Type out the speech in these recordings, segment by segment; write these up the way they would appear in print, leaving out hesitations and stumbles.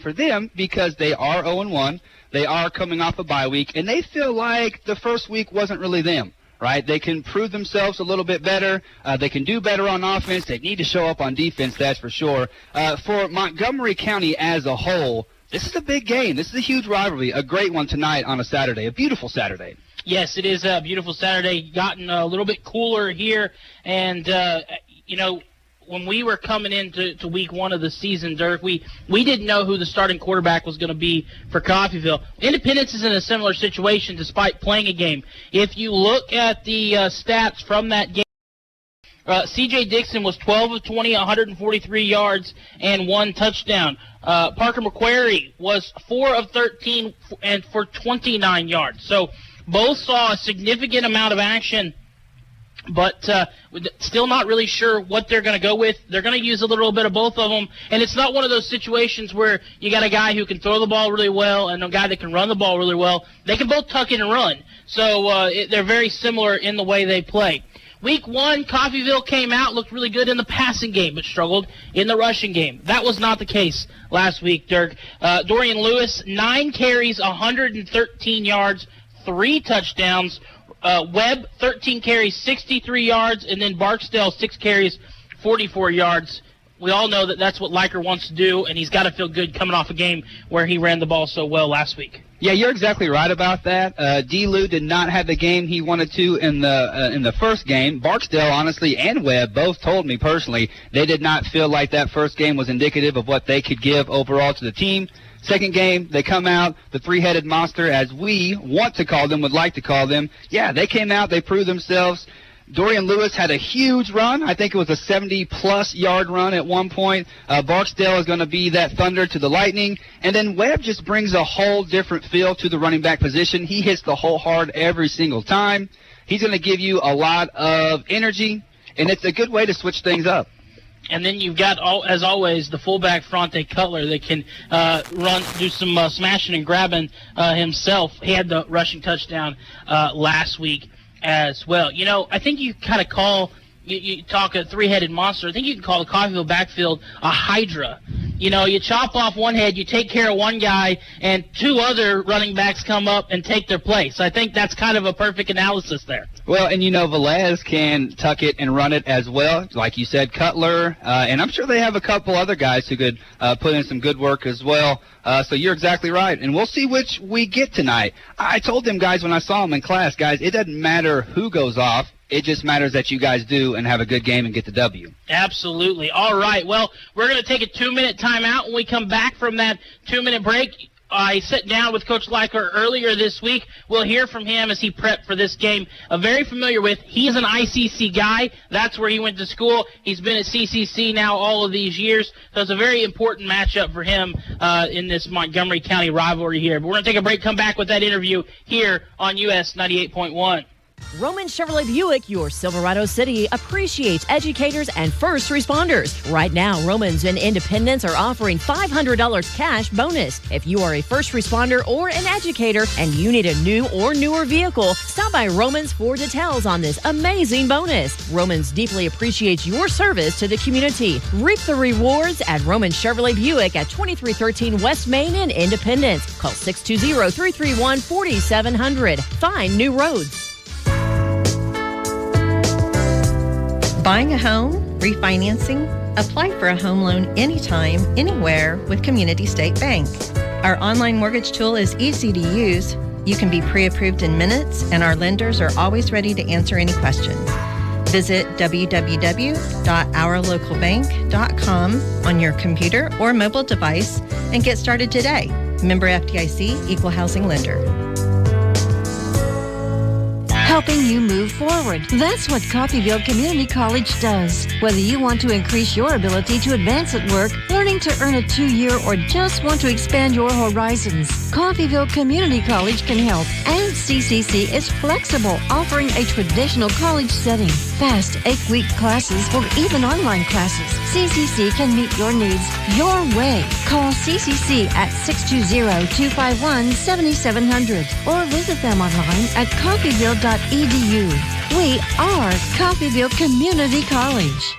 for them because they are 0-1. They are coming off a bye week, and they feel like the first week wasn't really them, right? They can prove themselves a little bit better. They can do better on offense. They need to show up on defense, that's for sure. For Montgomery County as a whole, this is a big game. This is a huge rivalry, a great one tonight on a Saturday, a beautiful Saturday. Yes, it is a beautiful Saturday. Gotten a little bit cooler here, and, when we were coming into week one of the season, Dirk, we didn't know who the starting quarterback was going to be for Coffeyville. Independence is in a similar situation despite playing a game. If you look at the stats from that game, C.J. Dixon was 12 of 20, 143 yards, and 1 touchdown. Parker McQuarrie was 4 of 13 and for 29 yards. So both saw a significant amount of action, but still not really sure what they're going to go with. They're going to use a little bit of both of them, and it's not one of those situations where you got a guy who can throw the ball really well and a guy that can run the ball really well. They can both tuck in and run, so they're very similar in the way they play. Week one, Coffeyville came out, looked really good in the passing game, but struggled in the rushing game. That was not the case last week, Dirk. Dorian Lewis, 9 carries, 113 yards, 3 touchdowns. Webb, 13 carries, 63 yards, and then Barksdale, 6 carries, 44 yards. We all know that that's what Liker wants to do, and he's got to feel good coming off a game where he ran the ball so well last week. Yeah, you're exactly right about that. D-Lou did not have the game he wanted to in the first game. Barksdale, honestly, and Webb both told me personally they did not feel like that first game was indicative of what they could give overall to the team. Second game, they come out, the three-headed monster, as we want to call them, would like to call them. Yeah, they came out, they proved themselves. Dorian Lewis had a huge run. I think it was a 70-plus yard run at one point. Barksdale is going to be that thunder to the lightning. And then Webb just brings a whole different feel to the running back position. He hits the hole hard every single time. He's going to give you a lot of energy, and it's a good way to switch things up. And then you've got, as always, the fullback Fronte Cutler that can do some smashing and grabbing himself. He had the rushing touchdown last week as well. You know, I think you kind of call, you talk a three-headed monster, I think you can call the Coffeyville backfield a hydra. You know, you chop off one head, you take care of one guy, and 2 other running backs come up and take their place. I think that's kind of a perfect analysis there. Well, and you know, Velez can tuck it and run it as well. Like you said, Cutler, and I'm sure they have a couple other guys who could put in some good work as well. So you're exactly right. And we'll see which we get tonight. I told them guys when I saw them in class, guys, it doesn't matter who goes off. It just matters that you guys do and have a good game and get the W. Absolutely. All right. Well, we're going to take a 2-minute timeout. When we come back from that 2-minute break, I sat down with Coach Liker earlier this week. We'll hear from him as he prepped for this game. Very familiar with. He's an ICC guy. That's where he went to school. He's been at CCC now all of these years. So it's a very important matchup for him in this Montgomery County rivalry here. But we're going to take a break, come back with that interview here on US 98.1. Roman Chevrolet Buick, your Silverado City, appreciates educators and first responders. Right now, Romans and Independence are offering $500 cash bonus. If you are a first responder or an educator and you need a new or newer vehicle, stop by Romans for details on this amazing bonus. Romans deeply appreciates your service to the community. Reap the rewards at Roman Chevrolet Buick at 2313 West Main in Independence. Call 620-331-4700. Find new roads. Buying a home, refinancing, apply for a home loan anytime, anywhere with Community State Bank. Our online mortgage tool is easy to use. You can be pre-approved in minutes, and our lenders are always ready to answer any questions. Visit www.ourlocalbank.com on your computer or mobile device and get started today. Member FDIC, Equal Housing Lender. Helping you move forward. That's what Coffeyville Community College does. Whether you want to increase your ability to advance at work, learning to earn a 2-year, or just want to expand your horizons, Coffeyville Community College can help. And CCC is flexible, offering a traditional college setting, fast 8-week classes, or even online classes. CCC can meet your needs your way. Call CCC at 620-251-7700 or visit them online at coffeyville.edu. We are Coffeyville Community College.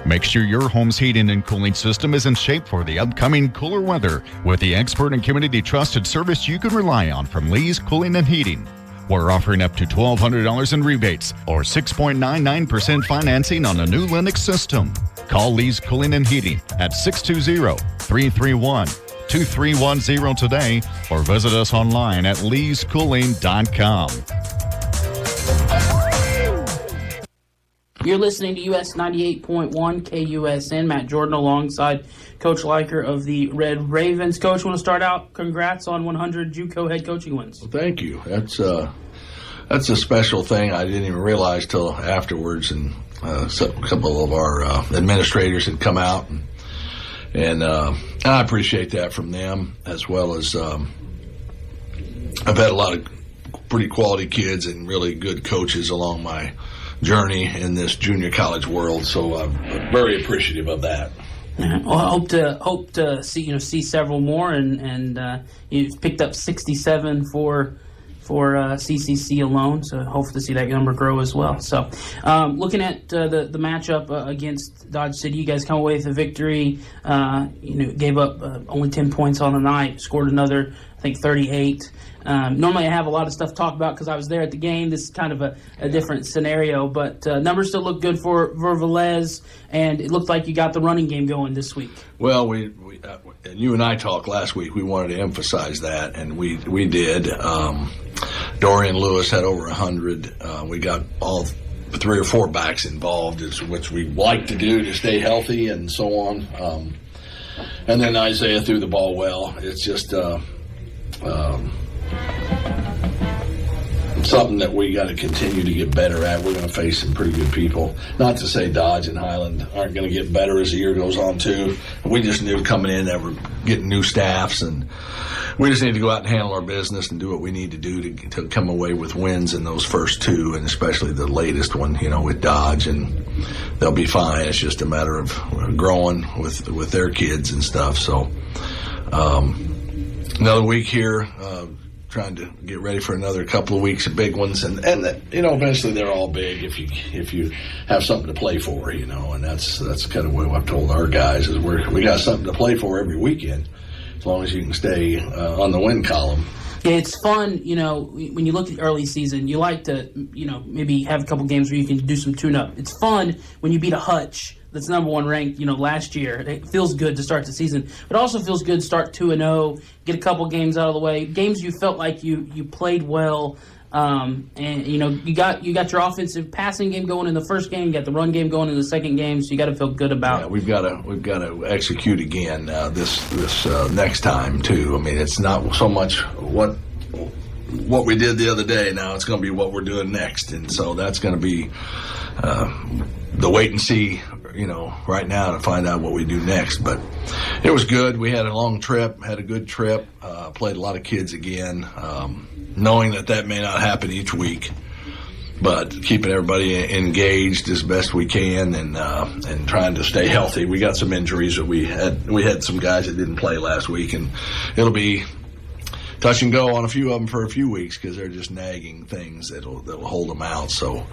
Make sure your home's heating and cooling system is in shape for the upcoming cooler weather with the expert and community trusted service you can rely on from Lee's Cooling and Heating. We're offering up to $1,200 in rebates or 6.99% financing on a new Linux system. Call Lee's Cooling and Heating at 620-331-2310 today or visit us online at leescooling.com. You're listening to US 98.1 KUSN. Matt Jordan alongside Coach Leiker of the Red Ravens. Coach, want to start out? Congrats on 100 JUCO head coaching wins. Well, thank you. That's a special thing. I didn't even realize till afterwards, and a couple of our administrators had come out, and I appreciate that from them, as well as I've had a lot of pretty quality kids and really good coaches along my journey in this junior college world, so I'm very appreciative of that. Well, I hope to see several more, and you've picked up 67 for CCC alone, so hope to see that number grow as well. So, looking at the matchup against Dodge City, you guys come away with a victory. Gave up only 10 points on the night, scored another, I think, 38. Normally I have a lot of stuff to talk about because I was there at the game. This is kind of a different scenario, but numbers still look good for Velez, and it looked like you got the running game going this week. Well, we and you and I talked last week. We wanted to emphasize that, and we did. Dorian Lewis had over 100. We got all 3 or 4 backs involved, which we like to do to stay healthy and so on. And then Isaiah threw the ball well. It's just something that we got to continue to get better at. We're going to face some pretty good people. Not to say Dodge and Highland aren't going to get better as the year goes on, too. We just knew coming in that we're getting new staffs, and we just need to go out and handle our business and do what we need to do to come away with wins in those first 2, and especially the latest one, with Dodge, and they'll be fine. It's just a matter of growing with their kids and stuff. So another week here, trying to get ready for another couple of weeks of big ones, and eventually they're all big if you have something to play for, and that's kind of what I've told our guys is we got something to play for every weekend, as long as you can stay on the win column. Yeah, it's fun, when you look at the early season, you like to, maybe have a couple games where you can do some tune-up. It's fun when you beat a Hutch that's number 1 ranked, last year. It feels good to start the season. But it also feels good to start 2-0, get a couple games out of the way, games you felt like you played well, and you got your offensive passing game going in the first game, you got the run game going in the second game, so you got to feel good about. Yeah, we've got to execute again this next time too. I mean, it's not so much what we did the other day. Now it's going to be what we're doing next, and so that's going to be the wait and see. Right now to find out what we do next. But it was good. We had a long trip, had a good trip, played a lot of kids again, knowing that may not happen each week, but keeping everybody engaged as best we can and trying to stay healthy. We got some injuries that we had some guys that didn't play last week, and it'll be touch and go on a few of them for a few weeks because they're just nagging things that'll hold them out. So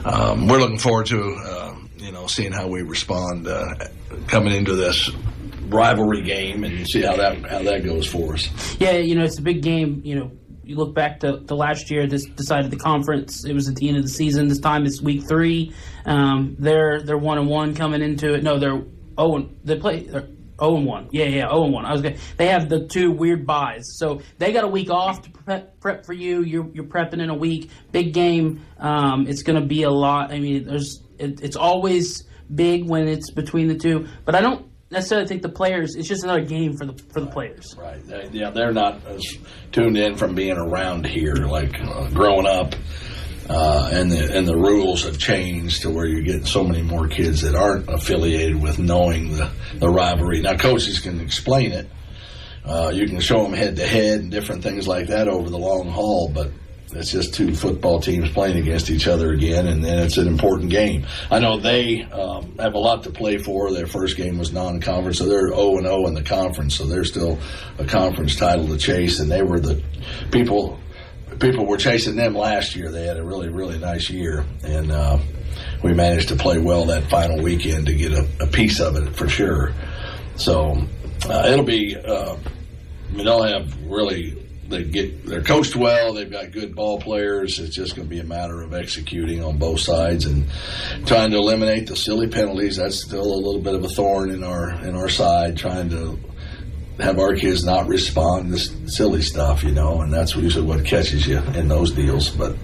we're looking forward to seeing how we respond coming into this rivalry game and see how that goes for us. Yeah, it's a big game. You look back to last year. This decided the conference. It was at the end of the season. This time it's week 3. They're 1-1 coming into it. No, they're 0. They're 0-1. Yeah, 0-1. They have the 2 weird buys, so they got a week off to prep for you. You're prepping in a week. Big game. It's going to be a lot. I mean, it's always big when it's between the 2, but I don't necessarily think the players. It's just another game for the players. Right. They're not as tuned in from being around here, like growing up. And the rules have changed to where you're getting so many more kids that aren't affiliated with knowing the rivalry. Now, coaches can explain it. You can show them head-to-head and different things like that over the long haul, but it's just 2 football teams playing against each other again, and then it's an important game. I know they have a lot to play for. Their first game was non-conference, so they're 0-0 in the conference, so they're still a conference title to chase, and they were the people people were chasing them last year. They had a really, really nice year, and we managed to play well that final weekend to get a piece of it for sure. So it'll be. They'll have really. They're coached well. They've got good ball players. It's just going to be a matter of executing on both sides and trying to eliminate the silly penalties. That's still a little bit of a thorn in our side. Trying to have our kids not respond to silly stuff, and that's usually what catches you in those deals. But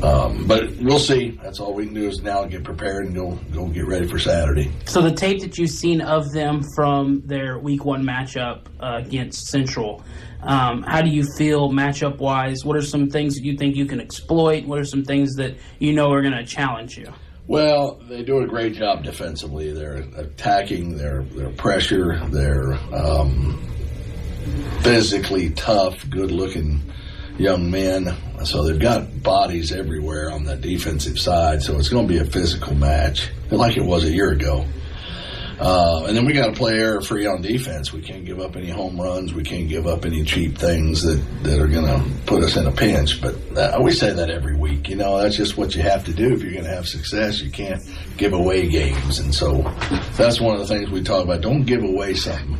we'll see. That's all we can do is now get prepared and go get ready for Saturday. So the tape that you've seen of them from their Week 1 matchup against Central, how do you feel matchup-wise? What are some things that you think you can exploit? What are some things that are going to challenge you? Well, they do a great job defensively. They're attacking, their pressure, they're physically tough, good-looking young men. So they've got bodies everywhere on the defensive side. So it's going to be a physical match, like it was a year ago. And then we got to play error-free on defense. We can't give up any home runs. We can't give up any cheap things that are going to put us in a pinch. But we say that every week. That's just what you have to do if you're going to have success. You can't give away games. And so that's one of the things we talk about. Don't give away something.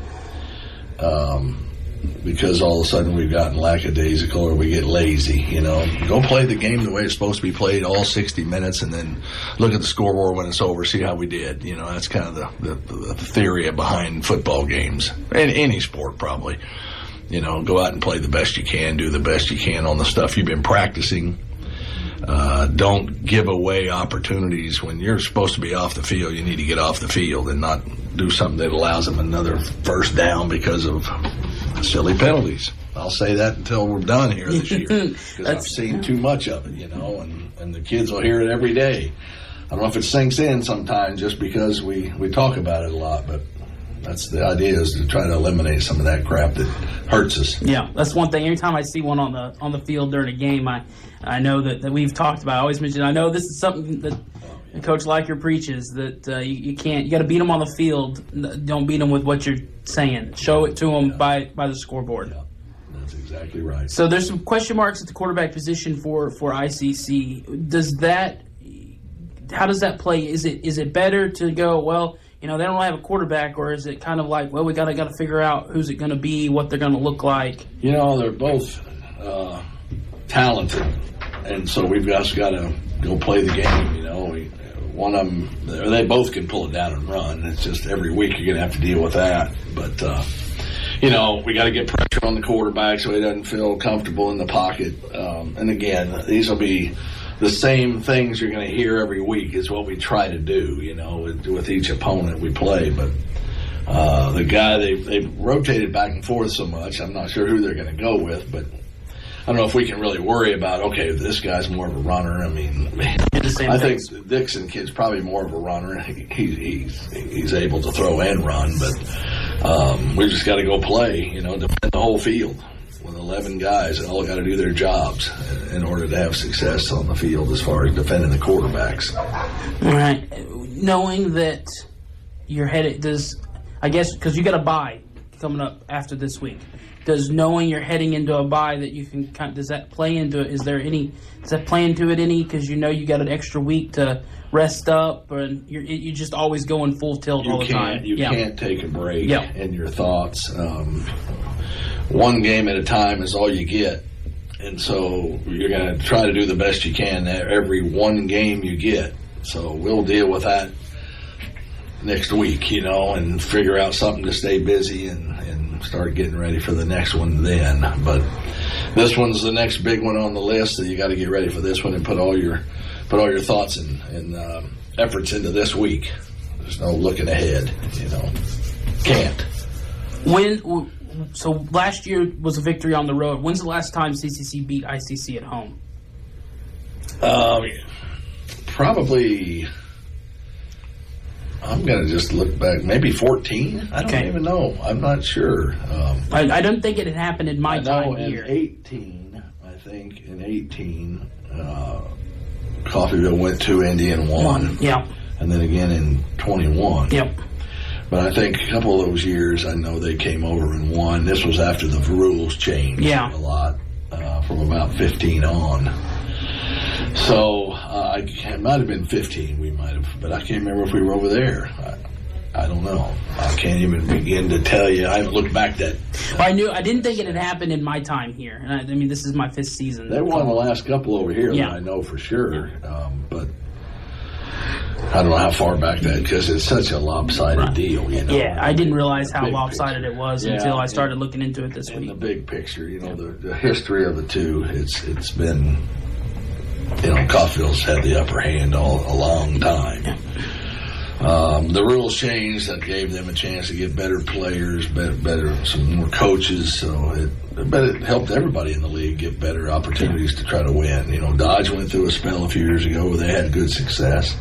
Because all of a sudden we've gotten lackadaisical or we get lazy, Go play the game the way it's supposed to be played, all 60 minutes, and then look at the scoreboard when it's over, see how we did. That's kind of the theory behind football games. In any sport, probably. Go out and play the best you can, do the best you can on the stuff you've been practicing. Don't give away opportunities. When you're supposed to be off the field, you need to get off the field and not do something that allows them another first down because of silly penalties. I'll say that until we're done here this year because I've seen too much of it, and the kids will hear it every day. I don't know if it sinks in sometimes just because we talk about it a lot, but that's the idea, is to try to eliminate some of that crap that hurts us. Yeah, that's one thing. Every time I see one on the field during a game, I know that we've talked about. I always mention, I know this is something that Coach Liker preaches, that you got to beat them on the field. Don't beat them with what you're saying. Show it to them by the scoreboard. Yeah, that's exactly right. So there's some question marks at the quarterback position for ICC. How does that play? Is it better to go, well, they don't have a quarterback, or is it kind of like, well, we got to figure out who's it going to be, what they're going to look like? They're both talented, and so we've just got to go play the game. One of them, they both can pull it down and run. It's just every week you're going to have to deal with that. But, we got to get pressure on the quarterback so he doesn't feel comfortable in the pocket. And again, these will be the same things you're going to hear every week is what we try to do, with each opponent we play. But the guy, they've rotated back and forth so much, I'm not sure who they're going to go with, but I don't know if we can really worry about, okay, this guy's more of a runner. I think the Dixon kid's probably more of a runner. He's able to throw and run, but we just got to go play, defend the whole field with 11 guys, and all got to do their jobs in order to have success on the field as far as defending the quarterbacks. All right. Knowing that you're headed, because you got a bye coming up after this week. Does knowing you're heading into a bye that you can does that play into it? Does that play into it any? Because you got an extra week to rest up, and you're just always going full tilt all the time. You can't take a break in your thoughts. One game at a time is all you get, and so you're going to try to do the best you can every one game you get. So we'll deal with that next week, and figure out something to stay busy and start getting ready for the next one then. But this one's the next big one on the list, so you got to get ready for this one and put all your thoughts and efforts into this week. There's no looking ahead, Can't. So last year was a victory on the road. When's the last time CCC beat ICC at home? Probably. I'm going to just look back. Maybe 14? I don't even know. I'm not sure. I don't think it had happened in my time here. In 18, I think, Coffeyville went to Indy and won. Yeah. And then again in 21. Yep. But I think a couple of those years, I know they came over and won. This was after the rules changed a lot from about 15 on. So it might have been 15. We might have, but I can't remember if we were over there. I don't know. I can't even begin to tell you. I haven't looked back that. I didn't think it had happened in my time here. And I mean, this is my 5th season. They won the last couple over here that I know for sure. But I don't know how far back that, because it's such a lopsided deal, you know. Yeah, I didn't realize how lopsided it was until I started looking into it this week. In the big picture, you know, the history of the two, it's been, you know, Coffeyville's had the upper hand a long time. The rules changed that gave them a chance to get better players, some more coaches. So it helped everybody in the league get better opportunities to try to win. You know, Dodge went through a spell a few years ago where they had good success.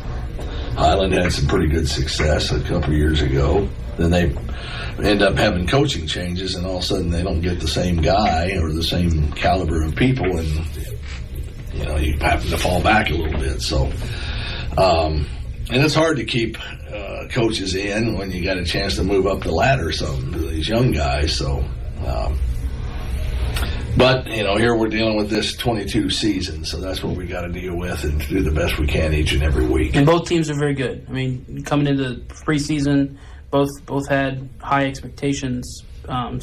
Highland had some pretty good success a couple years ago. Then they end up having coaching changes, and all of a sudden they don't get the same guy or the same caliber of people, and you know, you happen to fall back a little bit. So. And it's hard to keep coaches in when you got a chance to move up the ladder some to these young guys. So, but you know, here we're dealing with this 22 season, so that's what we got to deal with and do the best we can each and every week. And both teams are very good. I mean, coming into the preseason, both had high expectations. And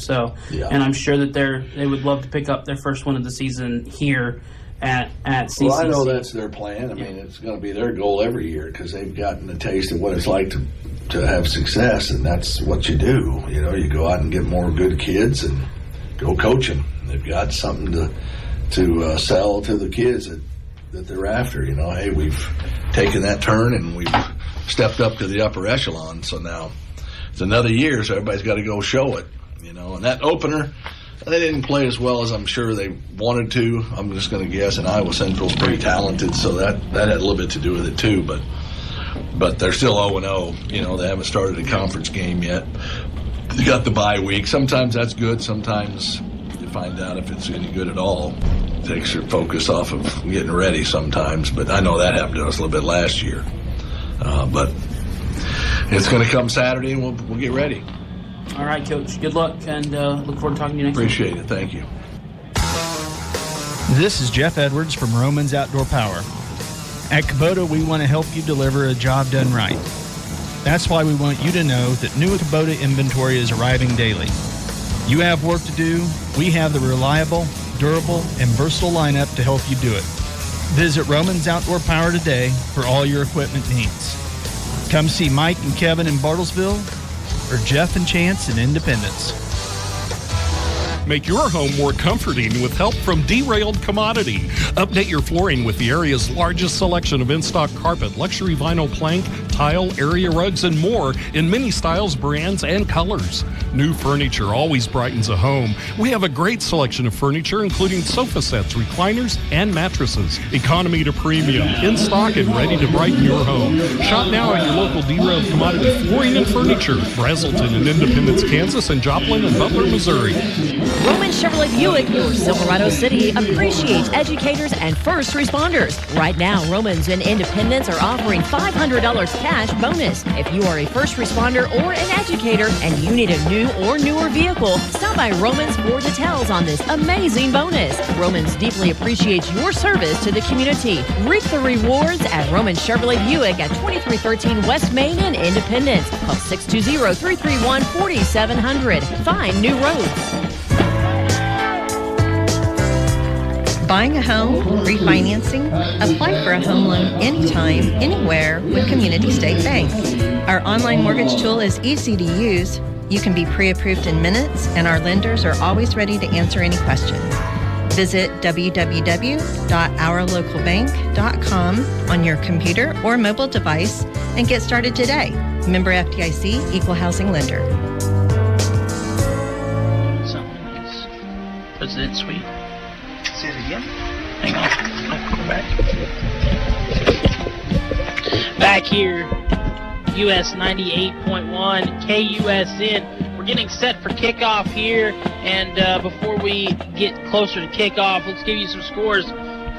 I'm sure that they would love to pick up their first win of the season here at CCC. Well, I know that's their plan. I mean, it's going to be their goal every year because they've gotten a taste of what it's like to have success, and that's what you do. You know, you go out and get more good kids and go coach them. They've got something to sell to the kids that they're after. You know, hey, we've taken that turn and we've stepped up to the upper echelon, so now it's another year, so everybody's got to go show it. You know, and that opener, they didn't play as well as I'm sure they wanted to. I'm just going to guess, and Iowa Central's pretty talented, so that had a little bit to do with it too. But they're still 0-0. You know, they haven't started a conference game yet. You got the bye week. Sometimes that's good. Sometimes you find out if it's any good at all. It takes your focus off of getting ready sometimes. But I know that happened to us a little bit last year. But it's going to come Saturday, and we'll get ready. All right, Coach. Good luck, and look forward to talking to you next week. Appreciate it. Thank you. This is Jeff Edwards from Romans Outdoor Power. At Kubota, we want to help you deliver a job done right. That's why we want you to know that new Kubota inventory is arriving daily. You have work to do. We have the reliable, durable, and versatile lineup to help you do it. Visit Romans Outdoor Power today for all your equipment needs. Come see Mike and Kevin in Bartlesville, or Jeff and Chance in Independence. Make your home more comforting with help from Derailed Commodity. Update your flooring with the area's largest selection of in-stock carpet, luxury vinyl plank, tile, area rugs, and more in many styles, brands, and colors. New furniture always brightens a home. We have a great selection of furniture, including sofa sets, recliners, and mattresses. Economy to premium, in stock and ready to brighten your home. Shop now at your local Derailed Commodity Flooring and Furniture, Brazelton in Independence, Kansas, and Joplin and Butler, Missouri. Roman Chevrolet Buick, your Silverado City, appreciates educators and first responders. Right now, Romans in Independence are offering $500 cash bonus. If you are a first responder or an educator and you need a new or newer vehicle, stop by Romans for details on this amazing bonus. Romans deeply appreciates your service to the community. Reap the rewards at Roman Chevrolet Buick at 2313 West Main in Independence. Call 620-331-4700. Find new roads. Buying a home, refinancing, apply for a home loan anytime, anywhere with Community State Bank. Our online mortgage tool is easy to use. You can be pre-approved in minutes, and our lenders are always ready to answer any questions. Visit www.ourlocalbank.com on your computer or mobile device and get started today. Member FDIC, Equal Housing Lender. Something is President Suite. Say it again. Hang on. Go back. Back here, US 98.1 KUSN. We're getting set for kickoff here, and before we get closer to kickoff, let's give you some scores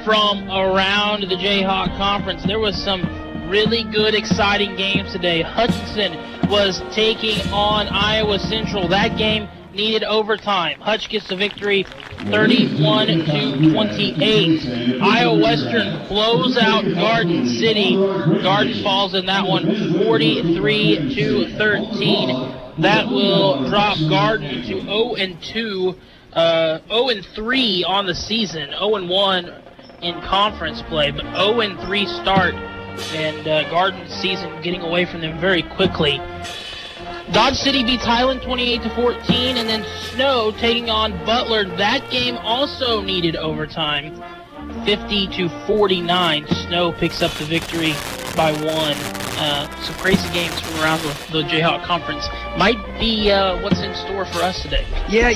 from around the Jayhawk Conference. There was some really good, exciting games today. Hutchinson was taking on Iowa Central. That game needed overtime. Hutch gets the victory 31-28. Iowa Western blows out Garden City. Garden falls in that one 43-13. That will drop Garden to 0-2, 0-3 on the season, 0-1 in conference play, but 0-3 start, and Garden's season getting away from them very quickly. Dodge City beats Highland 28-14, and then Snow taking on Butler. That game also needed overtime, 50-49. Snow picks up the victory by 1. Some crazy games from around the Jayhawk Conference. Might be what's in store for us today. Yeah,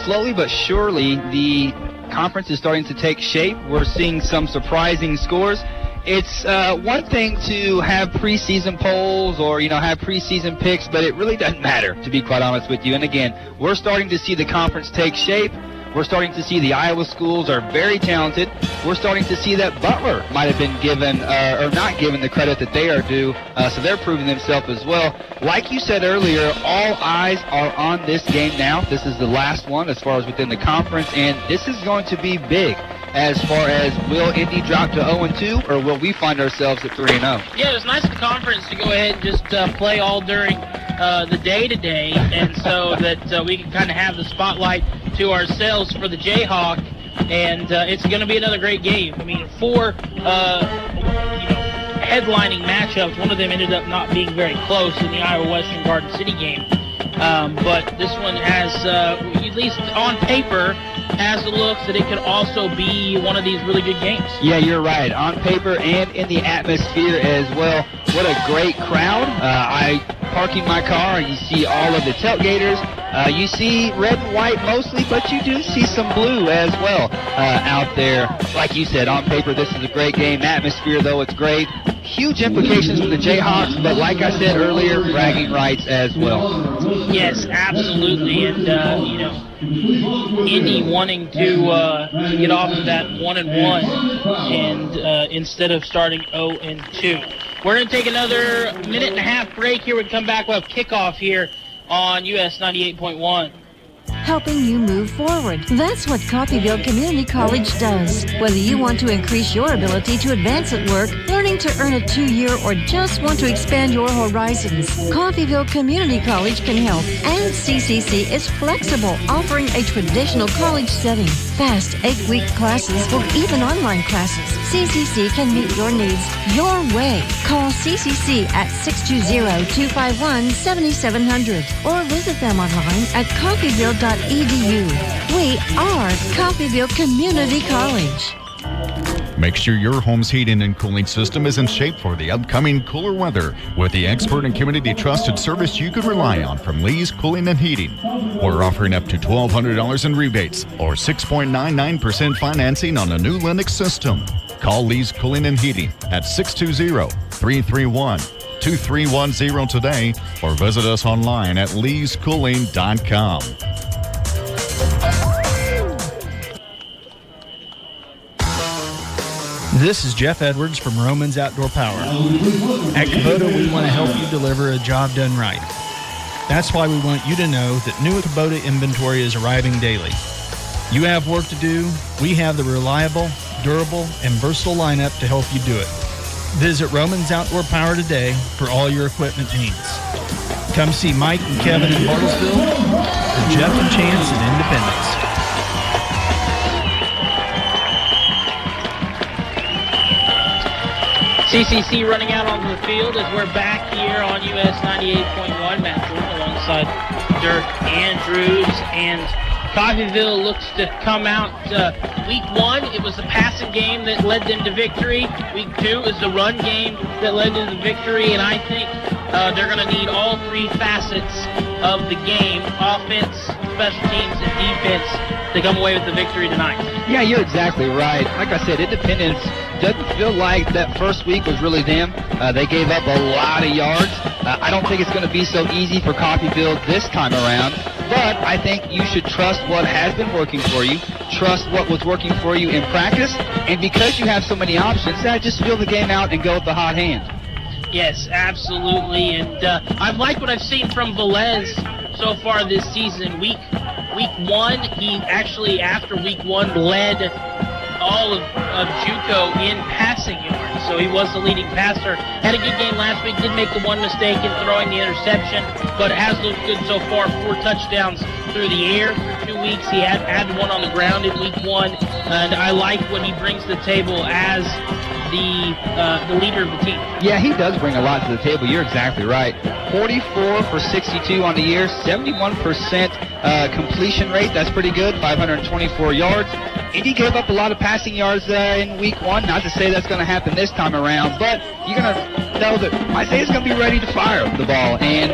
slowly but surely the conference is starting to take shape. We're seeing some surprising scores. It's one thing to have preseason polls or, have preseason picks, but it really doesn't matter, to be quite honest with you. And again, we're starting to see the conference take shape. We're starting to see the Iowa schools are very talented. We're starting to see that Butler might have been given or not given the credit that they are due, so they're proving themselves as well. Like you said earlier, all eyes are on this game now. This is the last one as far as within the conference, and this is going to be big as far as will Indy drop to 0-2 or will we find ourselves at 3-0? Yeah, it was nice of the conference to go ahead and just play all during the day today, and so that we can kind of have the spotlight to ourselves for the Jayhawk, and it's going to be another great game. I mean, 4 headlining matchups. One of them ended up not being very close in the Iowa Western Garden City game, but this one has, at least on paper, has the looks that it could also be one of these really good games. Yeah, you're right. On paper and in the atmosphere as well. What a great crowd. I parking my car and you see all of the tailgaters. You see red and white mostly, but you do see some blue as well out there. Like you said, on paper, this is a great game. Atmosphere, though, it's great. Huge implications for the Jayhawks, but like I said earlier, bragging rights as well. Yes, absolutely. And, Indy wanting to get off of that 1-1 and instead of starting 0-2. We're going to take another minute and a half break here. When we come back, we'll have kickoff here on US 98.1. Helping you move forward. That's what Coffeyville Community College does. Whether you want to increase your ability to advance at work, learning to earn a 2-year, or just want to expand your horizons, Coffeyville Community College can help. And CCC is flexible, offering a traditional college setting. Fast 8-week classes or even online classes. CCC can meet your needs your way. Call CCC at 620-251-7700 or visit them online at coffeyville.edu. We are Coffeyville Community College. Make sure your home's heating and cooling system is in shape for the upcoming cooler weather with the expert and community trusted service you can rely on from Lee's Cooling and Heating. We're offering up to $1,200 in rebates or 6.99% financing on a new Linux system. Call Lee's Cooling and Heating at 620-331-2310 today or visit us online at leescooling.com. This is Jeff Edwards from Romans Outdoor Power. At Kubota, we want to help you deliver a job done right. That's why we want you to know that new Kubota inventory is arriving daily. You have work to do. We have the reliable, durable, and versatile lineup to help you do it. Visit Romans Outdoor Power today for all your equipment needs. Come see Mike and Kevin in Bartlesville or Jeff and Chance in Independence. CCC running out onto the field as we're back here on US 98.1. Matt Jordan alongside Dirk Andrews, and Coffeyville looks to come out week 1. It was the passing game that led them to victory. Week 2 is the run game that led them to victory, and I think they're going to need all 3 facets of the game, offense, special teams, and defense, to come away with the victory tonight. Yeah, you're exactly right. Like I said, Independence doesn't feel like that first week was really them. They gave up a lot of yards. I don't think it's going to be so easy for Coffeyville this time around, but I think you should trust what has been working for you, trust what was working for you in practice, and because you have so many options, just fill the game out and go with the hot hand. Yes, absolutely, and I've liked what I've seen from Velez so far this season. Week week 1, he actually, after week 1, led all of JUCO in passing yards. So he was the leading passer. Had a good game last week. Did make the one mistake in throwing the interception, but it has looked good so far. 4 touchdowns through the air through 2 weeks. He had one on the ground in week 1, and I like what he brings to the table as the leader of the team. Yeah, he does bring a lot to the table. You're exactly right. 44 for 62 on the year, 71% completion rate. That's pretty good, 524 yards. Indy gave up a lot of passing yards in week 1. Not to say that's going to happen this time around, but you're going to know that Isaiah's going to be ready to fire the ball. And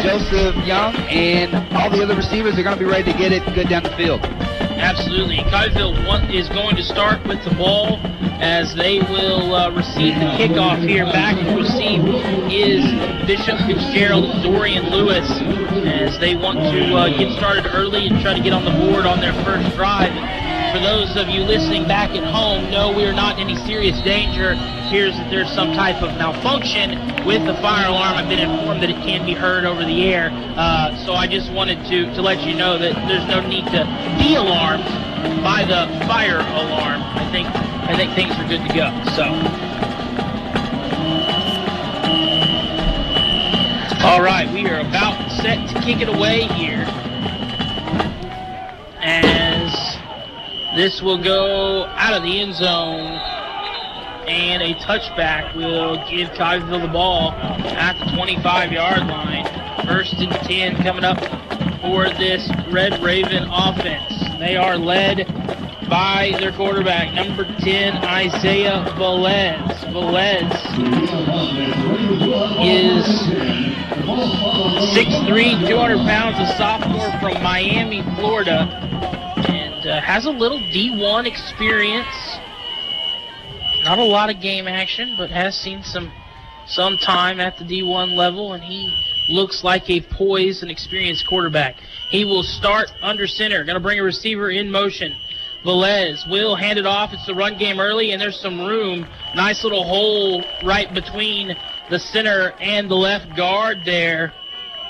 Joseph Young and all the other receivers are going to be ready to get it good down the field. Absolutely. Coffeyville is going to start with the ball as they will receive the kickoff here. Back to receive is Bishop Fitzgerald and Dorian Lewis as they want to get started early and try to get on the board on their first drive. For those of you listening back at home, no, we are not in any serious danger. It appears that there's some type of malfunction with the fire alarm. I've been informed that it can be heard over the air. So I just wanted to let you know that there's no need to be alarmed by the fire alarm. I think things are good to go. So, all right, we are about set to kick it away here. As this will go out of the end zone, and a touchback will give Coffeyville the ball at the 25-yard line. 1st and 10 coming up for this Red Raven offense. They are led by their quarterback, number 10, Isaiah Velez. Velez is 6'3", 200 pounds, a sophomore from Miami, Florida, and has a little D1 experience. Not a lot of game action, but has seen some time at the D1 level, and he looks like a poised and experienced quarterback. He will start under center. Going to bring a receiver in motion. Velez will hand it off. It's the run game early, and there's some room. Nice little hole right between the center and the left guard there.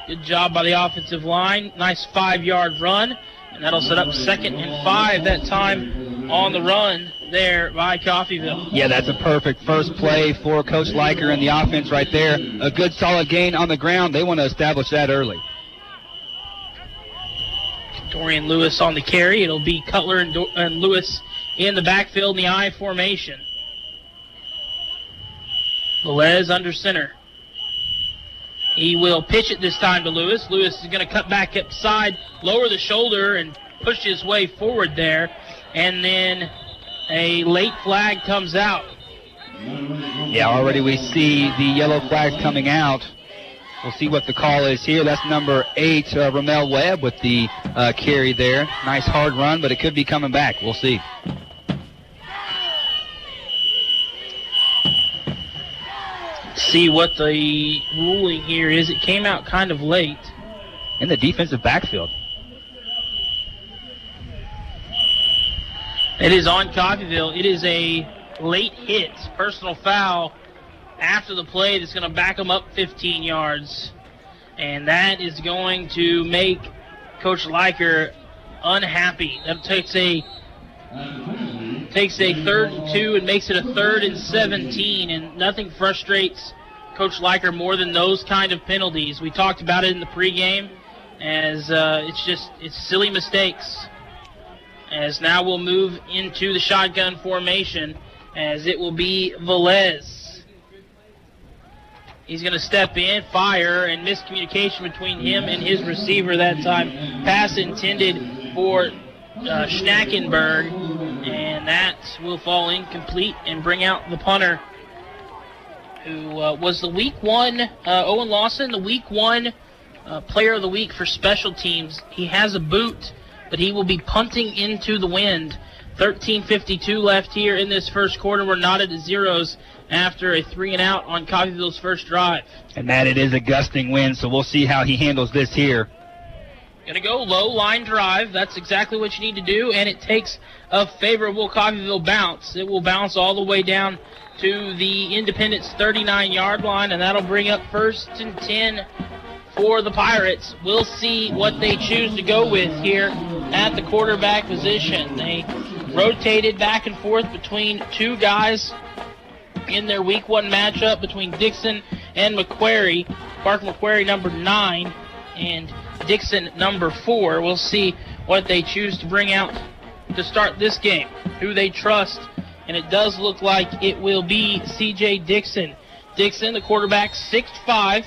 Good job by the offensive line. Nice 5-yard run, and that'll set up 2nd and 5 that time on the run there by Coffeyville. Yeah, that's a perfect first play for Coach Leiker and the offense right there. A good solid gain on the ground. They want to establish that early. Dorian Lewis on the carry. It'll be Cutler and Lewis in the backfield in the I formation. Velez under center. He will pitch it this time to Lewis. Lewis is going to cut back upside, lower the shoulder, and push his way forward there. And then a late flag comes out. Yeah, already we see the yellow flags coming out. We'll see what the call is here. That's number 8, Ramel Webb with the carry there. Nice hard run, but it could be coming back. We'll see. See what the ruling here is. It came out kind of late. In the defensive backfield. It is on Coffeyville. It is a late hit, personal foul after the play that's going to back them up 15 yards. And that is going to make Coach Leiker unhappy. That takes a 3rd and 2 and makes it a 3rd and 17. And nothing frustrates Coach Leiker more than those kind of penalties. We talked about it in the pregame as it's silly mistakes. As now we'll move into the shotgun formation as it will be Velez. He's going to step in, fire, and miscommunication between him and his receiver that time. Pass intended for Schnackenberg, and that will fall incomplete and bring out the punter, who was the Week 1, Owen Lawson, the Week 1 Player of the Week for special teams. He has a boot, but he will be punting into the wind. 13:52 left here in this first quarter. We're knotted at zeros after a 3-and-out on Coffeyville's first drive. And that it is a gusting wind, so we'll see how he handles this here. Going to go low line drive. That's exactly what you need to do, and it takes a favorable Coffeyville bounce. It will bounce all the way down to the Independence 39-yard line, and that'll bring up 1st and 10 for the Pirates. We'll see what they choose to go with here at the quarterback position. They rotated back and forth between two guys in their Week 1 matchup between Dixon and McQuarrie. Parker McQuarrie, number 9, and Dixon, number 4. We'll see what they choose to bring out to start this game, who they trust, and it does look like it will be C.J. Dixon. Dixon, the quarterback, 6'5",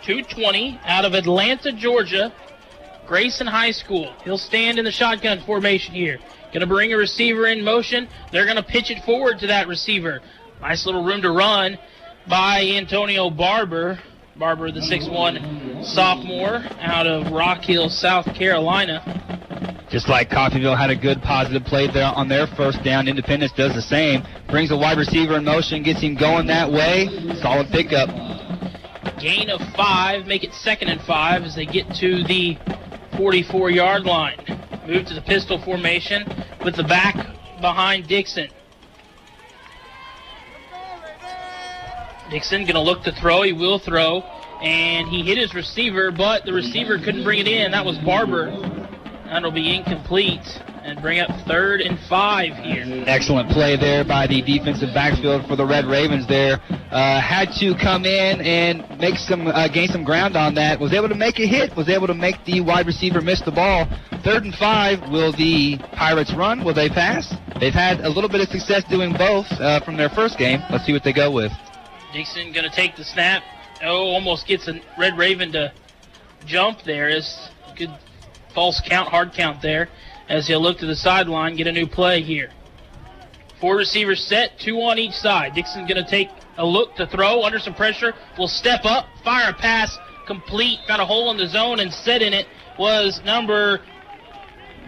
220, out of Atlanta, Georgia, Grayson High School. He'll stand in the shotgun formation here. Going to bring a receiver in motion. They're going to pitch it forward to that receiver. Nice little room to run by Antonio Barber. Barber, the 6'1" sophomore out of Rock Hill, South Carolina. Just like Coffeyville had a good positive play there on their first down, Independence does the same. Brings a wide receiver in motion, gets him going that way. Solid pickup. Gain of 5, make it 2nd and 5 as they get to the 44-yard line. Move to the pistol formation with the back behind Dixon. Dixon going to look to throw. He will throw. And he hit his receiver, but the receiver couldn't bring it in. That was Barber. That'll be incomplete and bring up 3rd and 5 here. Excellent play there by the defensive backfield for the Red Ravens there. Had to come in and make gain some ground on that. Was able to make a hit. Was able to make the wide receiver miss the ball. 3rd and 5. Will the Pirates run? Will they pass? They've had a little bit of success doing both from their first game. Let's see what they go with. Dixon going to take the snap. Almost gets a Red Raven to jump there. It's a good false count, hard count there, as he'll look to the sideline, get a new play here. 4 receivers set, 2 on each side. Dixon going to take a look to throw under some pressure. Will step up, fire a pass, complete. Got a hole in the zone, and set in it was number,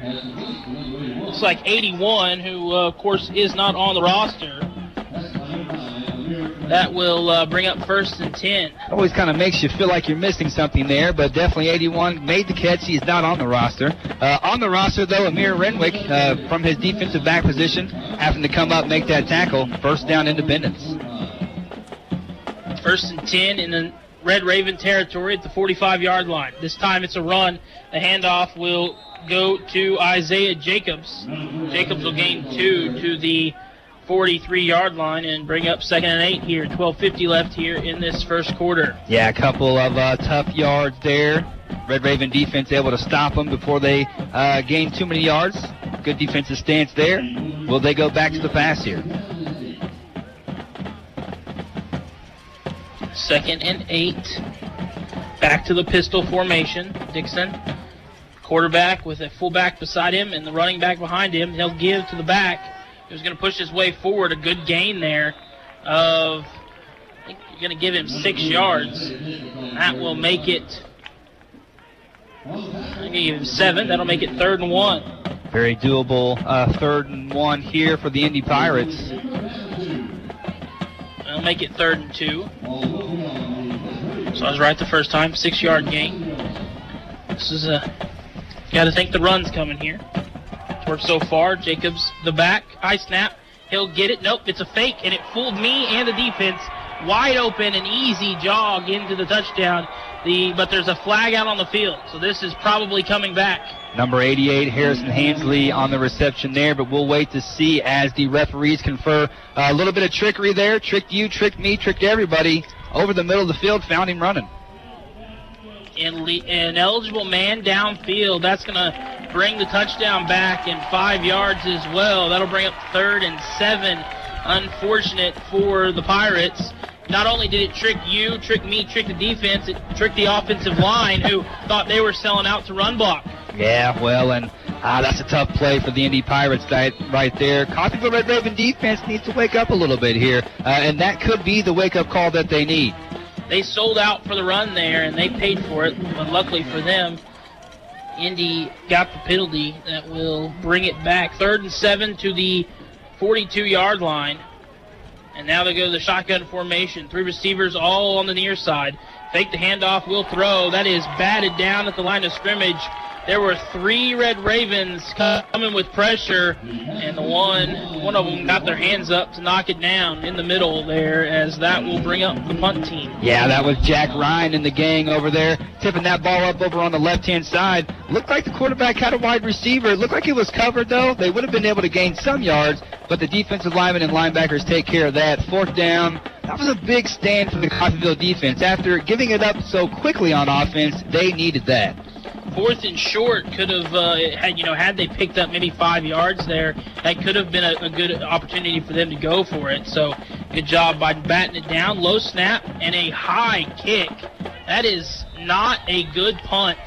looks like 81, who, of course, is not on the roster. That will bring up 1st and 10. Always kind of makes you feel like you're missing something there, but definitely 81 made the catch. He's not on the roster. On the roster, though, Amir Renwick from his defensive back position, having to come up, make that tackle. 1st down, Independence. 1st and 10 in the Red Raven territory at the 45-yard line. This time it's a run. The handoff will go to Isaiah Jacobs. Jacobs will gain 2 to the 43-yard line and bring up 2nd and 8 here. 12:50 left here in this first quarter. Yeah, a couple of tough yards there. Red Raven defense able to stop them before they gain too many yards. Good defensive stance there. Will they go back to the pass here? 2nd and 8. Back to the pistol formation. Dixon, quarterback with a fullback beside him and the running back behind him. He'll give to the back. He was going to push his way forward. A good gain there of, I think you're going to give him 6 yards. That will make it, I'm going to give him 7. That'll make it 3rd and 1. Very doable 3rd and 1 here for the Indy Pirates. That'll make it 3rd and 2. So I was right the first time. 6-yard gain. This is got to think the run's coming here. Worked so far. Jacobs, the back, high snap. He'll get it. Nope, it's a fake, and it fooled me and the defense. Wide open, an easy jog into the touchdown. But there's a flag out on the field, so this is probably coming back. Number 88, Harrison Hansley on the reception there, but we'll wait to see as the referees confer. A little bit of trickery there. Tricked you, tricked me, tricked everybody. Over the middle of the field, found him running. An eligible man downfield. That's going to bring the touchdown back in 5 yards as well. That'll bring up 3rd and 7. Unfortunate for the Pirates. Not only did it trick you, trick me, trick the defense, it tricked the offensive line who thought they were selling out to run block. Yeah, well, and that's a tough play for the Indy Pirates right there. Coffeyville Red Raven defense needs to wake up a little bit here, and that could be the wake-up call that they need. They sold out for the run there, and they paid for it, but luckily for them, Indy got the penalty that will bring it back. 3rd and 7 to the 42-yard line. And now they go to the shotgun formation. 3 receivers all on the near side. Fake the handoff, will throw. That is batted down at the line of scrimmage There were 3 Red Ravens coming with pressure, and one of them got their hands up to knock it down in the middle there, as that will bring up the punt team. Yeah, that was Jack Ryan and the gang over there, tipping that ball up over on the left-hand side. Looked like the quarterback had a wide receiver. It looked like it was covered, though. They would have been able to gain some yards, but the defensive linemen and linebackers take care of that. 4th down. That was a big stand for the Coffeyville defense. After giving it up so quickly on offense, they needed that. 4th and short could have had they picked up maybe 5 yards there, that could have been a good opportunity for them to go for it. So good job by batting it down. Low snap and a high kick. That is not a good punt.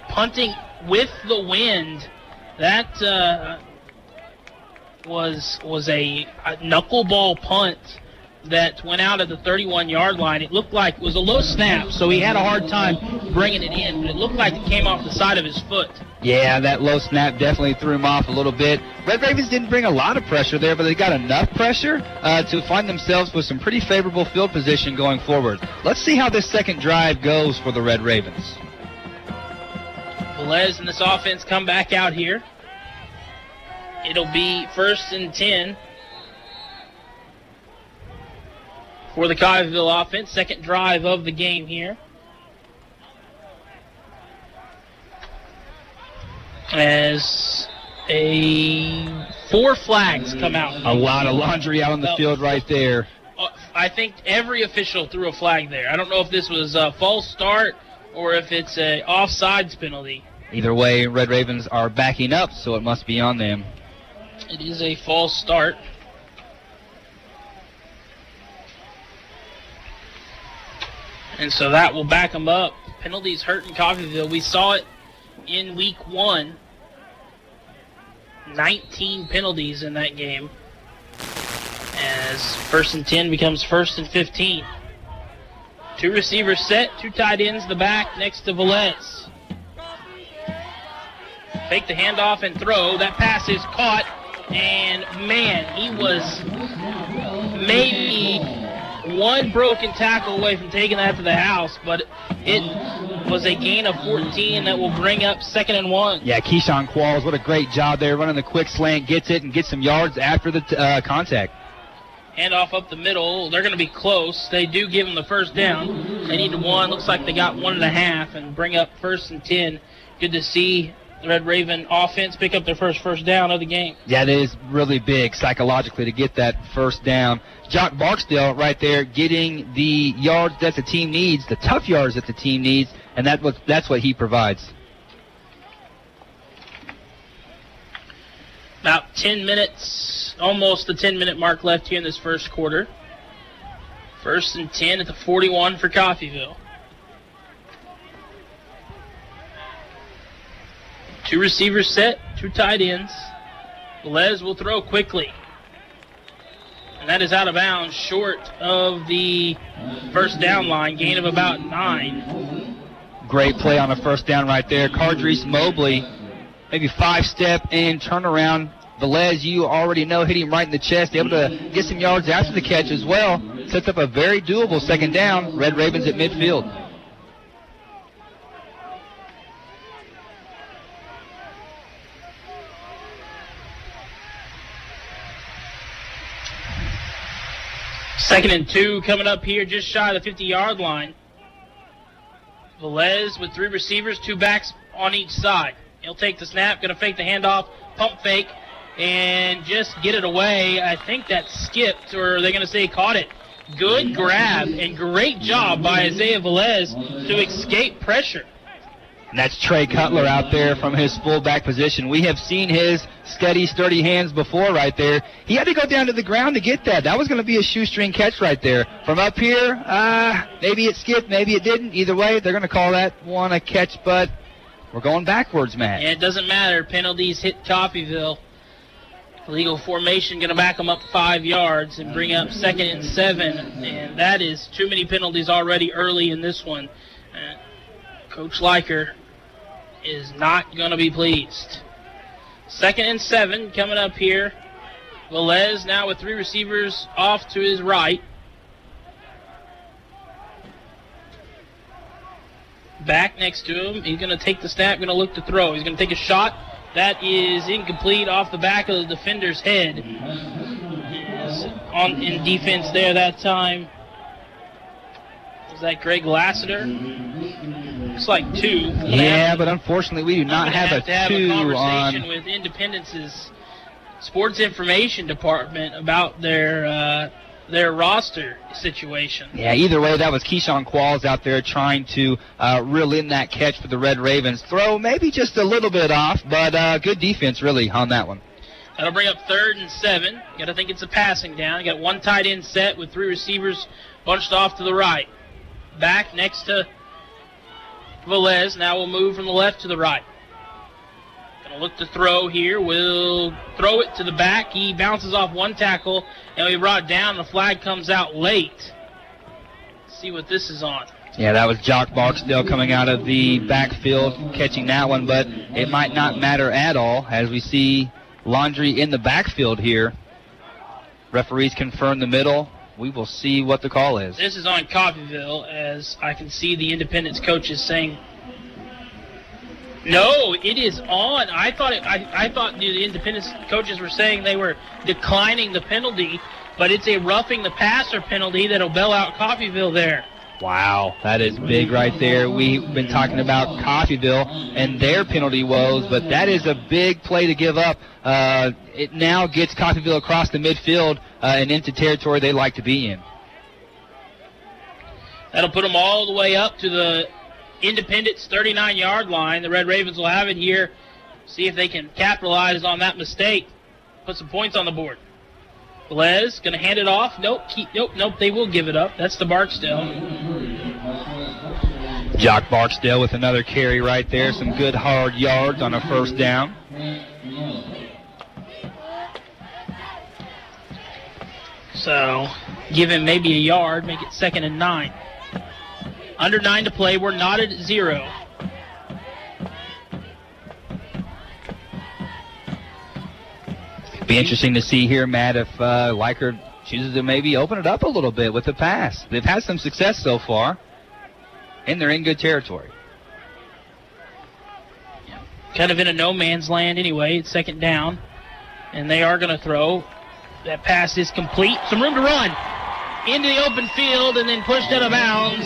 Punting with the wind. That was a knuckleball punt that went out at the 31-yard line. It looked like it was a low snap, so he had a hard time bringing it in, but it looked like it came off the side of his foot. Yeah, that low snap definitely threw him off a little bit. Red Ravens didn't bring a lot of pressure there, but they got enough pressure to find themselves with some pretty favorable field position going forward. Let's see how this second drive goes for the Red Ravens. Velez and this offense come back out here. It'll be 1st and 10 for the Coffeyville offense. Second drive of the game here. As 4 flags come out. A lot of laundry out on the field right there. I think every official threw a flag there. I don't know if this was a false start or if it's a offsides penalty. Either way, Red Ravens are backing up, so it must be on them. It is a false start. And so that will back them up. Penalties hurting Coffeyville. We saw it in week 1. 19 penalties in that game. As 1st and 10 becomes 1st and 15. 2 receivers set, 2 tight ends, the back next to Velez. Fake the handoff and throw. That pass is caught. And, man, he was maybe 1 broken tackle away from taking that to the house, but it was a gain of 14 that will bring up 2nd and 1. Yeah, Keyshawn Qualls, what a great job there, running the quick slant, gets it, and gets some yards after the contact. Handoff up the middle. They're going to be close. They do give them the 1st down. They need 1. Looks like they got 1.5 and bring up 1st and 10. Good to see the Red Raven offense pick up their first down of the game. Yeah, it is really big psychologically to get that 1st down. Jock Barksdale right there getting the yards that the team needs, the tough yards that the team needs, and that's what he provides. About 10 minutes, almost the 10-minute mark left here in this first quarter. 1st and 10 at the 41 for Coffeyville. 2 receivers set, 2 tight ends. Velez will throw quickly. And that is out of bounds, short of the 1st down line, gain of about 9. Great play on the 1st down right there. Cardreese Mobley, maybe 5-step and turnaround. Velez, you already know, hit him right in the chest, able to get some yards after the catch as well. Sets up a very doable 2nd down. Red Ravens at midfield. Second and 2 coming up here just shy of the 50-yard line. Velez with 3 receivers, 2 backs on each side. He'll take the snap, going to fake the handoff, pump fake, and just get it away. I think that skipped, or are they going to say caught it? Good grab and great job by Isaiah Velez to escape pressure. And that's Trey Cutler out there from his fullback position. We have seen his steady, sturdy hands before right there. He had to go down to the ground to get that. That was going to be a shoestring catch right there. From up here, maybe it skipped, maybe it didn't. Either way, they're going to call that one a catch, but we're going backwards, Matt. Yeah, it doesn't matter. Penalties hit Coffeyville. Legal formation going to back them up 5 yards and bring up 2nd and 7. And that is too many penalties already early in this one. Coach Leiker is not going to be pleased. 2nd and 7 coming up here. Velez now with 3 receivers off to his right. back next to him. He's going to take the snap, going to look to throw. He's going to take a shot. That is incomplete off the back of the defender's head. In defense there that time. Was that Greg Lassiter? Looks like 2. Yeah, but unfortunately we do not have a 2 conversation with Independence's sports information department about their roster situation. Yeah, either way, that was Keyshawn Qualls out there trying to reel in that catch for the Red Ravens. Throw maybe just a little bit off, but good defense really on that one. That'll bring up 3rd and 7. You got to think it's a passing down. You got 1 tight end set with 3 receivers bunched off to the right. Back next to Velez. Now we'll move from the left to the right. Gonna look to throw here. We'll throw it to the back. He bounces off 1 tackle, and we brought down. The flag comes out late. Let's see what this is on. Yeah, that was Jock Barksdale coming out of the backfield catching that one, but it might not matter at all as we see Laundry in the backfield here. Referees confirm the middle. We will see what the call is. This is on Coffeyville, as I can see the Independence coaches saying, no, it is on. I thought the Independence coaches were saying they were declining the penalty, but it's a roughing the passer penalty that'll bail out Coffeyville there. Wow, that is big right there. We've been talking about Coffeyville and their penalty woes, but that is a big play to give up. It now gets Coffeyville across the midfield and into territory they like to be in. That'll put them all the way up to the Independence 39-yard line. The Red Ravens will have it here. See if they can capitalize on that mistake. Put some points on the board. Velez going to hand it off. Nope, they will give it up. That's the Barksdale. Jock Barksdale with another carry right there. Some good hard yards on a 1st down. So, give him maybe a yard, make it 2nd and 9. Under 9 to play. We're not at 0. Be interesting to see here, Matt, if Leichert chooses to maybe open it up a little bit with the pass. They've had some success so far, and they're in good territory. Yeah. Kind of in a no-man's land anyway. It's 2nd down, and they are going to throw. That pass is complete. Some room to run into the open field and then pushed out of bounds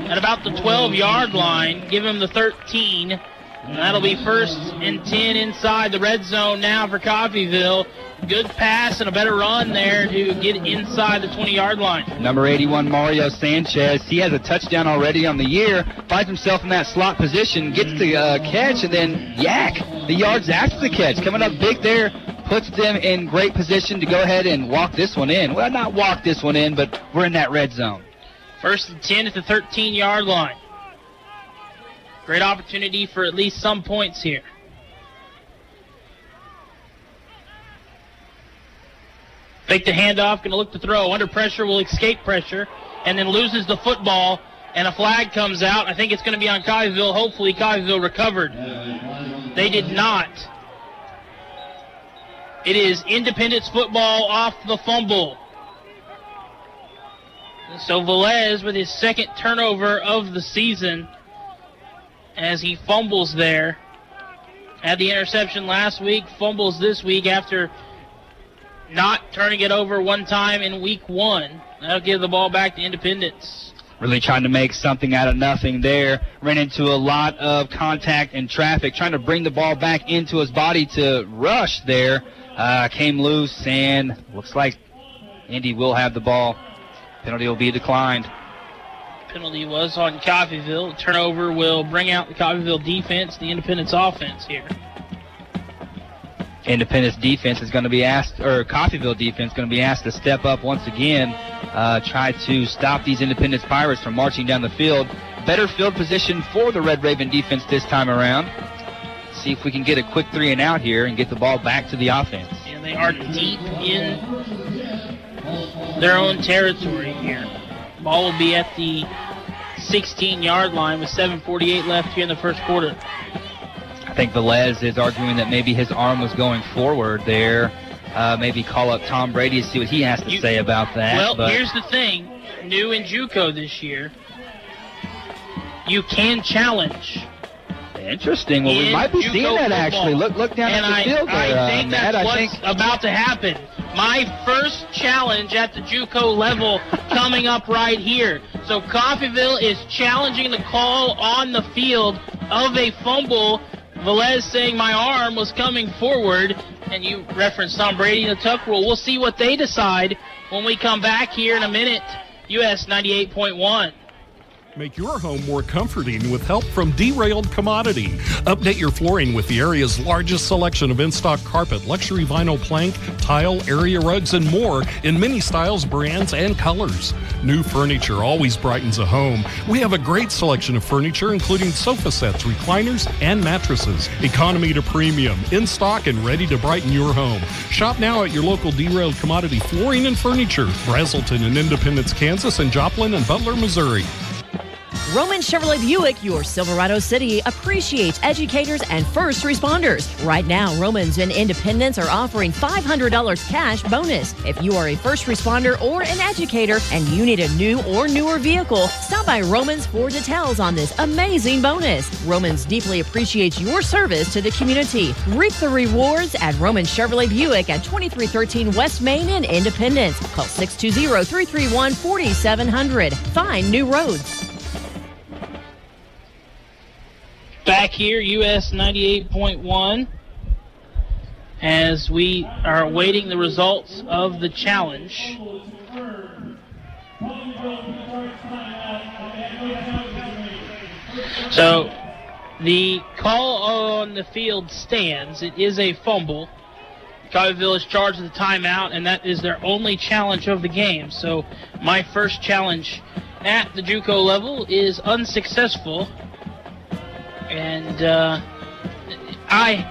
at about the 12-yard line. Give him the 13. And that'll be 1st and 10 inside the red zone now for Coffeyville. Good pass and a better run there to get inside the 20-yard line. Number 81, Mario Sanchez. He has a touchdown already on the year. Finds himself in that slot position, gets the catch, and then yak the yards after the catch. Coming up big there, puts them in great position to go ahead and walk this one in. Well, not walk this one in, but we're in that red zone. 1st and 10 at the 13-yard line. Great opportunity for at least some points here. Fake the handoff, going to look to throw. Under pressure, will escape pressure, and then loses the football, and a flag comes out. I think it's going to be on Coffeyville. Hopefully Coffeyville recovered. They did not. It is Independence football off the fumble. So Velez with his 2nd turnover of the season as he fumbles there. Had the interception last week, fumbles this week after not turning it over 1 time in week 1. That'll give the ball back to Independence. Really trying to make something out of nothing there. Ran into a lot of contact and traffic, trying to bring the ball back into his body to rush there. Came loose, and looks like Indy will have the ball. Penalty will be declined. Penalty was on Coffeyville. Turnover will bring out the Coffeyville defense, the Independence offense here. Independence defense is going to be asked, or Coffeyville defense going to be asked to step up once again, try to stop these Independence Pirates from marching down the field. Better field position for the Red Raven defense this time around. See if we can get a quick 3 and out here and get the ball back to the offense. And they are deep in their own territory here. Ball will be at the 16-yard line with 7:48 left here in the 1st quarter. I think Velez is arguing that maybe his arm was going forward there. Maybe call up Tom Brady to see what he has to say about that. Well, here's the thing. New in JUCO this year. you can challenge. Interesting. Well, we might be seeing that actually. Look down at the field there, I think that's what's about to happen. My first challenge at the JUCO level coming up right here. So Coffeyville is challenging the call on the field of a fumble. Velez saying my arm was coming forward, and you referenced Tom Brady and the tuck rule. We'll see what they decide when we come back here in a minute. US 98.1. Make your home more comforting with help from Derailed Commodity. Update your flooring with the area's largest selection of in-stock carpet, luxury vinyl plank, tile, area rugs, and more in many styles, brands, and colors. New furniture always brightens a home. We have a great selection of furniture, including sofa sets, recliners, and mattresses. Economy to premium, in stock and ready to brighten your home. Shop now at your local Derailed Commodity Flooring and Furniture, Brazelton and Independence, Kansas, and Joplin and Butler, Missouri. Roman Chevrolet Buick, your Silverado City, appreciates educators and first responders. Right now, Romans and Independence are offering $500 cash bonus. If you are a first responder or an educator and you need a new or newer vehicle, stop by Romans for details on this amazing bonus. Romans deeply appreciates your service to the community. Reap the rewards at Roman Chevrolet Buick at 2313 West Main in Independence. Call 620-331-4700. Find new roads. Back here, US 98.1, as we are awaiting the results of the challenge. So the call on the field stands. It is a fumble. Coffeyville is charged with a timeout, and that is their only challenge of the game. So my first challenge at the JUCO level is unsuccessful. And I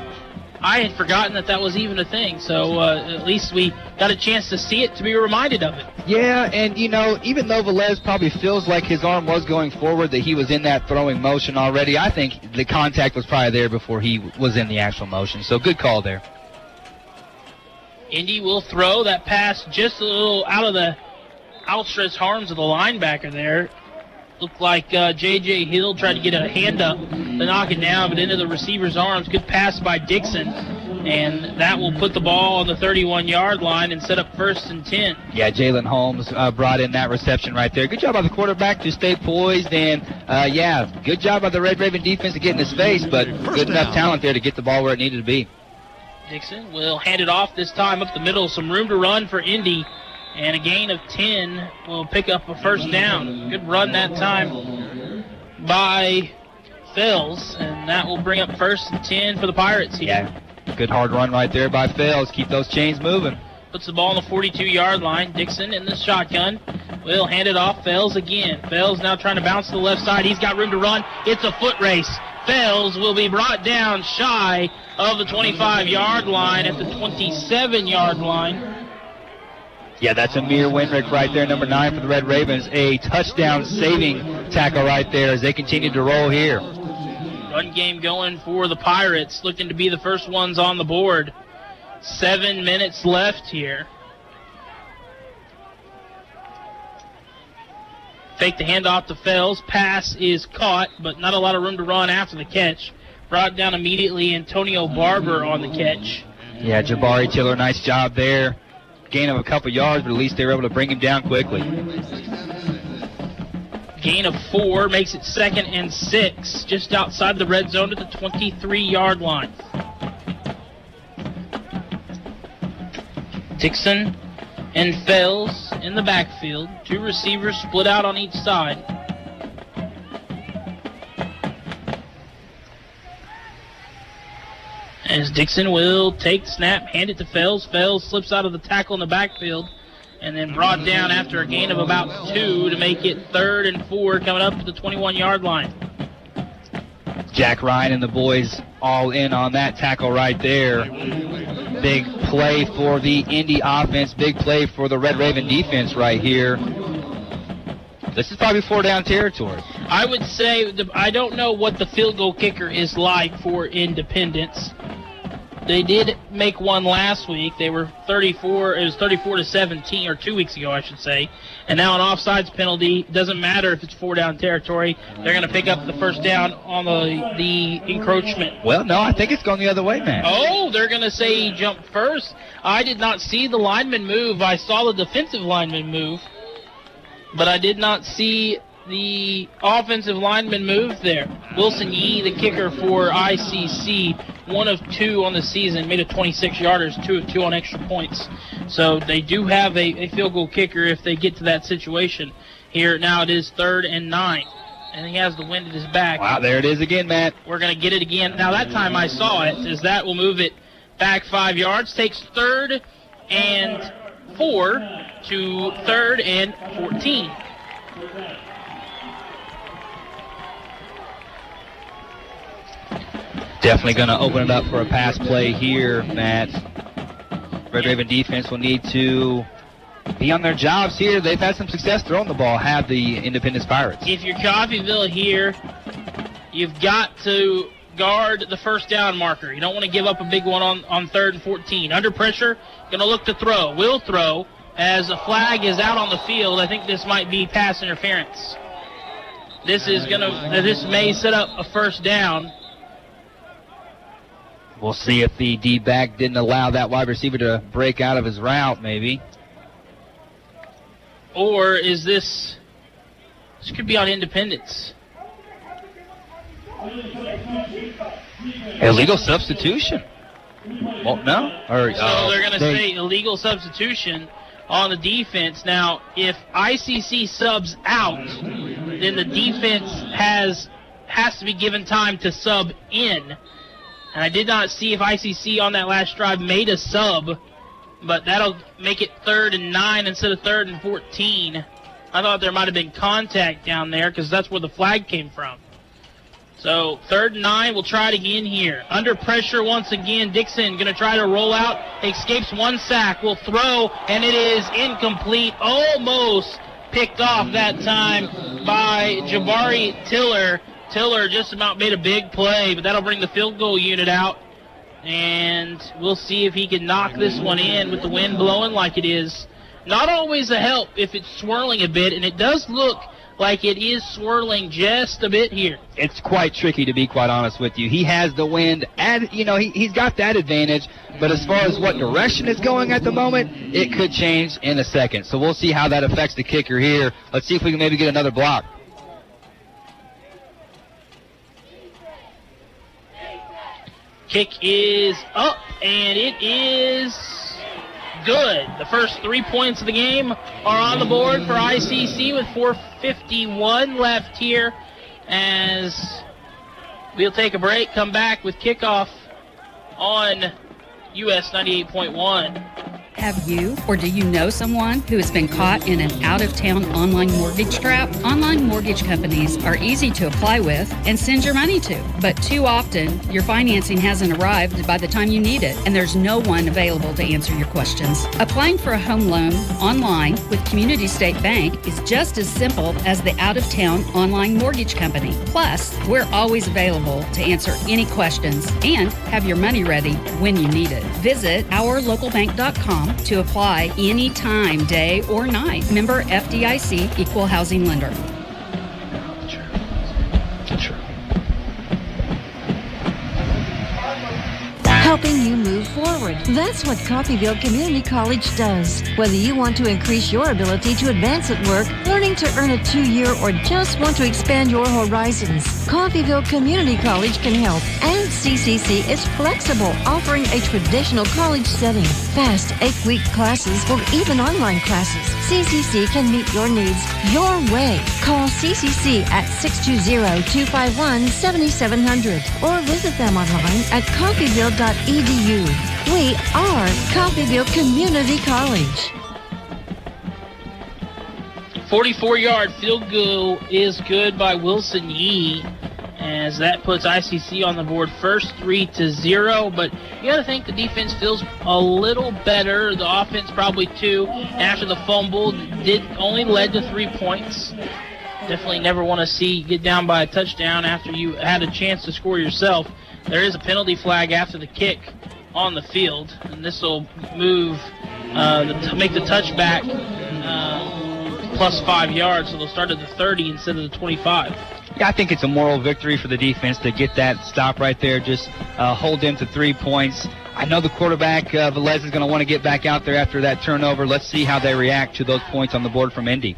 had forgotten that was even a thing, so at least we got a chance to see it, to be reminded of it. Yeah, and, even though Velez probably feels like his arm was going forward, that he was in that throwing motion already, I think the contact was probably there before he was in the actual motion. So good call there. Indy will throw that pass just a little out of the outstretched arms of the linebacker there. Looked like J.J. Hill tried to get a hand up to knock it down, but into the receiver's arms. Good pass by Dixon, and that will put the ball on the 31-yard line and set up 1st and 10. Yeah, Jalen Holmes brought in that reception right there. Good job by the quarterback to stay poised, and, good job by the Red Raven defense to get in his face, but good enough talent there to get the ball where it needed to be. Dixon will hand it off this time up the middle. Some room to run for Indy. And a gain of 10 will pick up a first down. Good run that time by Fells, and that will bring up 1st and 10 for the Pirates here. Yeah, good hard run right there by Fells. Keep those chains moving. Puts the ball on the 42-yard line. Dixon in the shotgun will hand it off. Fells again. Fells now trying to bounce to the left side. He's got room to run. It's a foot race. Fells will be brought down shy of the 25-yard line at the 27-yard line. Yeah, that's Amir Winrick right there, number 9 for the Red Ravens. A touchdown-saving tackle right there as they continue to roll here. Run game going for the Pirates, looking to be the first ones on the board. 7 minutes left here. Take the handoff to Fells. Pass is caught, but not a lot of room to run after the catch. Brought down immediately, Antonio Barber on the catch. Yeah, Jabari Tiller, nice job there. Gain of a couple yards, but at least they were able to bring him down quickly. Gain of 4 makes it 2nd and 6, just outside the red zone at the 23-yard line. Dixon and Fells in the backfield. 2 receivers split out on each side. As Dixon will take the snap, hand it to Fells. Fells slips out of the tackle in the backfield and then brought down after a gain of about 2 to make it 3rd and 4 coming up to the 21-yard line. Jack Ryan and the boys all in on that tackle right there. Big play for the Indy offense, big play for the Red Raven defense right here. This is probably 4-down territory. I would say, I don't know what the field goal kicker is like for Independence, They did make one last week. They were 34. It was 34-17, or 2 weeks ago, I should say. And now an offsides penalty. Doesn't matter if it's 4-down territory. They're going to pick up the first down on the encroachment. Well, no, I think it's going the other way, man. Oh, they're going to say he jumped first. I did not see the lineman move. I saw the defensive lineman move, but I did not see the offensive lineman move there. Wilson Yee, the kicker for ICC, 1 of 2 on the season, made a 26-yarders, 2 of 2 on extra points. So they do have a field goal kicker if they get to that situation. Here now it is 3rd and 9, and he has the wind at his back. Wow, there it is again, Matt. We're going to get it again. Now that time I saw it, as that will move it back 5 yards, takes 3rd and 4 to 3rd and 14. Definitely going to open it up for a pass play here, Matt. Red Raven defense will need to be on their jobs here. They've had some success throwing the ball, have the Independence Pirates. If you're Coffeyville here, you've got to guard the first down marker. You don't want to give up a big one on 3rd and 14. Under pressure, going to look to throw. Will throw as a flag is out on the field. I think this might be pass interference. This may set up a first down. We'll see if the D-back didn't allow that wide receiver to break out of his route, maybe. Or is this could be on Independence. Illegal substitution. Well, no? So they're going to say illegal substitution on the defense. Now, if ICC subs out, then the defense has to be given time to sub in. And I did not see if ICC on that last drive made a sub, but that'll make it 3rd and 9 instead of 3rd and 14. I thought there might have been contact down there because that's where the flag came from. So 3rd and 9, we'll try it again here. Under pressure once again, Dixon going to try to roll out, escapes one sack, will throw, and it is incomplete. Almost picked off that time by Jabari Tiller. Tiller just about made a big play, but that'll bring the field goal unit out. And we'll see if he can knock this one in with the wind blowing like it is. Not always a help if it's swirling a bit, and it does look like it is swirling just a bit here. It's quite tricky, to be quite honest with you. He has the wind, and, he's got that advantage, but as far as what direction it's going at the moment, it could change in a second. So we'll see how that affects the kicker here. Let's see if we can maybe get another block. Kick is up, and it is good. The first 3 points of the game are on the board for ICC with 4:51 left here as we'll take a break, come back with kickoff on US 98.1. Have you or do you know someone who has been caught in an out-of-town online mortgage trap? Online mortgage companies are easy to apply with and send your money to, but too often your financing hasn't arrived by the time you need it, and there's no one available to answer your questions. Applying for a home loan online with Community State Bank is just as simple as the out-of-town online mortgage company. Plus, we're always available to answer any questions and have your money ready when you need it. Visit ourlocalbank.com to apply anytime, day or night. Member FDIC, Equal Housing Lender. Sure. Helping you move forward. That's what Coffeyville Community College does. Whether you want to increase your ability to advance at work, learning to earn a 2-year, or just want to expand your horizons, Coffeyville Community College can help. And CCC is flexible, offering a traditional college setting, fast 8-week classes, or even online classes. CCC can meet your needs your way. Call CCC at 620-251-7700 or visit them online at coffeyville.edu. We are Coffeyville Community College. 44-yard field goal is good by Wilson Yee, as that puts ICC on the board first 3-0. But you got to think the defense feels a little better. The offense probably too. After the fumble, only led to 3 points. Definitely never want to see you get down by a touchdown after you had a chance to score yourself. There is a penalty flag after the kick on the field, and this will move, make the touchback plus 5 yards, so they'll start at the 30 instead of the 25. Yeah, I think it's a moral victory for the defense to get that stop right there, just hold them to 3 points. I know the quarterback, Velez, is going to want to get back out there after that turnover. Let's see how they react to those points on the board from Indy.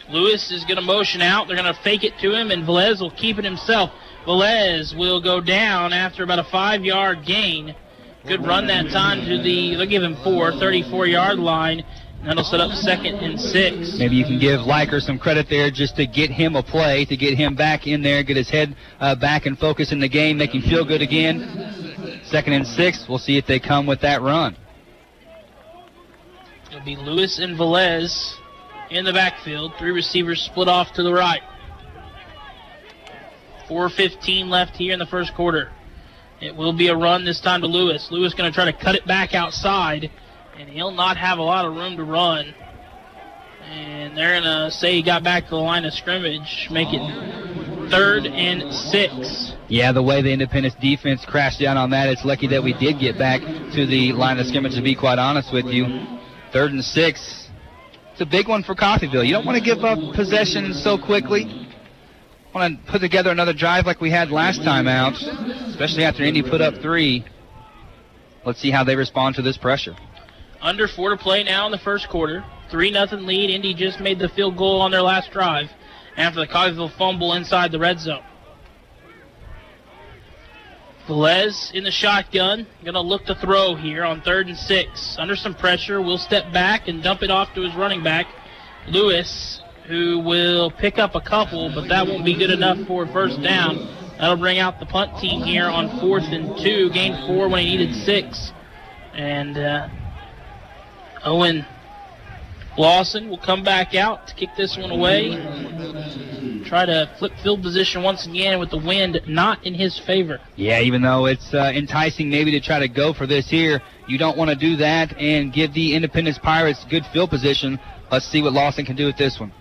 Lewis is going to motion out. They're going to fake it to him, and Velez will keep it himself. Velez will go down after about a 5-yard gain. Good run that time to they'll give him 34-yard line. That'll set up 2nd and 6. Maybe you can give Liker some credit there just to get him a play, to get him back in there, get his head back and focus in the game, make him feel good again. 2nd and 6. We'll see if they come with that run. It'll be Lewis and Velez in the backfield. 3 receivers split off to the right. 4:15 left here in the first quarter. It will be a run this time to Lewis. Lewis going to try to cut it back outside, and he'll not have a lot of room to run. And they're going to say he got back to the line of scrimmage, make it 3rd and 6. Yeah, the way the Independence defense crashed down on that, it's lucky that we did get back to the line of scrimmage, to be quite honest with you. 3rd and 6. It's a big one for Coffeyville. You don't want to give up possession so quickly. Want to put together another drive like we had last time out, especially after Indy put up 3. Let's see how they respond to this pressure. Under 4 to play now in the first quarter. 3-0 lead. Indy just made the field goal on their last drive after the Coffeyville fumble inside the red zone. Velez in the shotgun. Going to look to throw here on 3rd and 6. Under some pressure, will step back and dump it off to his running back, Lewis, who will pick up a couple, but that won't be good enough for a first down. That'll bring out the punt team here on 4th and 2. Gained 4 when he needed 6. And Owen Lawson will come back out to kick this one away. Try to flip field position once again with the wind not in his favor. Yeah, even though it's enticing maybe to try to go for this here, you don't want to do that and give the Independence Pirates good field position. Let's see what Lawson can do with this one.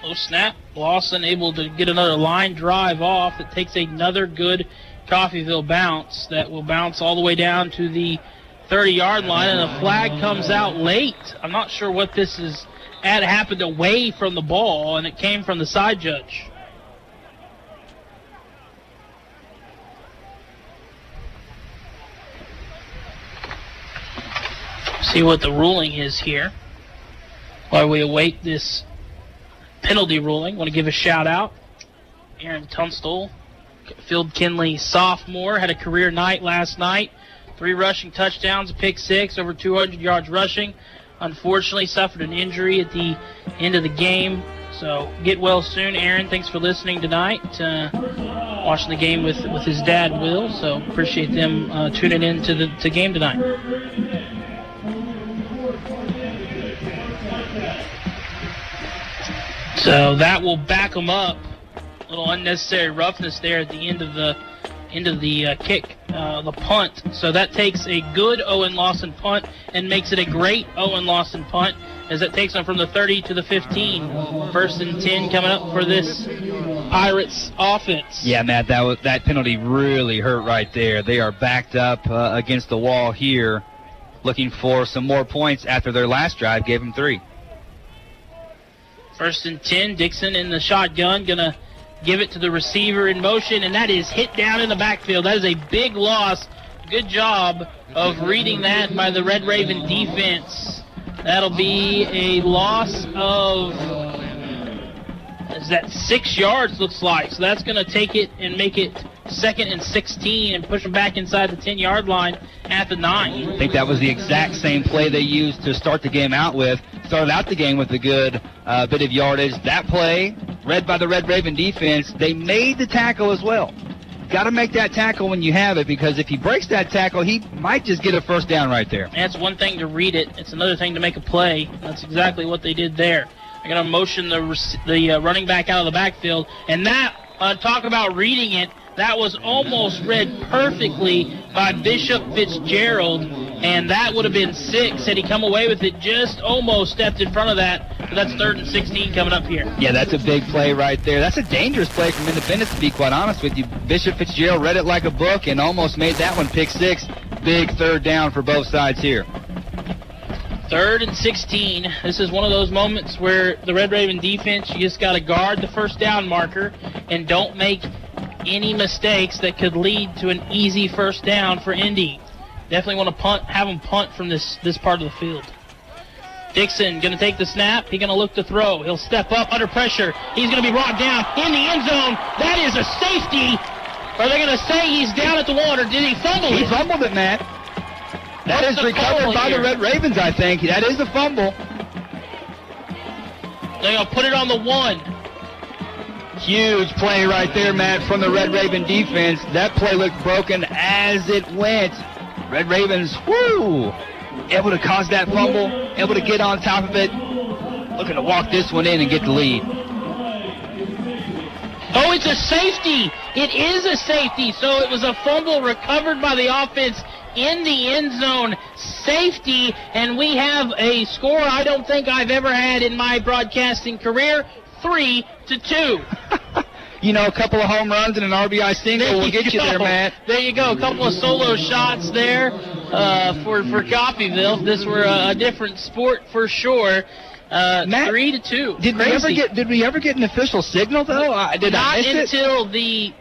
Oh, snap. Lawson able to get another line drive off that takes another good Coffeyville bounce that will bounce all the way down to the 30-yard line, and the flag comes out late. I'm not sure what this is. It happened away from the ball, and it came from the side judge. See what the ruling is here while we await this penalty ruling. Want to give a shout out. Aaron Tunstall, Field Kinley sophomore, had a career night last night. 3 rushing touchdowns, a pick 6, over 200 yards rushing. Unfortunately, suffered an injury at the end of the game. So get well soon, Aaron. Thanks for listening tonight. Watching the game with his dad, Will. So appreciate them tuning in to the game tonight. So that will back them up. A little unnecessary roughness there at the end of the kick, the punt. So that takes a good Owen Lawson punt and makes it a great Owen Lawson punt, as it takes them from the 30 to the 15. 1st and 10 coming up for this Pirates offense. Yeah, Matt, that penalty really hurt right there. They are backed up against the wall here, looking for some more points after their last drive gave them 3. 1st and 10, Dixon in the shotgun, going to give it to the receiver in motion, and that is hit down in the backfield. That is a big loss. Good job of reading that by the Red Raven defense. That'll be a loss of, is that 6 yards, looks like. So that's going to take it and make it 2nd and 16 and push them back inside the 10-yard line at the 9. I think that was the exact same play they used to start the game out with. Started out the game with a good bit of yardage. That play, read by the Red Raven defense, they made the tackle as well. Got to make that tackle when you have it, because if he breaks that tackle, he might just get a first down right there. That's one thing to read it. It's another thing to make a play. That's exactly what they did there. They're going to motion the running back out of the backfield. And that, talk about reading it, that was almost read perfectly by Bishop Fitzgerald. and that would have been 6 had he come away with it. Just almost stepped in front of that, but that's 3rd and 16 coming up here. Yeah, that's a big play right there. That's a dangerous play from Independence, to be quite honest with you. Bishop Fitzgerald read it like a book and almost made that one pick 6. Big 3rd down for both sides here. 3rd and 16. This is one of those moments where the Red Raven defense, you just got to guard the first down marker and don't make any mistakes that could lead to an easy first down for Indy. Definitely want to have them punt from this part of the field. Dixon going to take the snap. He's going to look to throw. He'll step up under pressure. He's going to be brought down in the end zone. That is a safety. Are they going to say he's down at the 1, or did he fumble it? He fumbled it, Matt. That is recovered by the Red Ravens, I think. That is a fumble. They're going to put it on the 1. Huge play right there, Matt, from the Red Raven defense. That play looked broken as it went. Red Ravens, able to cause that fumble, able to get on top of it, looking to walk this one in and get the lead. Oh, it's a safety. It is a safety. So it was a fumble recovered by the offense in the end zone. Safety, and we have a score I don't think I've ever had in my broadcasting career, 3-2. You know, a couple of home runs and an RBI single will get you there, Matt. There you go. A couple of solo shots there for Coffeyville. If this were a different sport for sure. Matt, 3-2. Did we ever get an official signal though? Not until the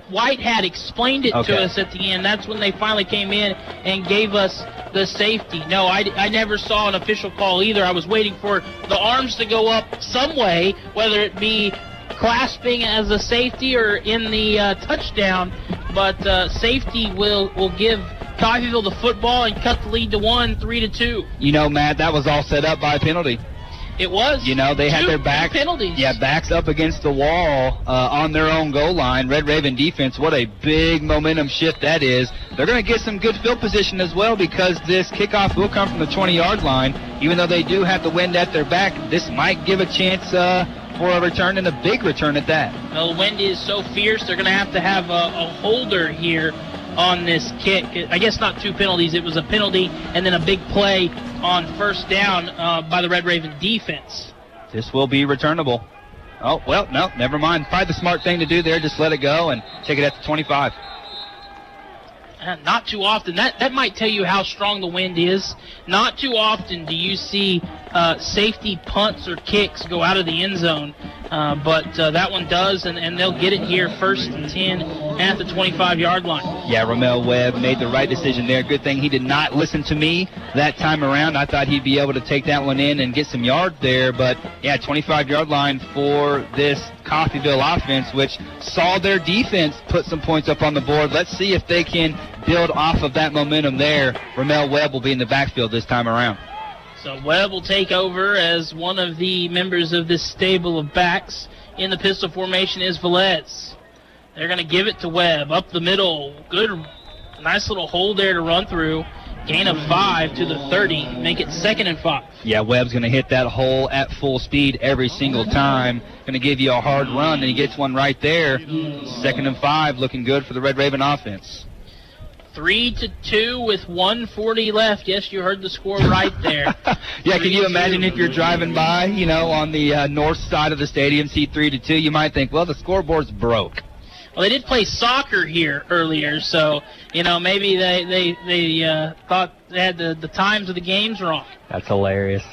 White Hat explained it to us at the end. That's when they finally came in and gave us the safety. No, I never saw an official call either. I was waiting for the arms to go up some way, whether it be clasping as a safety or in the touchdown. But safety will give Coffeyville the football and cut the lead to 1, 3-2. You know, Matt, that was all set up by a penalty. It was. You know, they had their backs up against the wall on their own goal line. Red Raven defense, what a big momentum shift that is. They're going to get some good field position as well, because this kickoff will come from the 20-yard line. Even though they do have the wind at their back, this might give a chance for a return, and a big return at that. Well, the wind is so fierce, they're going to have a holder here on this kick. I guess not 2 penalties. It was a penalty and then a big play on first down by the Red Raven defense. This will be returnable. Oh, well, no, never mind. Probably the smart thing to do there, just let it go and take it at the 25. Not too often. That might tell you how strong the wind is. Not too often do you see safety punts or kicks go out of the end zone. But that one does, and they'll get it here 1st and 10 at the 25-yard line. Yeah, Romel Webb made the right decision there. Good thing he did not listen to me that time around. I thought he'd be able to take that one in and get some yards there. But, yeah, 25-yard line for this Coffeyville offense, which saw their defense put some points up on the board. Let's see if they can build off of that momentum there. Romel Webb will be in the backfield this time around. So Webb will take over as one of the members of this stable of backs. In the pistol formation is Velez. They're going to give it to Webb up the middle. Good, nice little hole there to run through. Gain of 5 to the 30. Make it 2nd and 5. Yeah, Webb's going to hit that hole at full speed every single time. Going to give you a hard run, and he gets one right there. 2nd and 5, looking good for the Red Raven offense. 3-2 with 1:40 left. Yes, you heard the score right there. Yeah, can you imagine if you're driving by, you know, on the north side of the stadium, see 3-2, you might think, well, the scoreboard's broke. Well, they did play soccer here earlier, so, you know, maybe they thought they had the times of the games wrong. That's hilarious.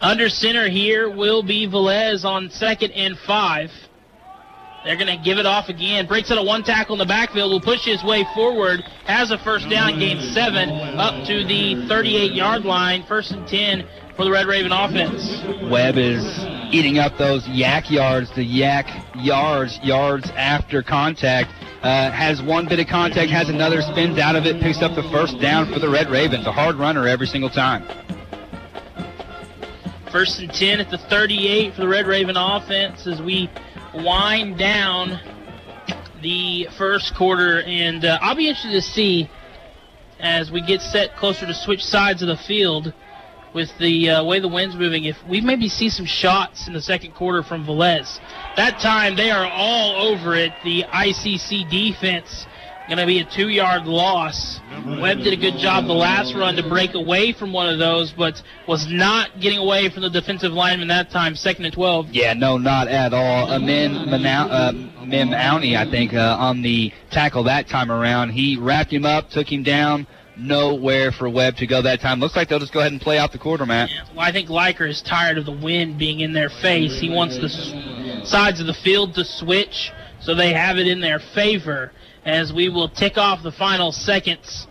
Under center here will be Velez on 2nd and 5. They're going to give it off again. Breaks out of 1 tackle in the backfield. Will push his way forward. Has a first down, gains 7 up to the 38-yard line. 1st and 10 for the Red Raven offense. Webb is eating up those yak yards, the yak yards after contact. Has one bit of contact, has another, spins out of it, picks up the first down for the Red Ravens. A hard runner every single time. 1st and 10 at the 38 for the Red Raven offense as we wind down the first quarter, and I'll be interested to see as we get set closer to switch sides of the field with the way the wind's moving, if we maybe see some shots in the second quarter from Velez. That time they are all over it, the ICC defense, Going to be a 2-yard loss. Webb did a good job the last run to break away from one of those, but was not getting away from the defensive lineman that time, 2nd and 12. Yeah, no, not at all. Mim Auni, I think, on the tackle that time around. He wrapped him up, took him down. Nowhere for Webb to go that time. Looks like they'll just go ahead and play out the quarter, Matt. Yeah, well, I think Liker is tired of the wind being in their face. He wants the sides of the field to switch, so they have it in their favor. As we will tick off the final seconds.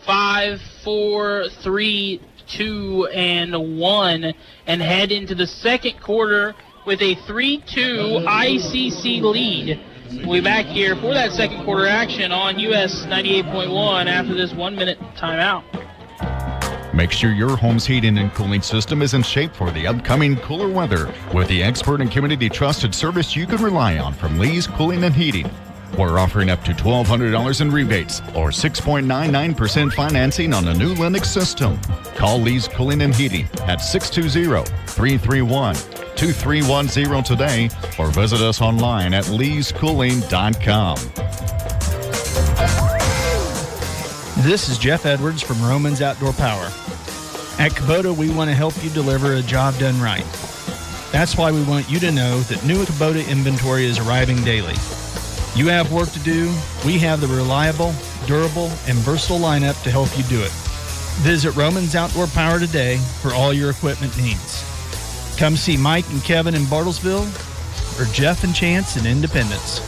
5, 4, 3, 2, and 1, and head into the second quarter with a 3-2 ICC lead. We'll be back here for that second quarter action on US 98.1 after this 1-minute timeout. Make sure your home's heating and cooling system is in shape for the upcoming cooler weather with the expert and community trusted service you can rely on from Lee's Cooling and Heating. We're offering up to $1,200 in rebates or 6.99% financing on a new Linux system. Call Lee's Cooling and Heating at 620-331-2310 today or visit us online at leescooling.com. This is Jeff Edwards from Romans Outdoor Power. At Kubota, we want to help you deliver a job done right. That's why we want you to know that new Kubota inventory is arriving daily. You have work to do. We have the reliable, durable, and versatile lineup to help you do it. Visit Romans Outdoor Power today for all your equipment needs. Come see Mike and Kevin in Bartlesville or Jeff and Chance in Independence.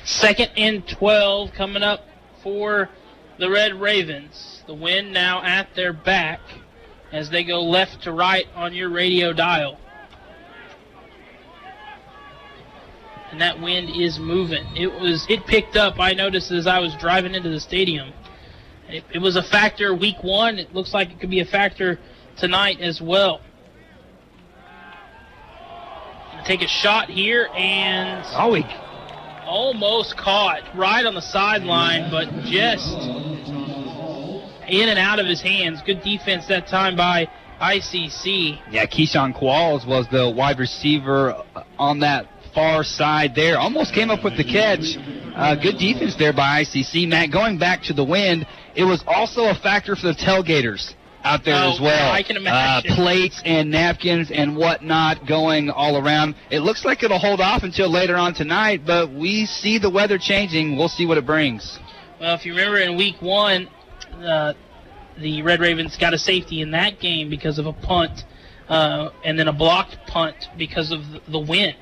2nd and 12 coming up for the Red Ravens. The wind now at their back as they go left to right on your radio dial. And that wind is moving. It picked up, I noticed as I was driving into the stadium. It was a factor week 1. It looks like it could be a factor tonight as well. Gonna take a shot here, and he almost caught right on the sideline, but just in and out of his hands. Good defense that time by ICC. Yeah, Keyshawn Qualls was the wide receiver on that far side there. Almost came up with the catch. Good defense there by ICC. Matt, going back to the wind, it was also a factor for the tailgaters out there as well. I can imagine. Plates and napkins and whatnot going all around. It looks like it'll hold off until later on tonight, but we see the weather changing. We'll see what it brings. Well, if you remember in week 1, the Red Ravens got a safety in that game because of a punt, and then a blocked punt because of the wind.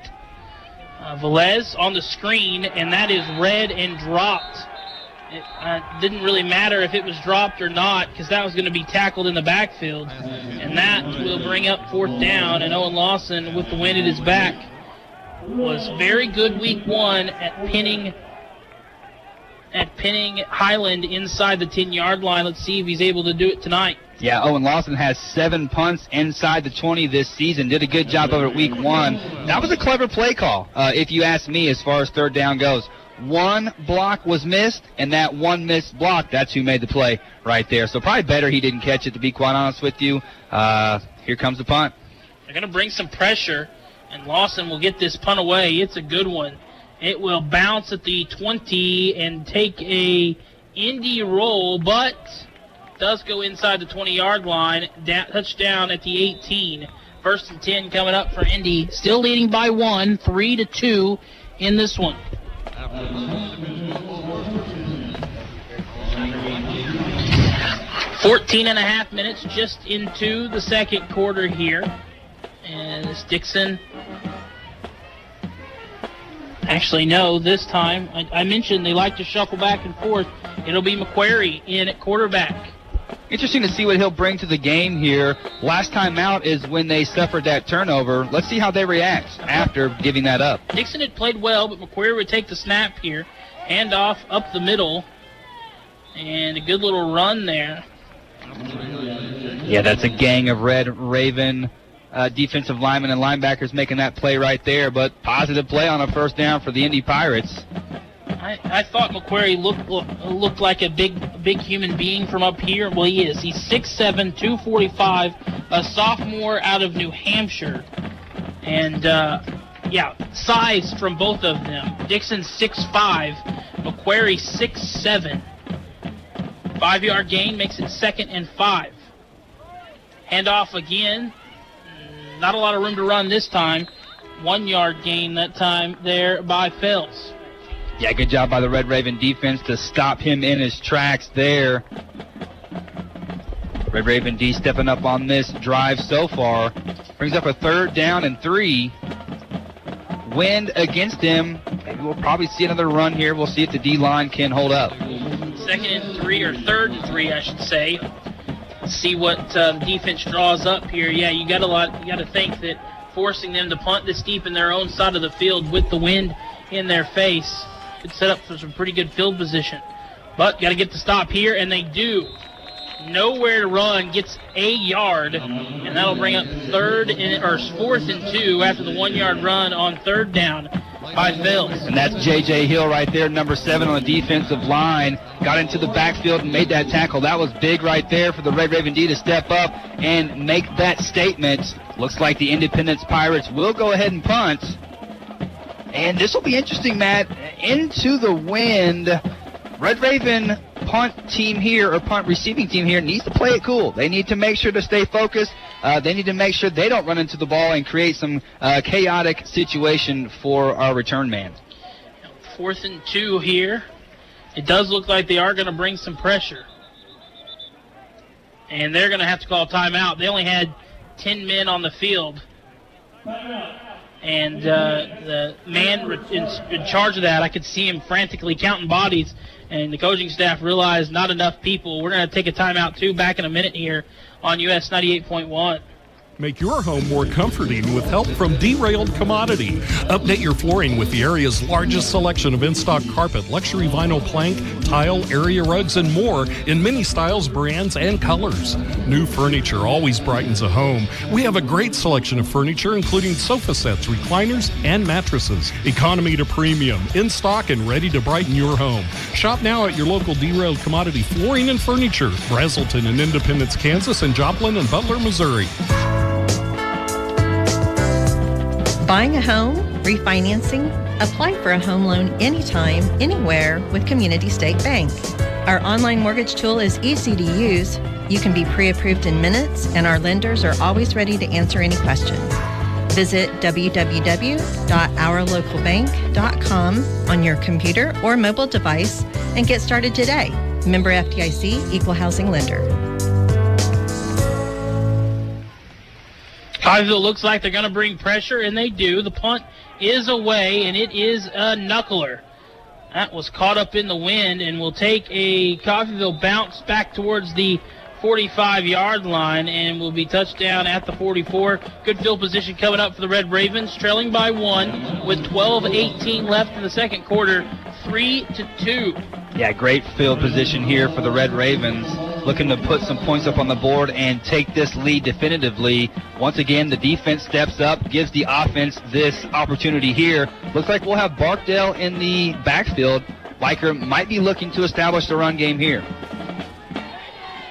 Velez on the screen, and that is read and dropped. It didn't really matter if it was dropped or not because that was going to be tackled in the backfield. And that will bring up 4th down, and Owen Lawson, with the wind at his back, was very good week 1 at pinning Highland inside the 10-yard line. Let's see if he's able to do it tonight. Yeah, Owen Lawson has 7 punts inside the 20 this season. Did a good job over at week 1. That was a clever play call, if you ask me, as far as 3rd down goes. 1 block was missed, and that 1 missed block, that's who made the play right there. So probably better he didn't catch it, to be quite honest with you. Here comes the punt. They're going to bring some pressure, and Lawson will get this punt away. It's a good one. It will bounce at the 20 and take a Indy roll, but does go inside the 20-yard line. Touchdown at the 18. 1st and 10 coming up for Indy. Still leading by 1, 3-2 in this one. 14.5 minutes just into the second quarter here. As Dixon... Actually, no, this time, I mentioned they like to shuffle back and forth. It'll be McQuarrie in at quarterback. Interesting to see what he'll bring to the game here. Last time out is when they suffered that turnover. Let's see how they react after giving that up. Dixon had played well, but McQuarrie would take the snap here. Hand off up the middle. And a good little run there. Yeah, that's a gang of Red Raven defensive linemen and linebackers making that play right there, but positive play on a 1st down for the Indy Pirates. I thought McQuarrie looked like a big human being from up here. Well, he is. He's 6'7", 245, a sophomore out of New Hampshire. And size from both of them. Dixon 6'5", McQuarrie 6'7". 5-yard gain makes it 2nd and 5. Handoff again. Not a lot of room to run this time. 1-yard gain that time there by Fells. Yeah, good job by the Red Raven defense to stop him in his tracks there. Red Raven D stepping up on this drive so far. Brings up a 3rd down and 3. Wind against him. Maybe we'll probably see another run here. We'll see if the D-line can hold up. 2nd and 3, or 3rd and 3, I should say. See what the defense draws up here. Yeah, you got to think that forcing them to punt this deep in their own side of the field with the wind in their face could set up for some pretty good field position. But got to get the stop here, and they do. Nowhere to run, gets a yard, and that'll bring up 4th and 2 after the 1-yard run on 3rd down by Fells. And that's J.J. Hill right there, number 7 on the defensive line. Got into the backfield and made that tackle. That was big right there for the Red Raven D to step up and make that statement. Looks like the Independence Pirates will go ahead and punt. And this will be interesting, Matt. Into the wind. Red Raven punt team here, or punt receiving team here, needs to play it cool. They need to make sure to stay focused. They need to make sure they don't run into the ball and create some chaotic situation for our return man. 4th and 2 here. It does look like they are going to bring some pressure. And they're going to have to call timeout. They only had 10 men on the field. And the man in charge of that, I could see him frantically counting bodies. And the coaching staff realized not enough people. We're going to take a timeout, too, back in a minute here on US 98.1. Make your home more comforting with help from Derailed Commodity. Update your flooring with the area's largest selection of in-stock carpet, luxury vinyl plank, tile, area rugs, and more in many styles, brands, and colors. New furniture always brightens a home. We have a great selection of furniture, including sofa sets, recliners, and mattresses. Economy to premium, in stock and ready to brighten your home. Shop now at your local Derailed Commodity Flooring and Furniture, Brazelton in Independence, Kansas, and Joplin and Butler, Missouri. Buying a home, refinancing, apply for a home loan anytime, anywhere with Community State Bank. Our online mortgage tool is easy to use. You can be pre-approved in minutes, and our lenders are always ready to answer any questions. Visit www.ourlocalbank.com on your computer or mobile device and get started today. Member FDIC, Equal Housing Lender. Coffeyville looks like they're going to bring pressure, and they do. The punt is away, and it is a knuckler. That was caught up in the wind and will take a Coffeyville bounce back towards the 45-yard line and will be touchdown at the 44. Good field position coming up for the Red Ravens, trailing by 1 with 12:18 left in the second quarter, 3-2. Yeah, great field position here for the Red Ravens. Looking to put some points up on the board and take this lead definitively. Once again, the defense steps up, gives the offense this opportunity here. Looks like we'll have Barksdale in the backfield. Biker might be looking to establish the run game here.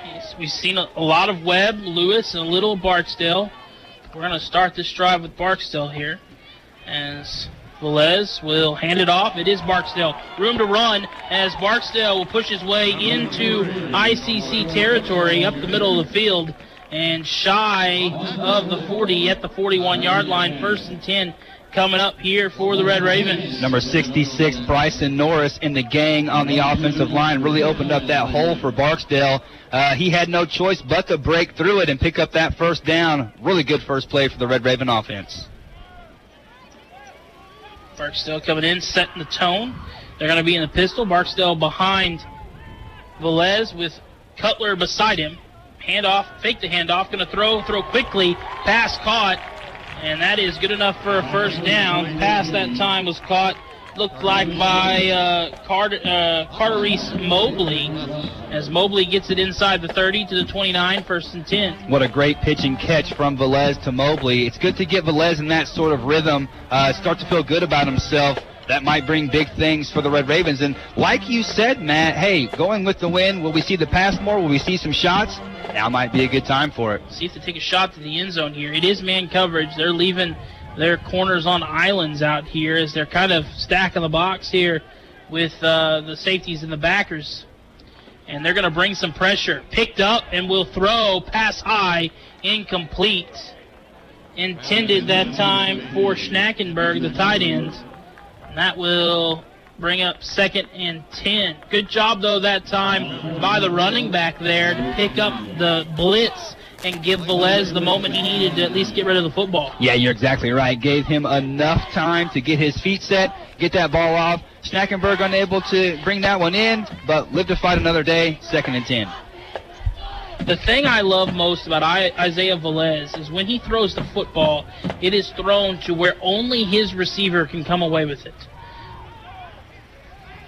Yes, we've seen a lot of Webb, Lewis, and a little Barksdale. We're going to start this drive with Barksdale here as Velez will hand it off. It is Barksdale. Room to run as Barksdale will push his way into ICC territory up the middle of the field and shy of the 40 at the 41-yard line. 1st and 10 coming up here for the Red Ravens. Number 66, Bryson Norris in the gang on the offensive line really opened up that hole for Barksdale. He had no choice but to break through it and pick up that 1st down. Really good first play for the Red Raven offense. Barksdale coming in, setting the tone. They're going to be in the pistol. Barksdale behind Velez with Cutler beside him. Handoff, fake the handoff, going to throw quickly. Pass caught, and that is good enough for a 1st down. Pass that time was caught, looked like by Carterice Mobley, as Mobley gets it inside the 30 to the 29, 1st and 10. What a great pitch and catch from Velez to Mobley. It's good to get Velez in that sort of rhythm, start to feel good about himself. That might bring big things for the Red Ravens. And like you said, Matt, hey, going with the win, will we see the pass more? Will we see some shots? Now might be a good time for it. See if they take a shot to the end zone here. It is man coverage. They're leaving their corners on islands out here as they're kind of stacking the box here with the safeties and the backers. And they're going to bring some pressure. Picked up and will throw. Pass high. Incomplete. Intended that time for Schnackenberg, the tight end. And that will bring up 2nd and 10. Good job, though, that time by the running back there to pick up the blitz and give Velez the moment he needed to at least get rid of the football. Yeah, you're exactly right. Gave him enough time to get his feet set, get that ball off. Schnackenberg unable to bring that one in, but live to fight another day, 2nd and 10. The thing I love most about Isaiah Velez is when he throws the football, it is thrown to where only his receiver can come away with it.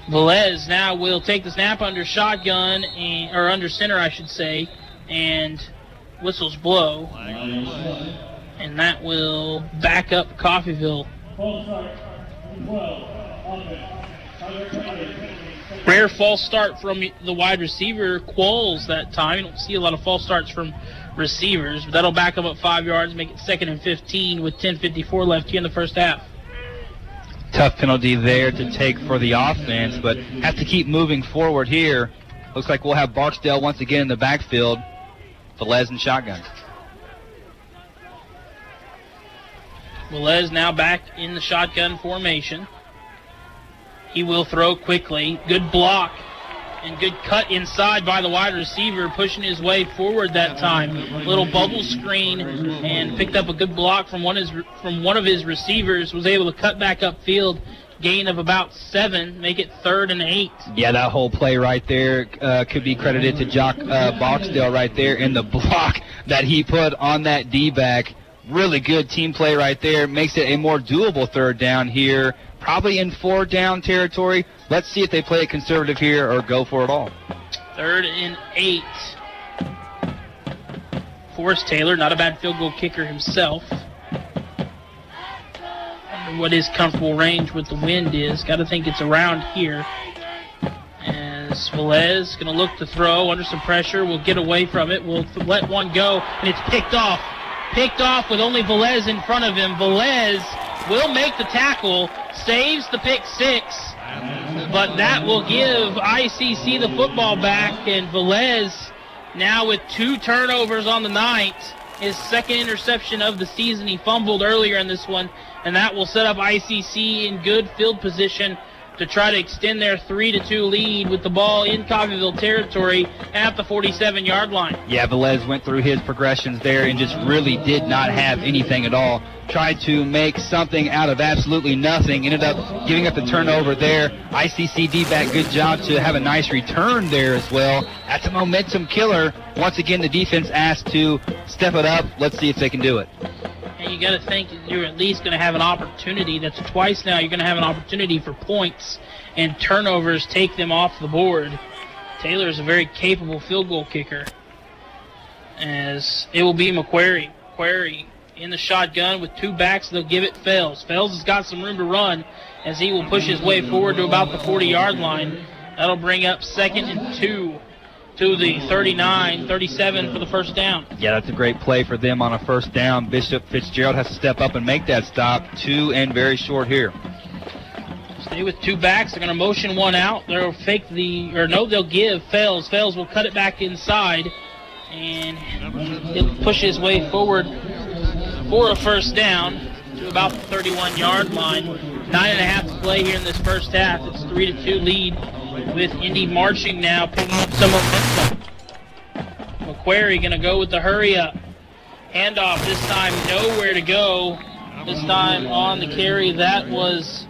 Velez now will take the snap under shotgun, or under center, I should say, and whistles blow. And that will back up Coffeyville. Rare false start from the wide receiver, Qualls, that time. You don't see a lot of false starts from receivers, but that'll back up 5 yards, make it 2nd and 15 with 10:54 left here in the first half. Tough penalty there to take for the offense, but have to keep moving forward here. Looks like we'll have Barksdale once again in the backfield. Velez and shotgun. Velez now back in the shotgun formation. He will throw quickly. Good block and good cut inside by the wide receiver, pushing his way forward that time. Little bubble screen and picked up a good block from one of his receivers. Was able to cut back upfield. Gain of about 7, make it 3rd and 8. Yeah, that whole play right there could be credited to Jock Barksdale right there in the block that he put on that D-back. Really good team play right there. Makes it a more doable 3rd down here. Probably in 4 down territory. Let's see if they play it conservative here or go for it all. 3rd and 8. Forrest Taylor, not a bad field goal kicker himself. What his comfortable range with the wind is. Got to think it's around here. As Velez going to look to throw under some pressure. Will get away from it. Will let one go, and it's picked off. Picked off with only Velez in front of him. Velez will make the tackle, saves the pick 6, but that will give ICC the football back, and Velez now with 2 turnovers on the night. His 2nd interception of the season. He fumbled earlier in this one, and that will set up ICC in good field position to try to extend their 3-2 lead with the ball in Coffeyville territory at the 47-yard line. Yeah, Velez went through his progressions there and just really did not have anything at all. Tried to make something out of absolutely nothing. Ended up giving up the turnover there. ICC D-back, good job to have a nice return there as well. That's a momentum killer. Once again, the defense asked to step it up. Let's see if they can do it. And you got to think you're at least going to have an opportunity. That's twice now. You're going to have an opportunity for points, and turnovers take them off the board. Taylor is a very capable field goal kicker, as it will be McQuarrie. McQuarrie in the shotgun with 2 backs. They'll give it Fells. Fells has got some room to run as he will push his way forward to about the 40-yard line. That'll bring up 2nd and 2. To the 39-37 for the first down. Yeah, that's a great play for them on a first down. Bishop Fitzgerald has to step up and make that stop. 2 and very short here. Stay with 2 backs. They're going to motion one out. They'll they'll give Fells. Fells will cut it back inside, and he'll push his way forward for a first down to about the 31-yard line. 9.5 to play here in this first half. It's 3-2 lead, with Indy marching now, picking up some momentum. McQuarrie going to go with the hurry up. Handoff this time, nowhere to go. This time on the carry, that was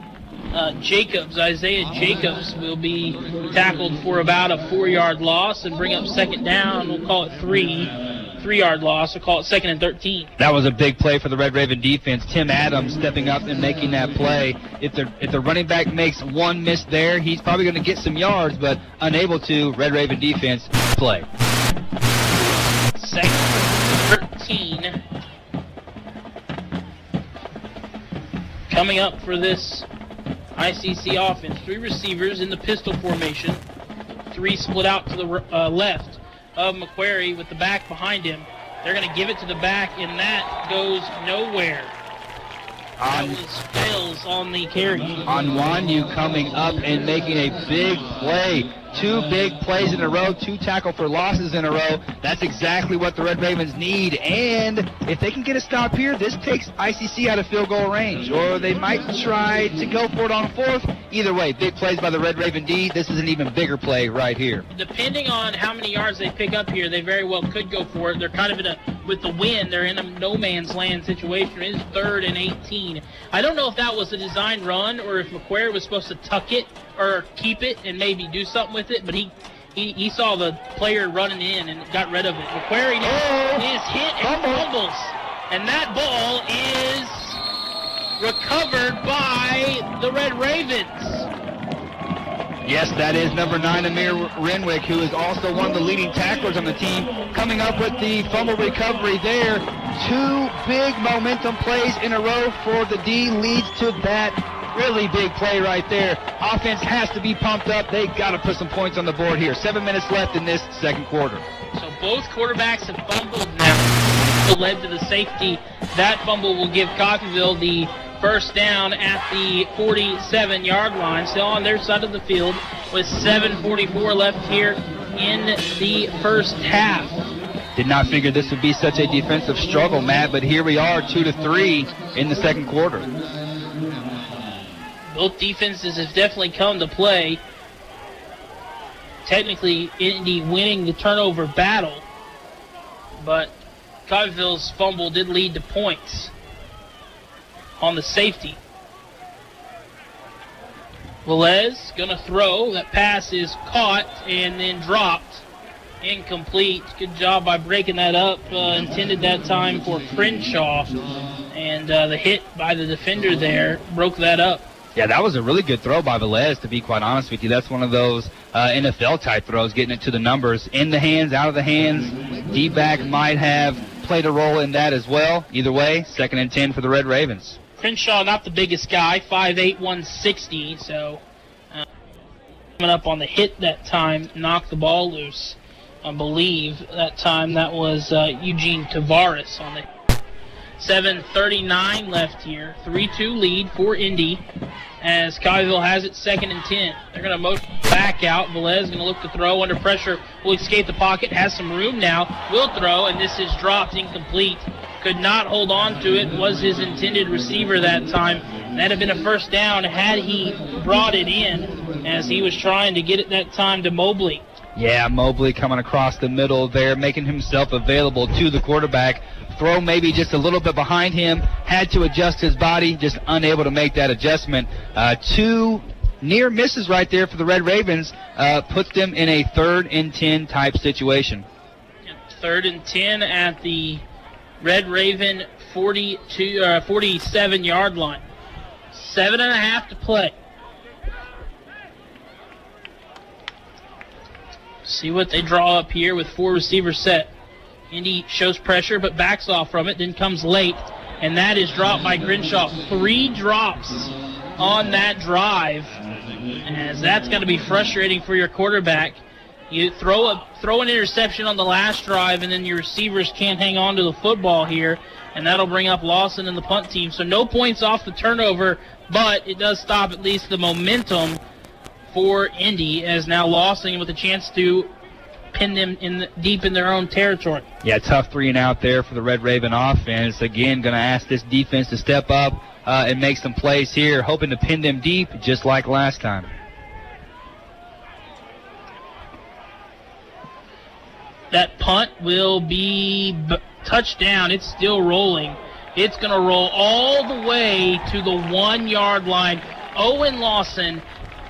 Jacobs. Isaiah Jacobs will be tackled for about a 4-yard loss and bring up 2nd down. We'll call it 3-yard loss. We'll call it 2nd and 13. That was a big play for the Red Raven defense. Tim Adams stepping up and making that play. If the running back makes one miss there, he's probably going to get some yards, but unable to. Red Raven defense play. 2nd and 13. Coming up for this ICC offense. 3 receivers in the pistol formation. 3 split out to the left of McQuarrie with the back behind him. They're going to give it to the back, and that goes nowhere. That was Fails on the carry. Onwanyu coming up and making a big play. 2 big plays in a row, 2 tackle for losses in a row. That's exactly what the Red Ravens need. And if they can get a stop here, this takes ICC out of field goal range. Or they might try to go for it on 4th. Either way, big plays by the Red Raven D. This is an even bigger play right here. Depending on how many yards they pick up here, they very well could go for it. They're kind of with the wind, they're in a no man's land situation. It is 3rd and 18. I don't know if that was a design run or if McQuarrie was supposed to tuck it or keep it and maybe do something with it, but he saw the player running in and got rid of it. McQuarrie is hit and fumbles, and that ball is recovered by the Red Ravens. Yes, that is number 9, Amir Renwick, who is also one of the leading tacklers on the team, coming up with the fumble recovery there. 2 big momentum plays in a row for the D leads to that really big play right there. Offense has to be pumped up. They got to put some points on the board here. 7 minutes left in this second quarter. So both quarterbacks have fumbled now. Led to the safety. That fumble will give Coffeyville the first down at the 47-yard line. Still on their side of the field with 7:44 left here in the first half. Did not figure this would be such a defensive struggle, Matt, but here we are, 2-3 in the second quarter. Both defenses have definitely come to play. Technically, Indy winning the turnover battle, but Coffeyville's fumble did lead to points on the safety. Velez going to throw. That pass is caught and then dropped. Incomplete. Good job by breaking that up. Intended that time for Crenshaw. And the hit by the defender there broke that up. Yeah, that was a really good throw by Velez, to be quite honest with you. That's one of those NFL-type throws, getting it to the numbers. In the hands, out of the hands. D-back might have played a role in that as well. Either way, 2nd and 10 for the Red Ravens. Crenshaw, not the biggest guy, 5'8", 160, so coming up on the hit that time, knocked the ball loose. I believe that time that was Eugene Tavares on the hit. 7:39 left here. 3-2 lead for Indy as Coffeyville has it 2nd and 10. They're going to motion back out. Velez going to look to throw under pressure. Will escape the pocket. Has some room now. Will throw, and this is dropped incomplete. Could not hold on to it. Was his intended receiver that time. That had been a first down had he brought it in as he was trying to get it that time to Mobley. Yeah, Mobley coming across the middle there, making himself available to the quarterback. Throw maybe just a little bit behind him. Had to adjust his body, just unable to make that adjustment. 2 near misses right there for the Red Ravens. Puts them in a 3rd and 10 type situation. 3rd and 10 at the Red Raven 47-yard line. 7.5 to play. See what they draw up here with 4 receivers set. Indy shows pressure but backs off from it, then comes late, and that is dropped by Crenshaw. 3 drops on that drive, as that's going to be frustrating for your quarterback. You throw an interception on the last drive, and then your receivers can't hang on to the football here, and that'll bring up Lawson and the punt team. So no points off the turnover, but it does stop at least the momentum for Indy, as now Lawson with a chance to pin them deep in their own territory. Yeah, tough 3 and out there for the Red Raven offense. Again, going to ask this defense to step up and make some plays here, hoping to pin them deep just like last time. That punt will be touchdown. It's still rolling. It's going to roll all the way to the 1-yard line. Owen Lawson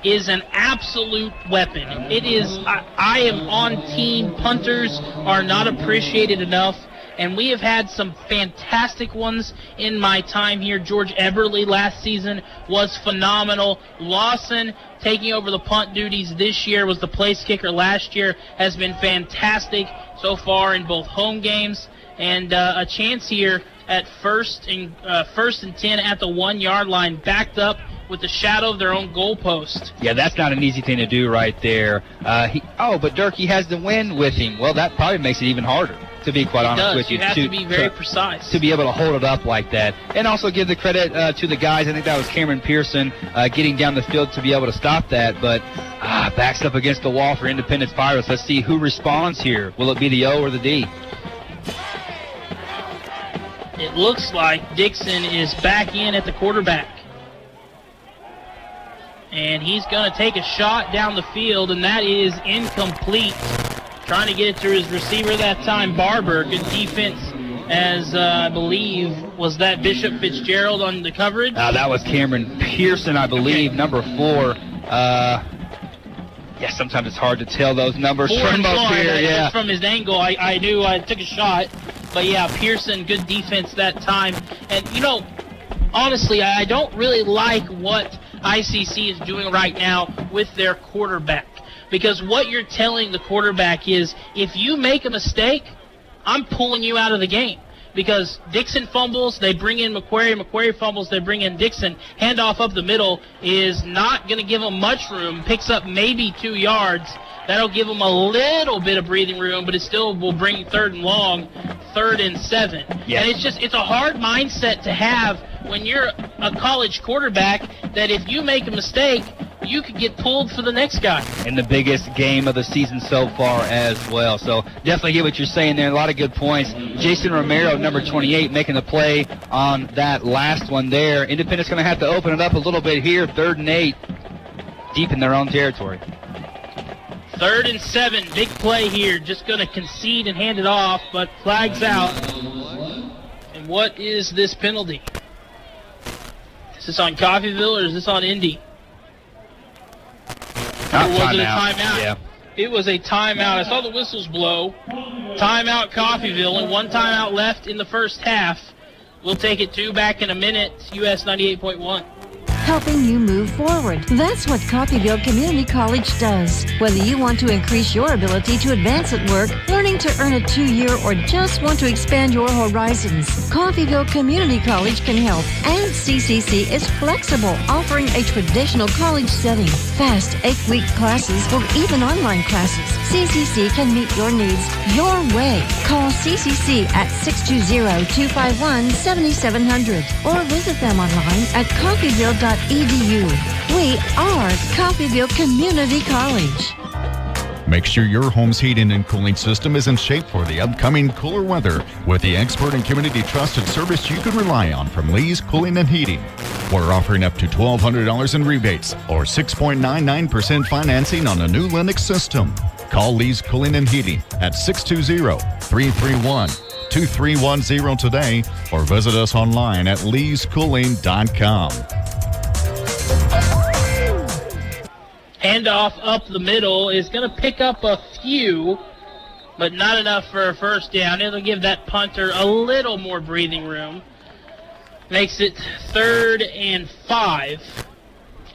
is an absolute weapon. It is, I am on team. Punters are not appreciated enough, and we have had some fantastic ones in my time here. George Eberle last season was phenomenal. Lawson taking over the punt duties this year, was the place kicker last year, has been fantastic so far in both home games, and a chance here at first and 10 at the 1-yard line, backed up with the shadow of their own goalpost. Yeah, that's not an easy thing to do right there. But Dirk, he has the wind with him. Well, that probably makes it even harder. to be quite honest with you. You have to be very precise. To be able to hold it up like that. And also give the credit to the guys. I think that was Cameron Pearson getting down the field to be able to stop that. But backs up against the wall for Independence Pirates. Let's see who responds here. Will it be the O or the D? It looks like Dixon is back in at the quarterback. And he's going to take a shot down the field, and that is incomplete. Trying to get it to his receiver that time, Barber. Good defense, as I believe, was that Bishop Fitzgerald on the coverage? That was Cameron Pearson, I believe, number 4. Yeah, sometimes it's hard to tell those numbers from up here. Yeah. From his angle, I knew I took a shot. But, yeah, Pearson, good defense that time. And, honestly, I don't really like what ICC is doing right now with their quarterback. Because what you're telling the quarterback is, if you make a mistake, I'm pulling you out of the game. Because Dixon fumbles, they bring in McQuarrie. McQuarrie fumbles, they bring in Dixon. Handoff up the middle is not going to give him much room. Picks up maybe 2 yards. That'll give him a little bit of breathing room, but it still will bring 3rd and long, 3rd and 7. Yes. And it's a hard mindset to have when you're a college quarterback, that if you make a mistake, you could get pulled for the next guy. And the biggest game of the season so far as well. So definitely get what you're saying there. A lot of good points. Jason Romero, number 28, making the play on that last one there. Independent's going to have to open it up a little bit here. 3rd and 8, deep in their own territory. 3rd and 7, big play here. Just going to concede and hand it off, but flags out. And what is this penalty? Is this on Coffeyville or is this on Indy? Or was it a timeout? Yeah. It was a timeout. I saw the whistles blow. Timeout Coffeyville, and 1 timeout left in the first half. We'll take it 2 back in a minute. US 98.1. Helping you move forward. That's what Coffeyville Community College does. Whether you want to increase your ability to advance at work, learning to earn a 2-year, or just want to expand your horizons, Coffeyville Community College can help. And CCC is flexible, offering a traditional college setting, fast 8-week classes, or even online classes. CCC can meet your needs your way. Call CCC at 620-251-7700 or visit them online at coffeyville.edu. We are Coffeyville Community College. Make sure your home's heating and cooling system is in shape for the upcoming cooler weather with the expert and community trusted service you can rely on from Lee's Cooling and Heating. We're offering up to $1,200 in rebates or 6.99% financing on a new Linux system. Call Lee's Cooling and Heating at 620-331-2310 today or visit us online at leescooling.com. Handoff up the middle is going to pick up a few, but not enough for a first down. It'll give that punter a little more breathing room. Makes it 3rd and 5.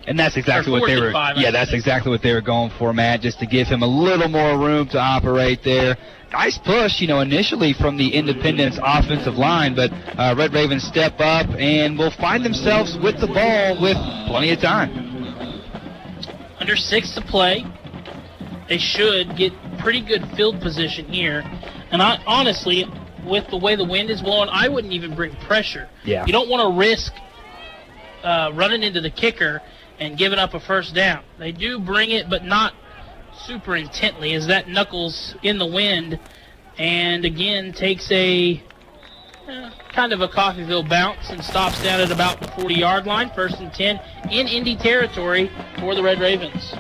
And that's exactly what they were. That's exactly what they were going for, Matt, just to give him a little more room to operate there. Nice push, initially from the Independence offensive line, but Red Ravens step up and will find themselves with the ball with plenty of time. Under 6 to play. They should get pretty good field position here. And honestly, with the way the wind is blowing, I wouldn't even bring pressure. Yeah. You don't want to risk running into the kicker and giving up a first down. They do bring it, but not super intently, as that knuckles in the wind and again takes a kind of a Coffeyville bounce and stops down at about the 40-yard line. 1st and 10 in Indy territory for the Red Ravens.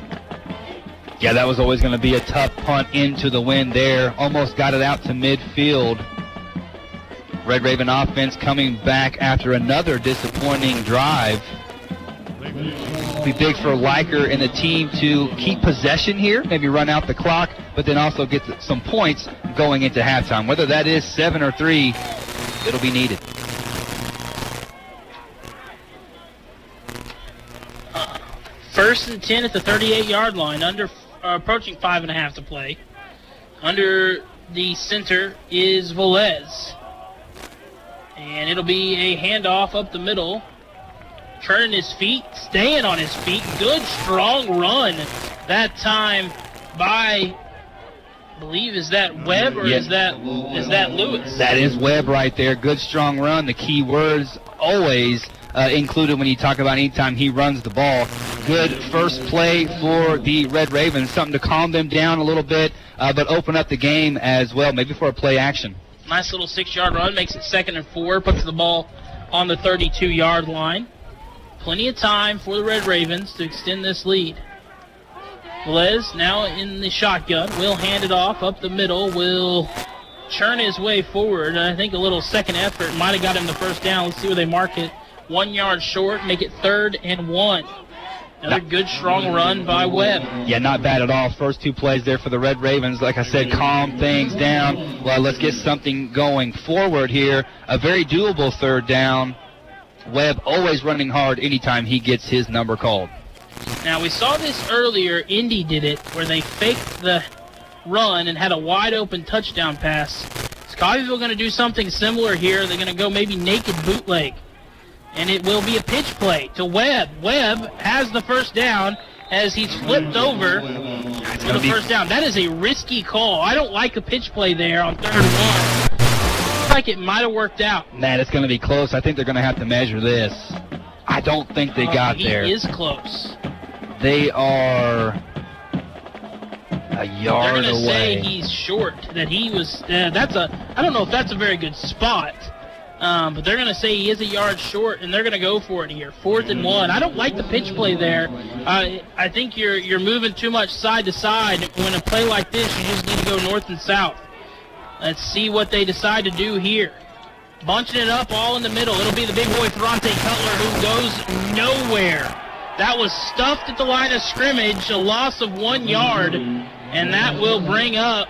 Yeah, that was always going to be a tough punt into the wind there. Almost got it out to midfield. Red Raven offense coming back after another disappointing drive. It'll be big for Liker and the team to keep possession here, maybe run out the clock, but then also get some points going into halftime. Whether that is 7 or 3, it'll be needed. First and 10 at the 38-yard line, approaching 5.5 to play. Under the center is Velez. And it'll be a handoff up the middle. Turning his feet, staying on his feet. Good, strong run that time by believe, is that Webb or is that Lewis? That is Webb right there. Good, strong run. The key words always included when you talk about anytime he runs the ball. Good first play for the Red Ravens, something to calm them down a little bit, but open up the game as well, maybe for a play action. Nice little 6-yard run, makes it 2nd and 4, puts the ball on the 32-yard line. Plenty of time for the Red Ravens to extend this lead. Velez now in the shotgun, will hand it off up the middle, will churn his way forward, and I think a little second effort might have got him the first down. Let's see where they mark it. 1 yard short, make it 3rd and 1. Another good, strong run by Webb. Yeah, not bad at all. First 2 plays there for the Red Ravens. Like I said, calm things down. Well, let's get something going forward here. A very doable 3rd down. Webb always running hard anytime he gets his number called. Now, we saw this earlier. Indy did it, where they faked the run and had a wide-open touchdown pass. Is Coffeyville going to do something similar here? They're going to go maybe naked bootleg. And it will be a pitch play to Webb. Webb has the first down as he's flipped over for the first down. That is a risky call. I don't like a pitch play there on 3rd and 1. Looks like it might have worked out. Man, it's going to be close. I think they're going to have to measure this. I don't think they got there. He is close. They are a yard away. They're going to say he's short, that he was, I don't know if that's a very good spot. But they're going to say he is a yard short, and they're going to go for it here. 4th and 1. I don't like the pitch play there. I think you're moving too much side to side. When a play like this, you just need to go north and south. Let's see what they decide to do here. Bunching it up all in the middle. It'll be the big boy, Ferrante Cutler, who goes nowhere. That was stuffed at the line of scrimmage, a loss of 1 yard, and that will bring up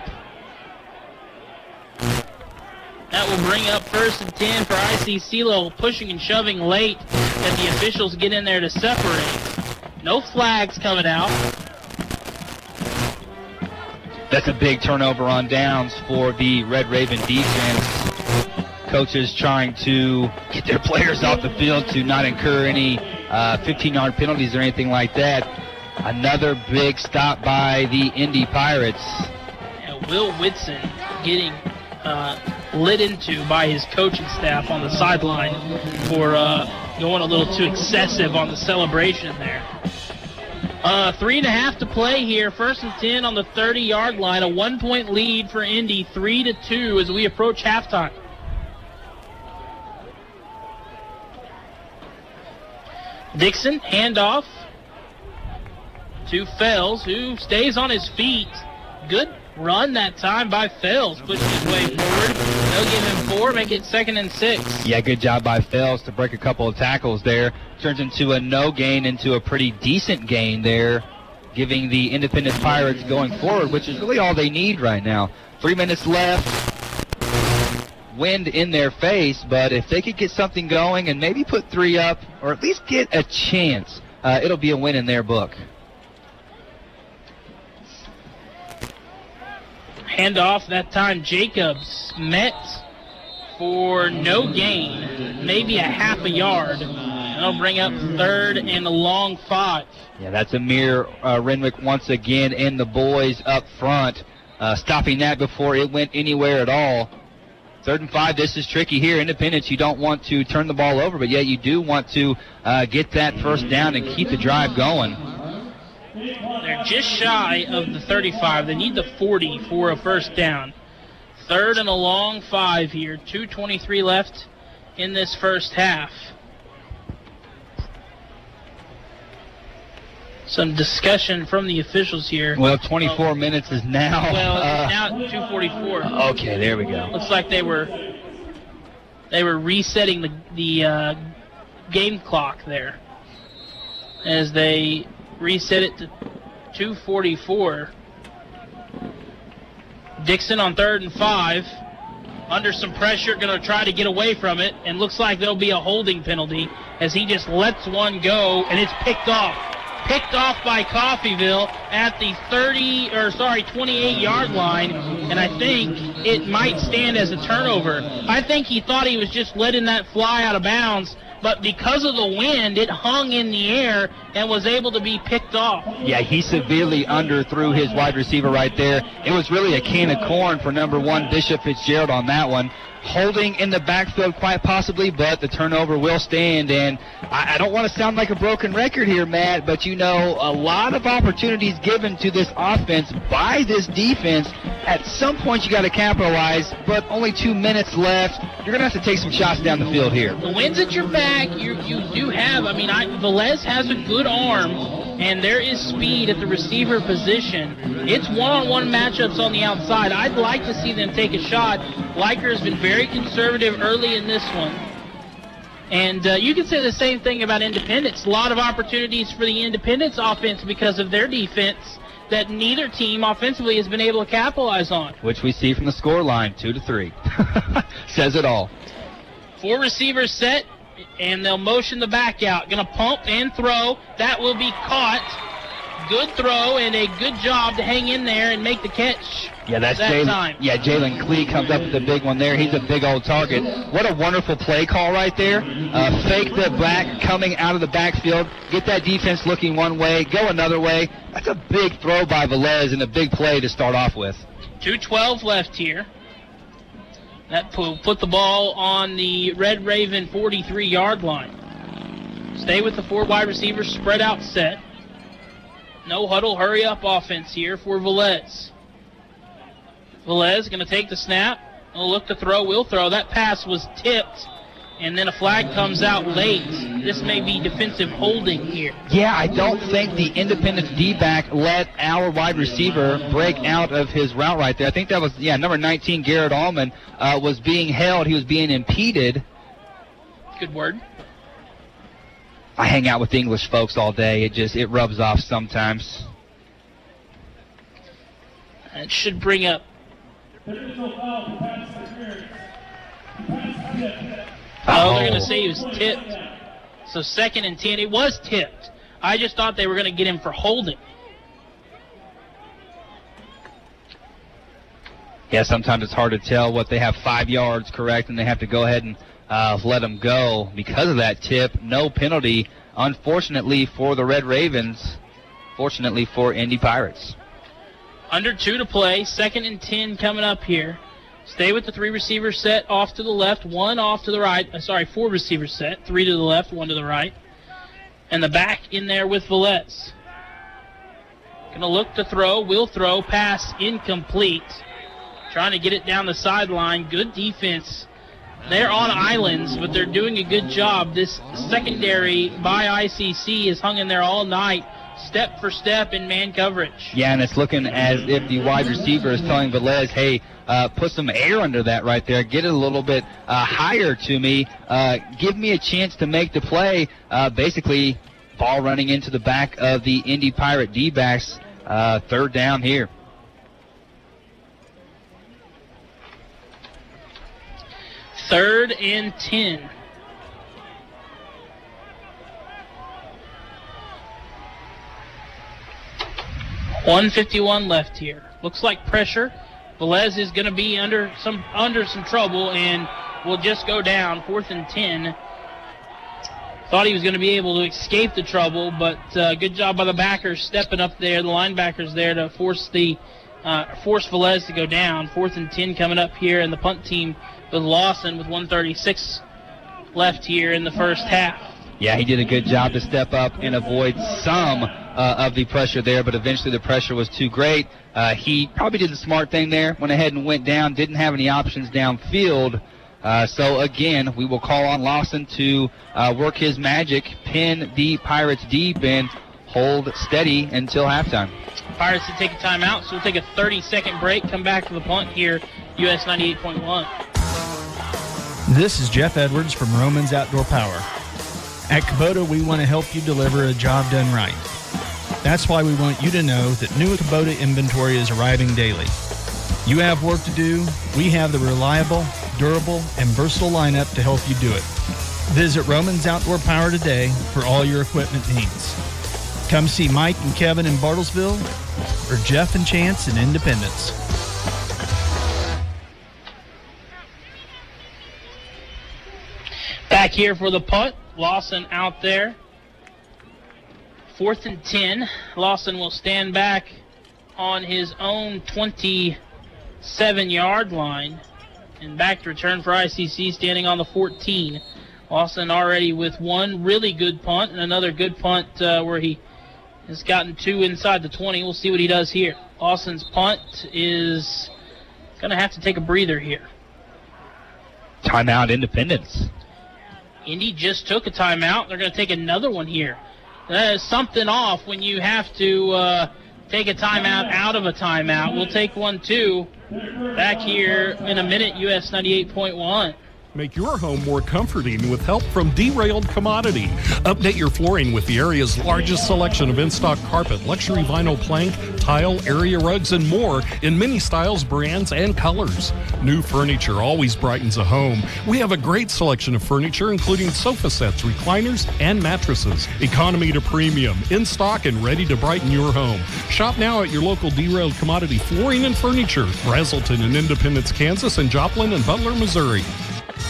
1st and 10 for ICC. Little pushing and shoving late as the officials get in there to separate. No flags coming out. That's a big turnover on downs for the Red Raven defense. Coaches trying to get their players off the field to not incur any 15-yard penalties or anything like that. Another big stop by the Indy Pirates. Yeah, Will Whitson getting lit into by his coaching staff on the sideline for going a little too excessive on the celebration there. 3.5 to play here. 1st and 10 on the 30-yard line. A 1-point lead for Indy, 3-2 as we approach halftime. Dixon, handoff to Fells, who stays on his feet. Good run that time by Fells, pushing his way forward. They'll give him 4, make it 2nd and 6. Yeah, good job by Fells to break a couple of tackles there. Turns into a no gain into a pretty decent gain there, giving the Independent Pirates going forward, which is really all they need right now. 3 minutes left. Wind in their face, but if they could get something going and maybe put 3 up, or at least get a chance, it'll be a win in their book. Handoff, that time Jacobs met for no gain, maybe a half a yard. That'll bring up 3rd and a long 5. Yeah, that's Amir Renwick once again and the boys up front, stopping that before it went anywhere at all. 3rd and 5, this is tricky here. Independence, you don't want to turn the ball over, but yet you do want to get that first down and keep the drive going. They're just shy of the 35. They need the 40 for a first down. 3rd and a long 5 here. 2:23 left in this first half. Some discussion from the officials here. Well, 24 minutes is now. Well, now 2:44. Okay, there we go. Looks like they were resetting the game clock there as they reset it to 2:44. Dixon on 3rd and 5. Under some pressure, going to try to get away from it, and looks like there'll be a holding penalty as he just lets one go, and it's picked off. Picked off by Coffeyville at the 28-yard line, and I think it might stand as a turnover. I think he thought he was just letting that fly out of bounds, but because of the wind, it hung in the air and was able to be picked off. Yeah, he severely underthrew his wide receiver right there. It was really a can of corn for number 1 Bishop Fitzgerald on that one. Holding in the backfield quite possibly, but the turnover will stand. And I don't want to sound like a broken record here, Matt, but a lot of opportunities given to this offense by this defense. At some point you got to capitalize, but only 2 minutes left. You're going to have to take some shots down the field here. The wind's at your back. You do have, Velez has a good arm, and there is speed at the receiver position. It's one-on-one matchups on the outside. I'd like to see them take a shot. Leiker has been very conservative early in this one. And you can say the same thing about Independence. A lot of opportunities for the Independence offense because of their defense that neither team offensively has been able to capitalize on. Which we see from the score line, 2-3. Says it all. 4 receivers set, and they'll motion the back out. Going to pump and throw. That will be caught. Good throw and a good job to hang in there and make the catch. Yeah, that's Jalen. Yeah, Jalen Klee comes up with the big one there. He's a big old target. What a wonderful play call right there. Fake the back coming out of the backfield. Get that defense looking one way. Go another way. That's a big throw by Velez and a big play to start off with. 2:12 left here. That put the ball on the Red Raven 43-yard line. Stay with the 4 wide receivers, spread out set. No huddle, hurry up offense here for Velez. Velez going to take the snap. He'll look to throw, will throw. That pass was tipped, and then a flag comes out late. This may be defensive holding here. Yeah, I don't think the Independence D-back let our wide receiver break out of his route right there. I think that was, number 19, Garrett Allman, was being held. He was being impeded. Good word. I hang out with English folks all day. It rubs off sometimes. It should bring up. They're going to say he was tipped. So 2nd and 10. It was tipped. I just thought they were going to get him for holding. Yeah, sometimes it's hard to tell what they have 5 yards correct, and they have to go ahead and let him go because of that tip. No penalty, unfortunately, for the Red Ravens. Fortunately for Indy Pirates. Under 2 to play. 2nd and 10 coming up here. Stay with the 3 receivers set off to the left, 1 off to the right. 4 receivers set, 3 to the left, 1 to the right. And the back in there with Velez. Going to look to throw, will throw, pass incomplete. Trying to get it down the sideline. Good defense. They're on islands, but they're doing a good job. This secondary by ICC is hung in there all night, step for step in man coverage. Yeah, and it's looking as if the wide receiver is telling Velez, hey, put some air under that right there. Get it a little bit higher to me. Give me a chance to make the play. Basically, ball running into the back of the Indy Pirate D-backs. 3rd down here. Third and 10. .151 left here. Looks like pressure. Velez is going to be under some trouble and will just go down. 4th and 10. Thought he was going to be able to escape the trouble, but good job by the backers stepping up there. The linebackers there to force Velez to go down. 4th and 10 coming up here, and the punt team with Lawson with 1:36 left here in the first half. Yeah, he did a good job to step up and avoid some of the pressure there, but eventually the pressure was too great. He probably did the smart thing there, went ahead and went down, didn't have any options downfield. So, again, we will call on Lawson to work his magic, pin the Pirates deep, and hold steady until halftime. Pirates to take a timeout, so we'll take a 30-second break, come back to the punt here, US 98.1. This is Jeff Edwards from Romans Outdoor Power. At Kubota, we want to help you deliver a job done right. That's why we want you to know that new Kubota inventory is arriving daily. You have work to do. We have the reliable, durable, and versatile lineup to help you do it. Visit Romans Outdoor Power today for all your equipment needs. Come see Mike and Kevin in Bartlesville or Jeff and Chance in Independence. Back here for the punt. Lawson out there. 4th and 10. Lawson will stand back on his own 27-yard line. And back to return for ICC, standing on the 14. Lawson already with one really good punt and another good punt where he has gotten 2 inside the 20. We'll see what he does here. Lawson's punt is going to have to take a breather here. Timeout, Independence. Indy just took a timeout. They're going to take another one here. That is something off when you have to take a timeout out of a timeout. We'll take one, too. Back here in a minute, US 98.1. Make your home more comforting with help from Derailed Commodity. Update your flooring with the area's largest selection of in-stock carpet, luxury vinyl plank, tile, area rugs, and more in many styles, brands, and colors. New furniture always brightens a home. We have a great selection of furniture, including sofa sets, recliners, and mattresses. Economy to premium, in stock and ready to brighten your home. Shop now at your local Derailed Commodity Flooring and Furniture, Brazelton in Independence, Kansas, and Joplin and Butler, Missouri.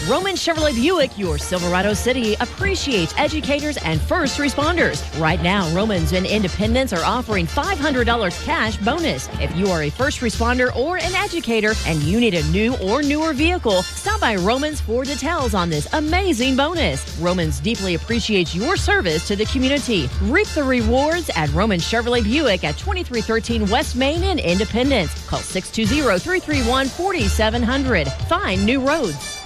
Roman Chevrolet Buick, your Silverado City, appreciates educators and first responders. Right now, Romans and Independence are offering $500 cash bonus. If you are a first responder or an educator and you need a new or newer vehicle, stop by Romans for details on this amazing bonus. Romans deeply appreciates your service to the community. Reap the rewards at Roman Chevrolet Buick at 2313 West Main in Independence. Call 620-331-4700. Find new roads.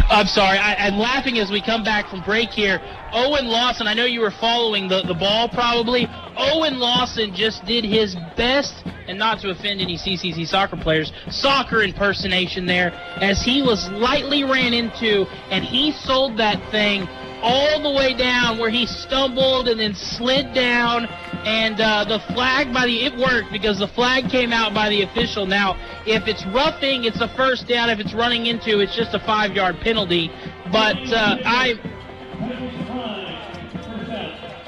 I'm sorry, I'm laughing as we come back from break here. Owen Lawson, I know you were following the ball probably. Owen Lawson just did his best, and not to offend any CCC soccer players, soccer impersonation there, as he was lightly ran into, and he sold that thing all the way down where he stumbled and then slid down, and the flag it worked because the flag came out by the official. Now, if it's roughing, it's a first down. If it's running into, it's just a 5-yard penalty. But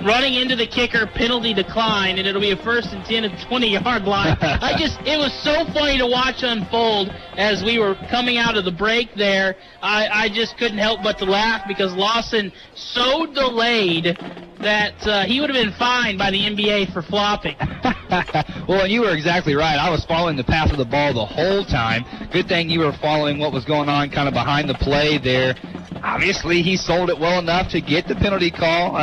running into the kicker, penalty decline, and it'll be a 1st and 10 at the 20-yard line. It was so funny to watch unfold as we were coming out of the break there. I just couldn't help but to laugh because Lawson so delayed that he would have been fined by the NBA for flopping. Well, and you were exactly right. I was following the path of the ball the whole time. Good thing you were following what was going on kind of behind the play there. Obviously, he sold it well enough to get the penalty call.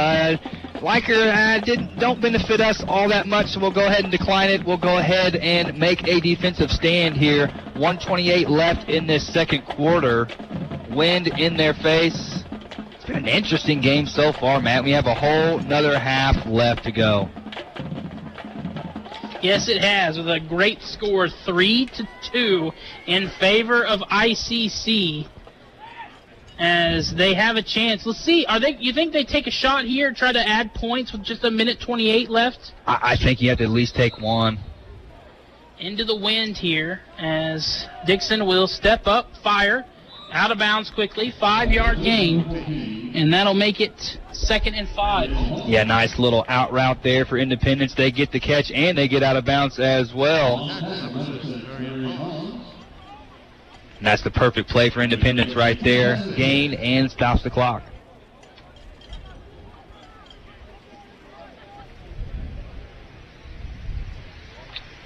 Don't benefit us all that much, so we'll go ahead and decline it. We'll go ahead and make a defensive stand here. 1:28 left in this second quarter. Wind in their face. It's been an interesting game so far, Matt. We have a whole another half left to go. Yes, it has, with a great score, 3-2 in favor of ICC. As they have a chance. Let's see. You think they take a shot here, try to add points with just 1:28 left? I think you have to at least take one. Into the wind here as Dixon will step up, fire, out of bounds quickly, 5-yard gain, and that'll make it 2nd and 5. Yeah, nice little out route there for Independence. They get the catch and they get out of bounds as well. And that's the perfect play for Independence right there. Gain and stops the clock.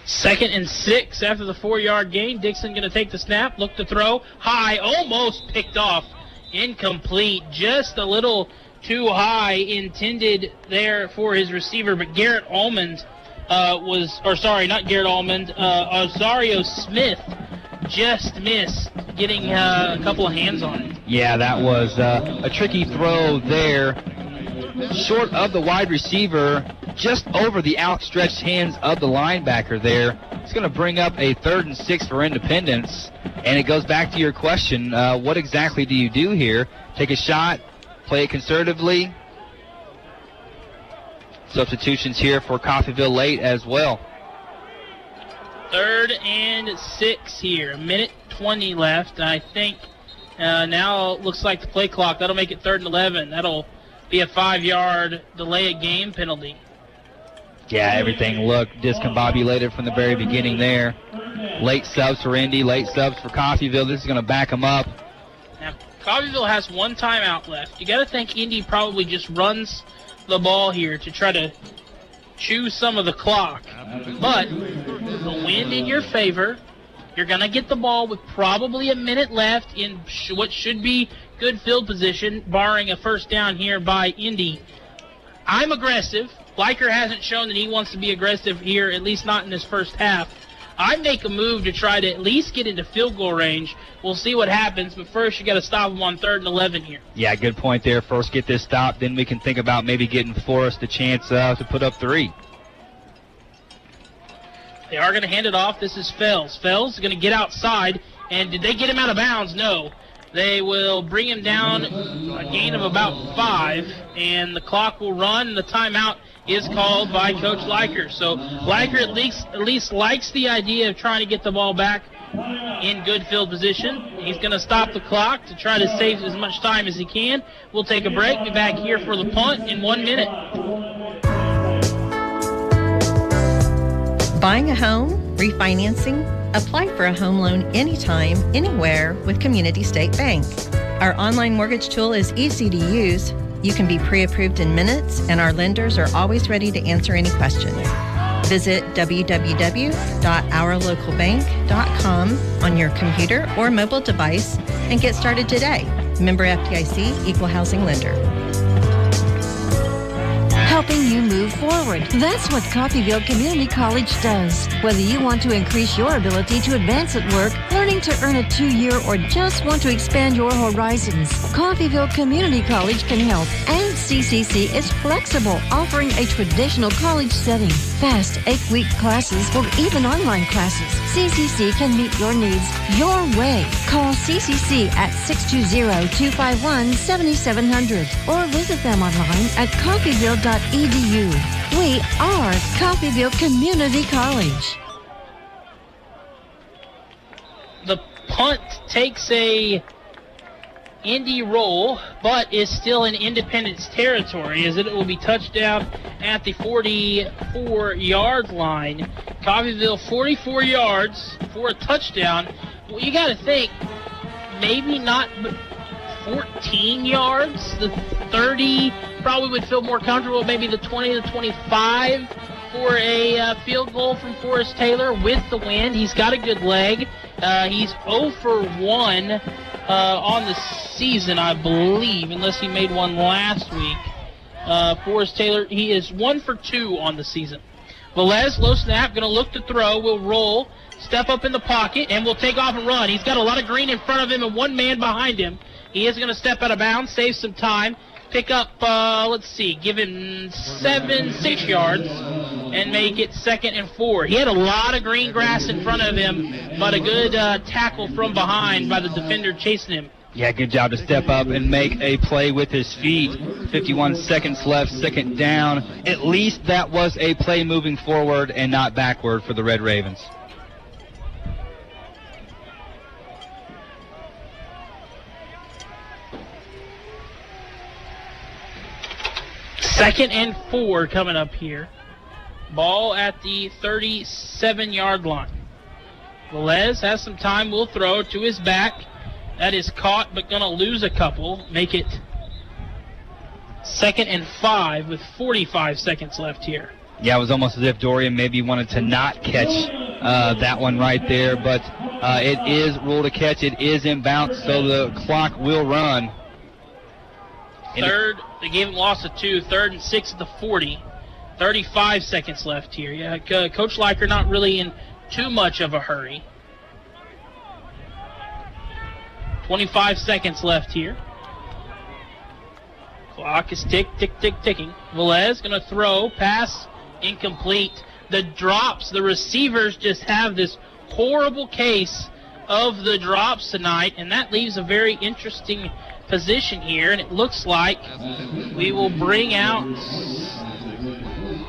Second and 6 after the 4-yard gain. Dixon going to take the snap, look to throw. High, almost picked off. Incomplete, just a little too high, intended there for his receiver. But Garrett Almond Osario Smith just missed getting a couple of hands on it. Yeah, that was a tricky throw there. Short of the wide receiver, just over the outstretched hands of the linebacker there. It's going to bring up a 3rd and 6 for Independence. And it goes back to your question, what exactly do you do here? Take a shot, play it conservatively. Substitutions here for Coffeyville late as well. 3rd and 6 here. 1:20 left. I think now it looks like the play clock. That'll make it 3rd and 11. That'll be a 5-yard delay of game penalty. Yeah, everything looked discombobulated from the very beginning there. Late subs for Indy, late subs for Coffeyville. This is going to back them up. Now, Coffeyville has one timeout left. You got to think Indy probably just runs the ball here to try to chew some of the clock. But the wind in your favor, you're going to get the ball with probably a minute left in what should be good field position, barring a first down here by Indy. I'm aggressive. Leiker hasn't shown that he wants to be aggressive here, at least not in this first half. I make a move to try to at least get into field goal range. We'll see what happens, but first you got to stop him on 3rd and 11 here. Yeah, good point there. First get this stop, then we can think about maybe getting Forrest a chance to put up 3. They are going to hand it off. This is Fells. Fells is going to get outside, and did they get him out of bounds? No. They will bring him down a gain of about 5, and the clock will run, and the timeout is called by Coach Leiker. So Leiker at least likes the idea of trying to get the ball back in good field position. He's going to stop the clock to try to save as much time as he can. We'll take a break. Be back here for the punt in 1 minute. Buying a home, refinancing, apply for a home loan anytime, anywhere with Community State Bank. Our online mortgage tool is easy to use. You can be pre-approved in minutes, and our lenders are always ready to answer any questions. Visit www.ourlocalbank.com on your computer or mobile device and get started today. Member FDIC, Equal Housing Lender. Helping you move forward. That's what Coffeyville Community College does. Whether you want to increase your ability to advance at work, learning to earn a 2-year, or just want to expand your horizons, Coffeyville Community College can help. And CCC is flexible, offering a traditional college setting, fast 8-week classes, or even online classes. CCC can meet your needs your way. Call CCC at 620-251-7700 or visit them online at coffeyville.edu. We are Coffeyville Community College. The punt takes a Indy roll, but is still in Independence territory, as it will be touchdown at the 44-yard line. Coffeyville 44 yards for a touchdown. Well, you got to think, maybe not, but 14 yards. The 30 probably would feel more comfortable. Maybe the 20 to 25 for a field goal from Forrest Taylor with the wind. He's got a good leg. He's 0 for 1 on the season, I believe, unless he made one last week. Forrest Taylor, he is 1 for 2 on the season. Velez, low snap, going to look to throw, will roll, step up in the pocket, and will take off and run. He's got a lot of green in front of him and one man behind him. He is going to step out of bounds, save some time, pick up, give him 6 yards, and make it 2nd and 4. He had a lot of green grass in front of him, but a good tackle from behind by the defender chasing him. Yeah, good job to step up and make a play with his feet. 51 seconds left, 2nd down. At least that was a play moving forward and not backward for the Red Ravens. Second and 4 coming up here. Ball at the 37-yard line. Velez has some time, will throw to his back. That is caught, but going to lose a couple. Make it 2nd and 5 with 45 seconds left here. Yeah, it was almost as if Dorian maybe wanted to not catch that one right there, but it is ruled a catch. It is in bounds, so the clock will run. Third, they gave him loss of 2. 3rd and 6 at the 40. 35 seconds left here. Yeah, Coach Leiker not really in too much of a hurry. 25 seconds left here. Clock is ticking. Velez going to throw, pass, incomplete. The drops, the receivers just have this horrible case of the drops tonight, and that leaves a very interesting position here, and it looks like we will bring out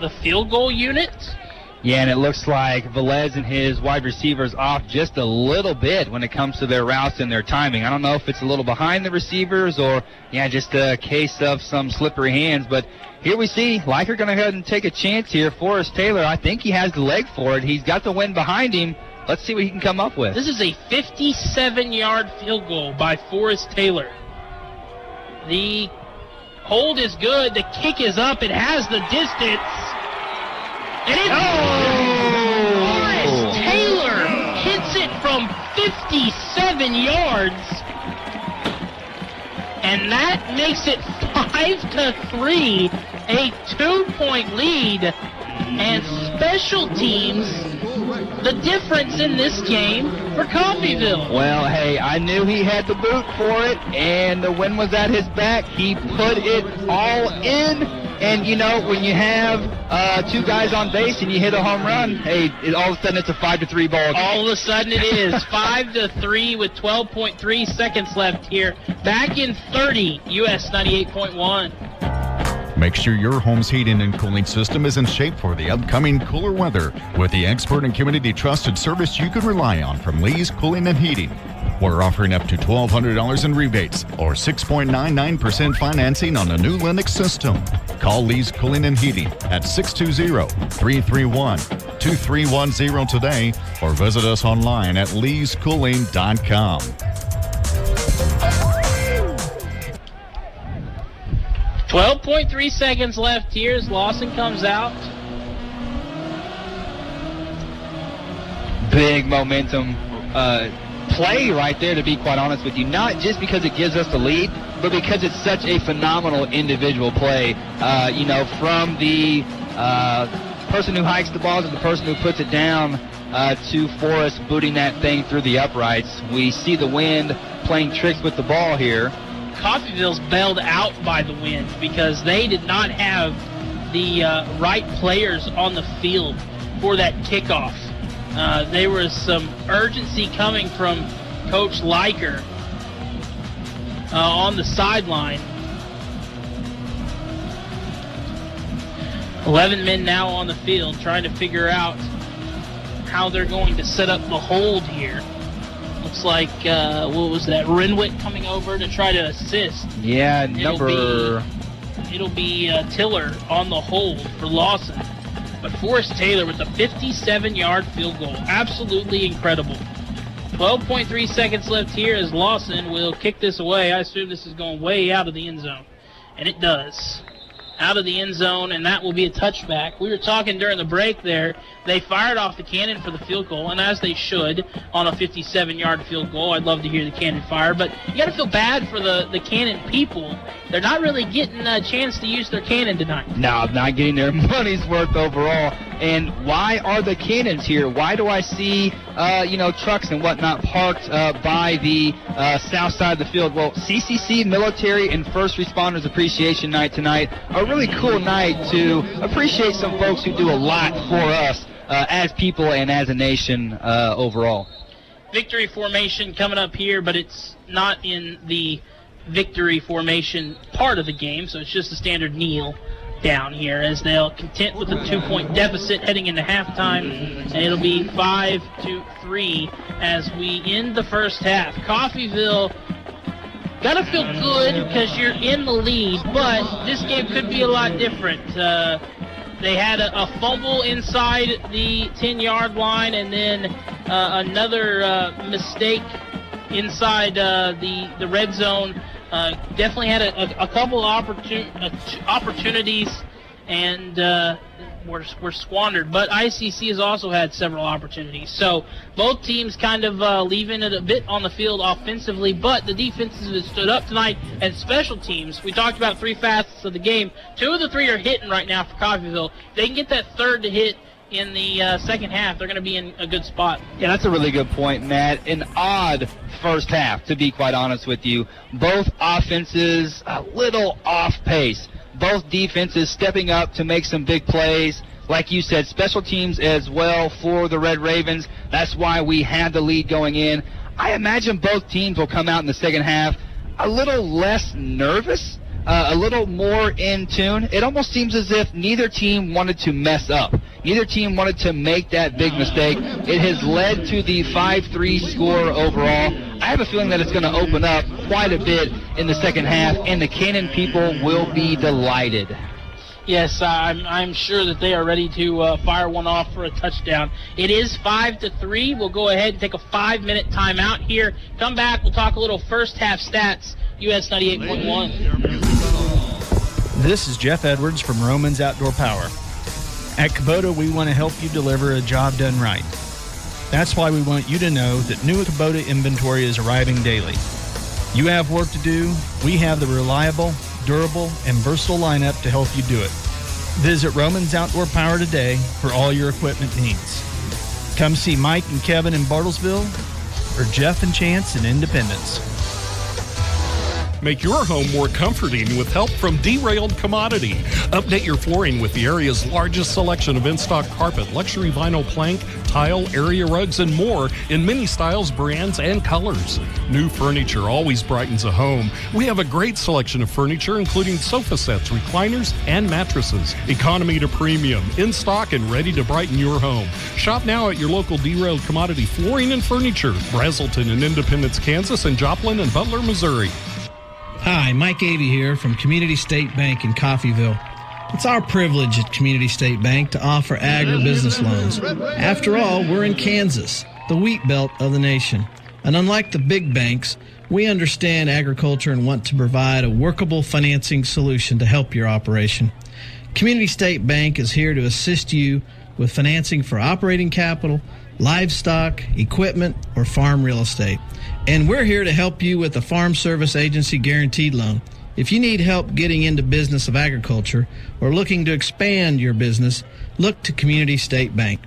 the field goal unit. Yeah, and it looks like Velez and his wide receivers off just a little bit when it comes to their routes and their timing. I don't know if it's a little behind the receivers or, just a case of some slippery hands. But here we see Leiker going to go ahead and take a chance here. Forrest Taylor, I think he has the leg for it. He's got the wind behind him. Let's see what he can come up with. This is a 57-yard field goal by Forrest Taylor. The hold is good. The kick is up. It has the distance. And it's Forrest Taylor hits it from 57 yards. And that makes it 5-3, a 2-point lead. And special teams, the difference in this game for Coffeyville. Well, hey, I knew he had the boot for it, and the wind was at his back. He put it all in, and, you know, when you have two guys on base and you hit a home run, hey, all of a sudden it's a 5-3 ball game. All of a sudden it is 5-3 with 12.3 seconds left here. Back in 30, US 98.1. Make sure your home's heating and cooling system is in shape for the upcoming cooler weather with the expert and community-trusted service you can rely on from Lee's Cooling and Heating. We're offering up to $1,200 in rebates or 6.99% financing on a new Linux system. Call Lee's Cooling and Heating at 620-331-2310 today or visit us online at leescooling.com. 12.3 seconds left here as Lawson comes out. Big momentum play right there, to be quite honest with you. Not just because it gives us the lead, but because it's such a phenomenal individual play. You know, from the person who hikes the ball to the person who puts it down to Forrest booting that thing through the uprights. We see the wind playing tricks with the ball here. Coffeyville's bailed out by the wind because they did not have the right players on the field for that kickoff. There was some urgency coming from Coach Leiker on the sideline. 11 men now on the field trying to figure out how they're going to set up the hold here. Looks like, what was that, Renwick coming over to try to assist. Yeah, It'll be Tiller on the hold for Lawson. But Forrest Taylor with a 57-yard field goal. Absolutely incredible. 12.3 seconds left here as Lawson will kick this away. I assume this is going way out of the end zone. And it does. Out of the end zone, and that will be a touchback. We were talking during the break there. They fired off the cannon for the field goal, and as they should on a 57-yard field goal. I'd love to hear the cannon fire, but you got to feel bad for the cannon people. They're not really getting a chance to use their cannon tonight. No, not getting their money's worth overall. And why are the cannons here? Why do I see, trucks and whatnot parked by the south side of the field? Well, CCC Military and First Responders Appreciation Night tonight. A really cool night to appreciate some folks who do a lot for us as people and as a nation overall. Victory formation coming up here, but it's not in the victory formation part of the game, so it's just a standard kneel down here as they'll content with a 2-point deficit heading into halftime, and it'll be 5-3 as we end the first half. Coffeyville gotta feel good because you're in the lead, but this game could be a lot different. They had a fumble inside the 10-yard line, and then another mistake inside the red zone. Definitely had a couple opportunities, and were squandered. But ICC has also had several opportunities. So both teams kind of leaving it a bit on the field offensively, but the defenses have stood up tonight. And special teams, we talked about three facets of the game. 2 of the 3 are hitting right now for Coffeyville. They can get that third to hit in the second half. They're going to be in a good spot. Yeah, that's a really good point, Matt. An odd first half, to be quite honest with you. Both offenses a little off pace. Both defenses stepping up to make some big plays. Like you said, special teams as well for the Red Ravens. That's why we had the lead going in. I imagine both teams will come out in the second half a little less nervous, a little more in tune. It almost seems as if neither team wanted to mess up. Neither team wanted to make that big mistake. It has led to the 5-3 score overall. I have a feeling that it's going to open up quite a bit in the second half, and the Cannon people will be delighted. Yes, I'm sure that they are ready to fire one off for a touchdown. It is 5-3. We'll go ahead and take a 5-minute timeout here. Come back. We'll talk a little first half stats US 98.1. This is Jeff Edwards from Romans Outdoor Power. At Kubota, we want to help you deliver a job done right. That's why we want you to know that new Kubota inventory is arriving daily. You have work to do. We have the reliable, durable, and versatile lineup to help you do it. Visit Romans Outdoor Power today for all your equipment needs. Come see Mike and Kevin in Bartlesville or Jeff and Chance in Independence. Make your home more comforting with help from Derailed Commodity. Update your flooring with the area's largest selection of in-stock carpet, luxury vinyl plank, tile, area rugs, and more in many styles, brands, and colors. New furniture always brightens a home. We have a great selection of furniture, including sofa sets, recliners, and mattresses. Economy to premium, in stock and ready to brighten your home. Shop now at your local Derailed Commodity Flooring and Furniture, Brazelton in Independence, Kansas, and Joplin and Butler, Missouri. Hi, Mike Avey here from Community State Bank in Coffeyville. It's our privilege at Community State Bank to offer agribusiness loans. After all, we're in Kansas, the wheat belt of the nation. And unlike the big banks, we understand agriculture and want to provide a workable financing solution to help your operation. Community State Bank is here to assist you with financing for operating capital, livestock, equipment, or farm real estate. And we're here to help you with the Farm Service Agency Guaranteed Loan. If you need help getting into business of agriculture or looking to expand your business, look to Community State Bank.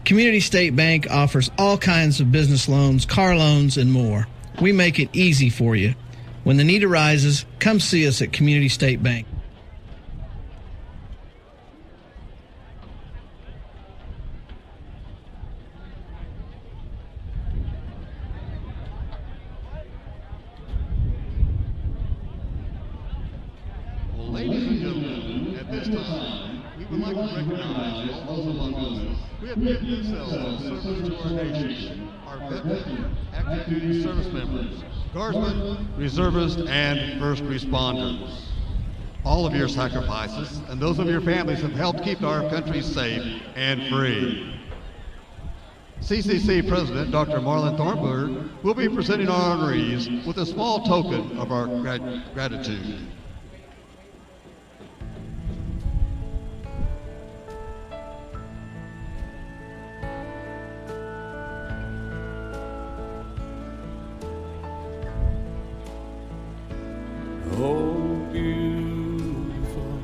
Community State Bank offers all kinds of business loans, car loans, and more. We make it easy for you. When the need arises, come see us at Community State Bank. Ladies and gentlemen, at this time, we would like to recognize all those among us who have given themselves in service to our nation, our veteran, active duty service members, guardsmen, reservists, and first responders. All of your sacrifices and those of your families have helped keep our country safe and free. CCC President Dr. Marlon Thornburg will be presenting our honorees with a small token of our gratitude. Oh, beautiful,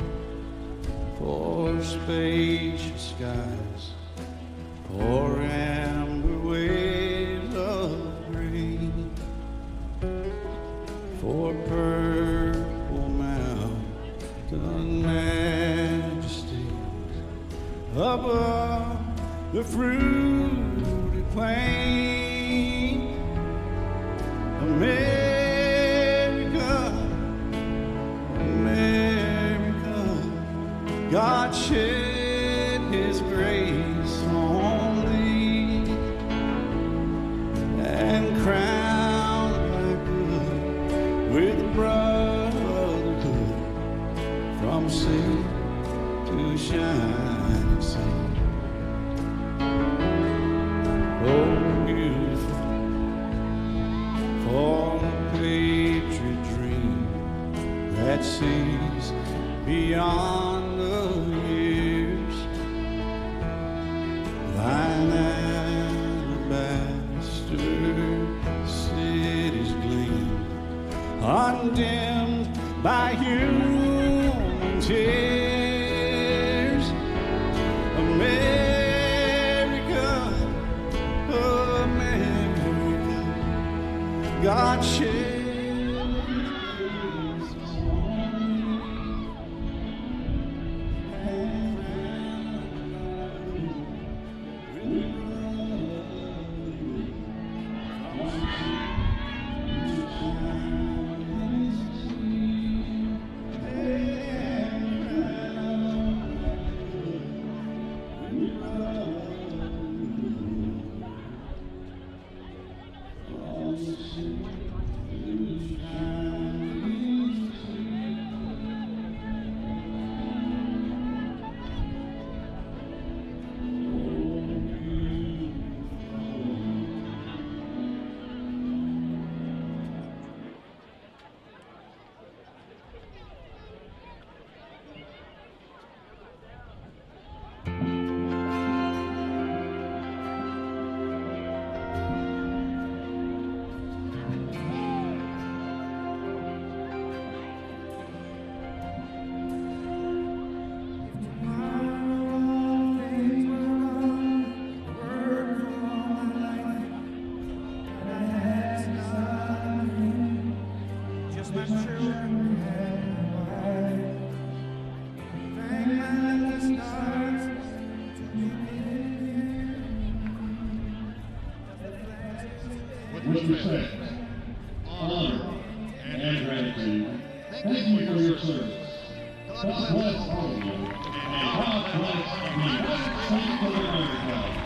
for spacious skies, for amber waves of green, for purple mountain majesties above the fruited plain. God shed His grace on thee and crowned thy good with brotherhood from sea to shining sea. Oh, beautiful for a patriot dream that sees beyond the years, thine alabaster cities gleam, undimmed by human tears. America, America, God shed. Thank you for your service. God bless all of you. And God bless the United States of America.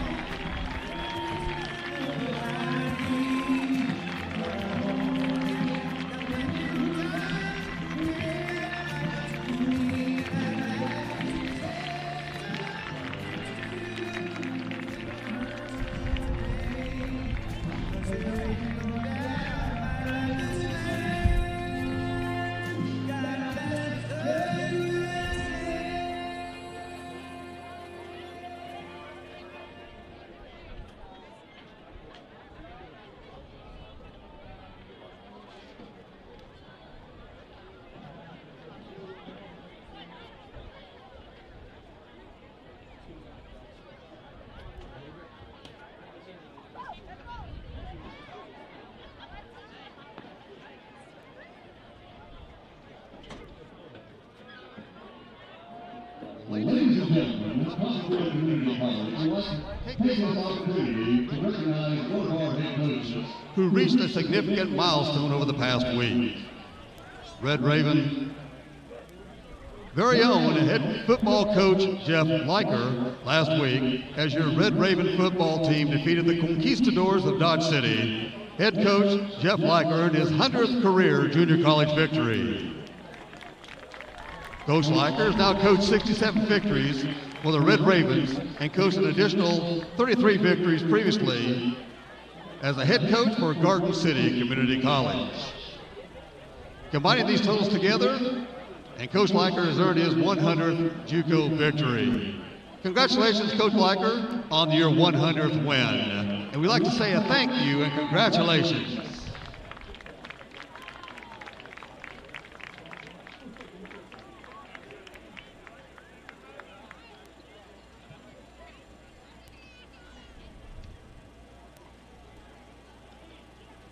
Ladies and gentlemen, the Coffeyville Community College take this opportunity to recognize one of our head coaches who reached a significant milestone over the past week. Red Raven very own head football coach Jeff Liker last week, as your Red Raven football team defeated the Conquistadors of Dodge City. Head coach Jeff Liker earned his 100th career junior college victory. Coach Liker has now coached 67 victories for the Red Ravens and coached an additional 33 victories previously as a head coach for Garden City Community College. Combining these totals together, and Coach Liker has earned his 100th JUCO victory. Congratulations, Coach Liker, on your 100th win. And we'd like to say a thank you and congratulations.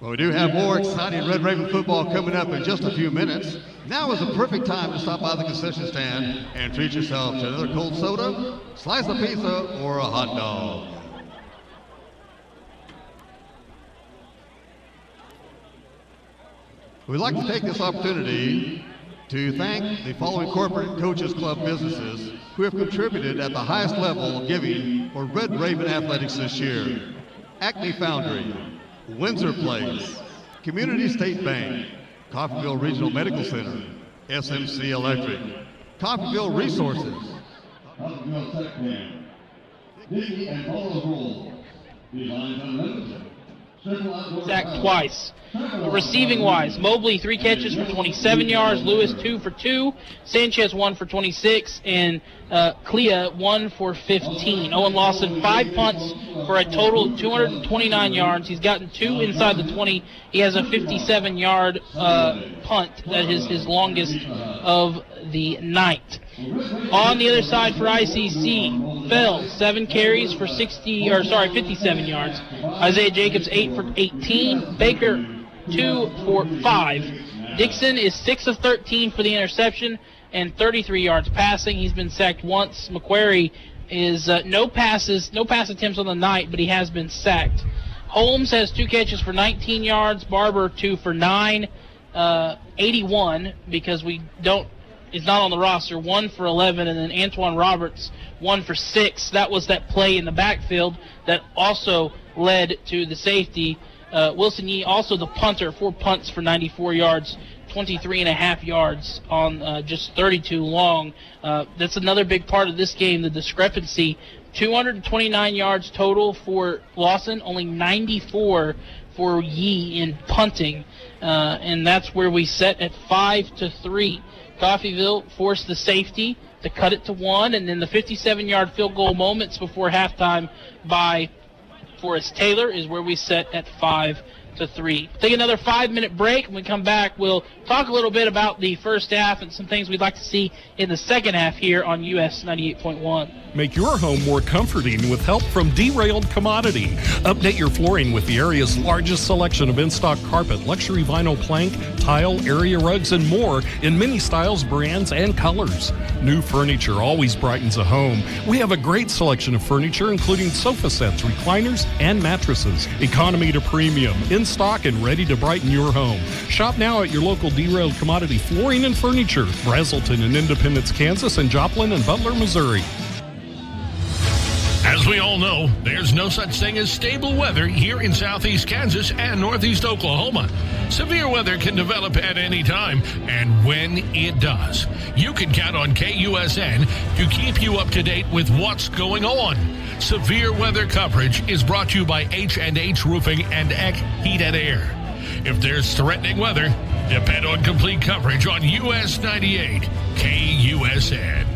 Well, we do have more exciting Red Raven football coming up in just a few minutes. Now is the perfect time to stop by the concession stand and treat yourself to another cold soda, slice of pizza, or a hot dog. We'd like to take this opportunity to thank the following corporate coaches club businesses who have contributed at the highest level of giving for Red Raven athletics this year. Acme Foundry, Windsor Place, Community State Bank, Coffeyville Regional Medical Center, SMC Electric, Coffeyville Resources, Coffeyville Tech Band, Dickey and Paul's Roll, Designs Unlimited, Sacked twice. Receiving-wise, Mobley 3 catches for 27 yards, Lewis 2 for 2, Sanchez 1 for 26, and Clea 1 for 15. Owen Lawson 5 punts for a total of 229 yards. He's gotten 2 inside the 20. He has a 57-yard punt. That is his longest of the night. On the other side for ICC, Fell 7 carries for 57 yards. Isaiah Jacobs 8 for 18. Baker 2 for 5. Dixon is 6 of 13 for the interception and 33 yards passing. He's been sacked once. McQuarrie is no pass attempts on the night, but he has been sacked. Holmes has 2 catches for 19 yards. Barber 2 for 9. 81 because is not on the roster, 1 for 11, and then Antoine Roberts 1 for 6. That was that play in the backfield that also led to the safety. Wilson Yee, also the punter, 4 punts for 94 yards, 23.5 yards on just 32 long. That's another big part of this game, the discrepancy. 229 yards total for Lawson, only 94 for Yee in punting, and that's where we set at 5-3. Coffeyville forced the safety to cut it to 1, and then the 57-yard field goal moments before halftime by Forrest Taylor is where we set at 5-3. Take another 5-minute break. When we come back, we'll talk a little bit about the first half and some things we'd like to see in the second half here on US 98.1. Make your home more comforting with help from Derailed Commodity. Update your flooring with the area's largest selection of in-stock carpet, luxury vinyl plank, tile, area rugs, and more in many styles, brands, and colors. New furniture always brightens a home. We have a great selection of furniture, including sofa sets, recliners, and mattresses. Economy to premium, in stock and ready to brighten your home. Shop now at your local Derailed Commodity Flooring and Furniture, Brazelton and Independence, Kansas, and Joplin and Butler, Missouri. As we all know, there's no such thing as stable weather here in southeast Kansas and northeast Oklahoma. Severe weather can develop at any time, and when it does, you can count on KUSN to keep you up to date with what's going on. Severe weather coverage is brought to you by H&H Roofing and Eck Heat and Air. If there's threatening weather, depend on complete coverage on US 98 KUSN.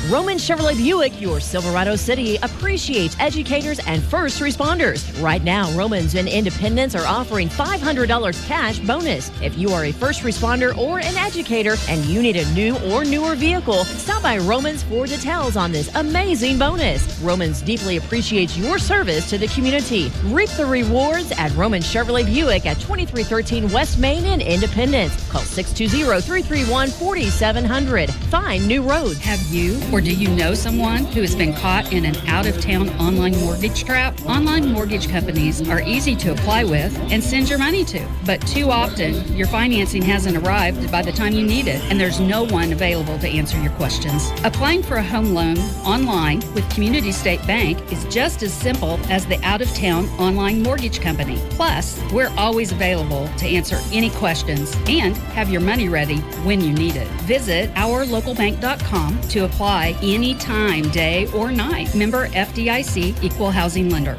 Roman Chevrolet Buick, your Silverado City, appreciates educators and first responders. Right now, Romans and Independence are offering $500 cash bonus. If you are a first responder or an educator and you need a new or newer vehicle, stop by Romans for details on this amazing bonus. Romans deeply appreciates your service to the community. Reap the rewards at Roman Chevrolet Buick at 2313 West Main in Independence. Call 620-331-4700. Find new roads. Have you or do you know someone who has been caught in an out-of-town online mortgage trap? Online mortgage companies are easy to apply with and send your money to, but too often your financing hasn't arrived by the time you need it, and there's no one available to answer your questions. Applying for a home loan online with Community State Bank is just as simple as the out-of-town online mortgage company. Plus, we're always available to answer any questions and have your money ready when you need it. Visit ourlocalbank.com to apply anytime, day or night. Member FDIC, Equal Housing Lender.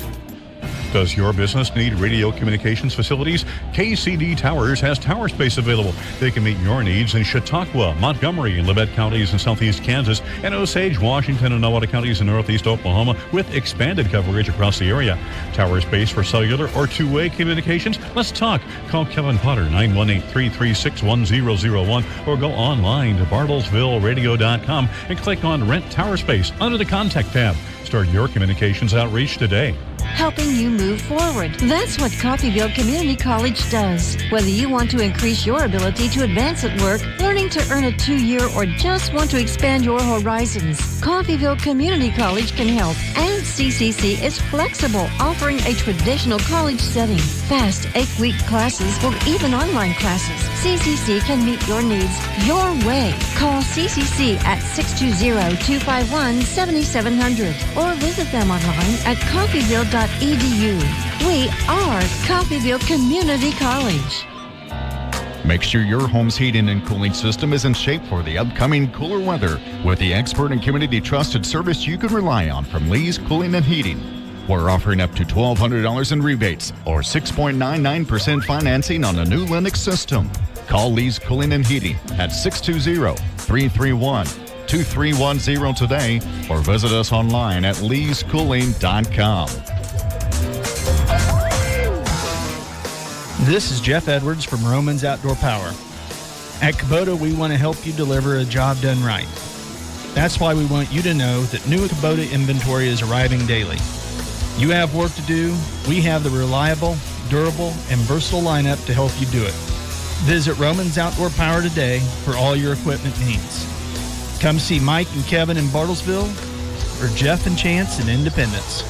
Does your business need radio communications facilities? KCD Towers has tower space available. They can meet your needs in Chautauqua, Montgomery, and Labette counties in southeast Kansas, and Osage, Washington, and Nowata counties in northeast Oklahoma with expanded coverage across the area. Tower space for cellular or two-way communications? Let's talk. Call Kevin Potter, 918-336-1001, or go online to bartlesvilleradio.com and click on Rent Tower Space under the Contact tab. Start your communications outreach today. Helping you move forward. That's what Coffeyville Community College does. Whether you want to increase your ability to advance at work, learning to earn a 2-year, or just want to expand your horizons, Coffeyville Community College can help. And CCC is flexible, offering a traditional college setting. Fast 8-week classes or even online classes. CCC can meet your needs your way. Call CCC at 620-251-7700 or visit them online at coffeyville.edu. We are Coffeyville Community College. Make sure your home's heating and cooling system is in shape for the upcoming cooler weather with the expert and community trusted service you can rely on from Lee's Cooling and Heating. We're offering up to $1,200 in rebates or 6.99% financing on a new Linux system. Call Lee's Cooling and Heating at 620-331-2310 today or visit us online at leescooling.com. This is Jeff Edwards from Romans Outdoor Power. At Kubota, we want to help you deliver a job done right. That's why we want you to know that new Kubota inventory is arriving daily. You have work to do. We have the reliable, durable, and versatile lineup to help you do it. Visit Romans Outdoor Power today for all your equipment needs. Come see Mike and Kevin in Bartlesville or Jeff and Chance in Independence.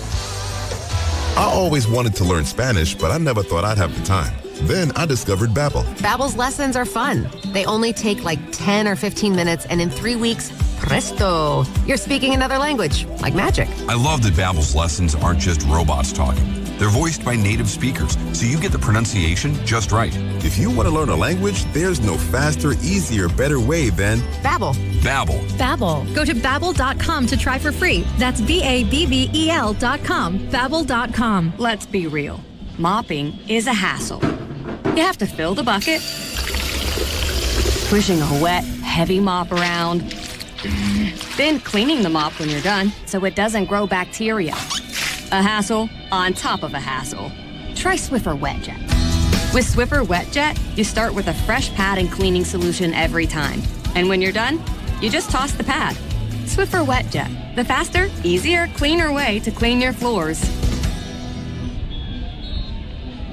I always wanted to learn Spanish, but I never thought I'd have the time. Then I discovered Babbel. Babbel's lessons are fun. They only take like 10 or 15 minutes, and in 3 weeks, presto, you're speaking another language, like magic. I love that Babbel's lessons aren't just robots talking. They're voiced by native speakers, so you get the pronunciation just right. If you want to learn a language, there's no faster, easier, better way than Babbel. Babbel. Babbel. Go to Babbel.com to try for free. That's BABBEL.com. Babbel.com. Let's be real. Mopping is a hassle. You have to fill the bucket, pushing a wet, heavy mop around, then cleaning the mop when you're done so it doesn't grow bacteria. A hassle on top of a hassle. Try Swiffer WetJet. With Swiffer WetJet, you start with a fresh pad and cleaning solution every time. And when you're done, you just toss the pad. Swiffer WetJet, the faster, easier, cleaner way to clean your floors.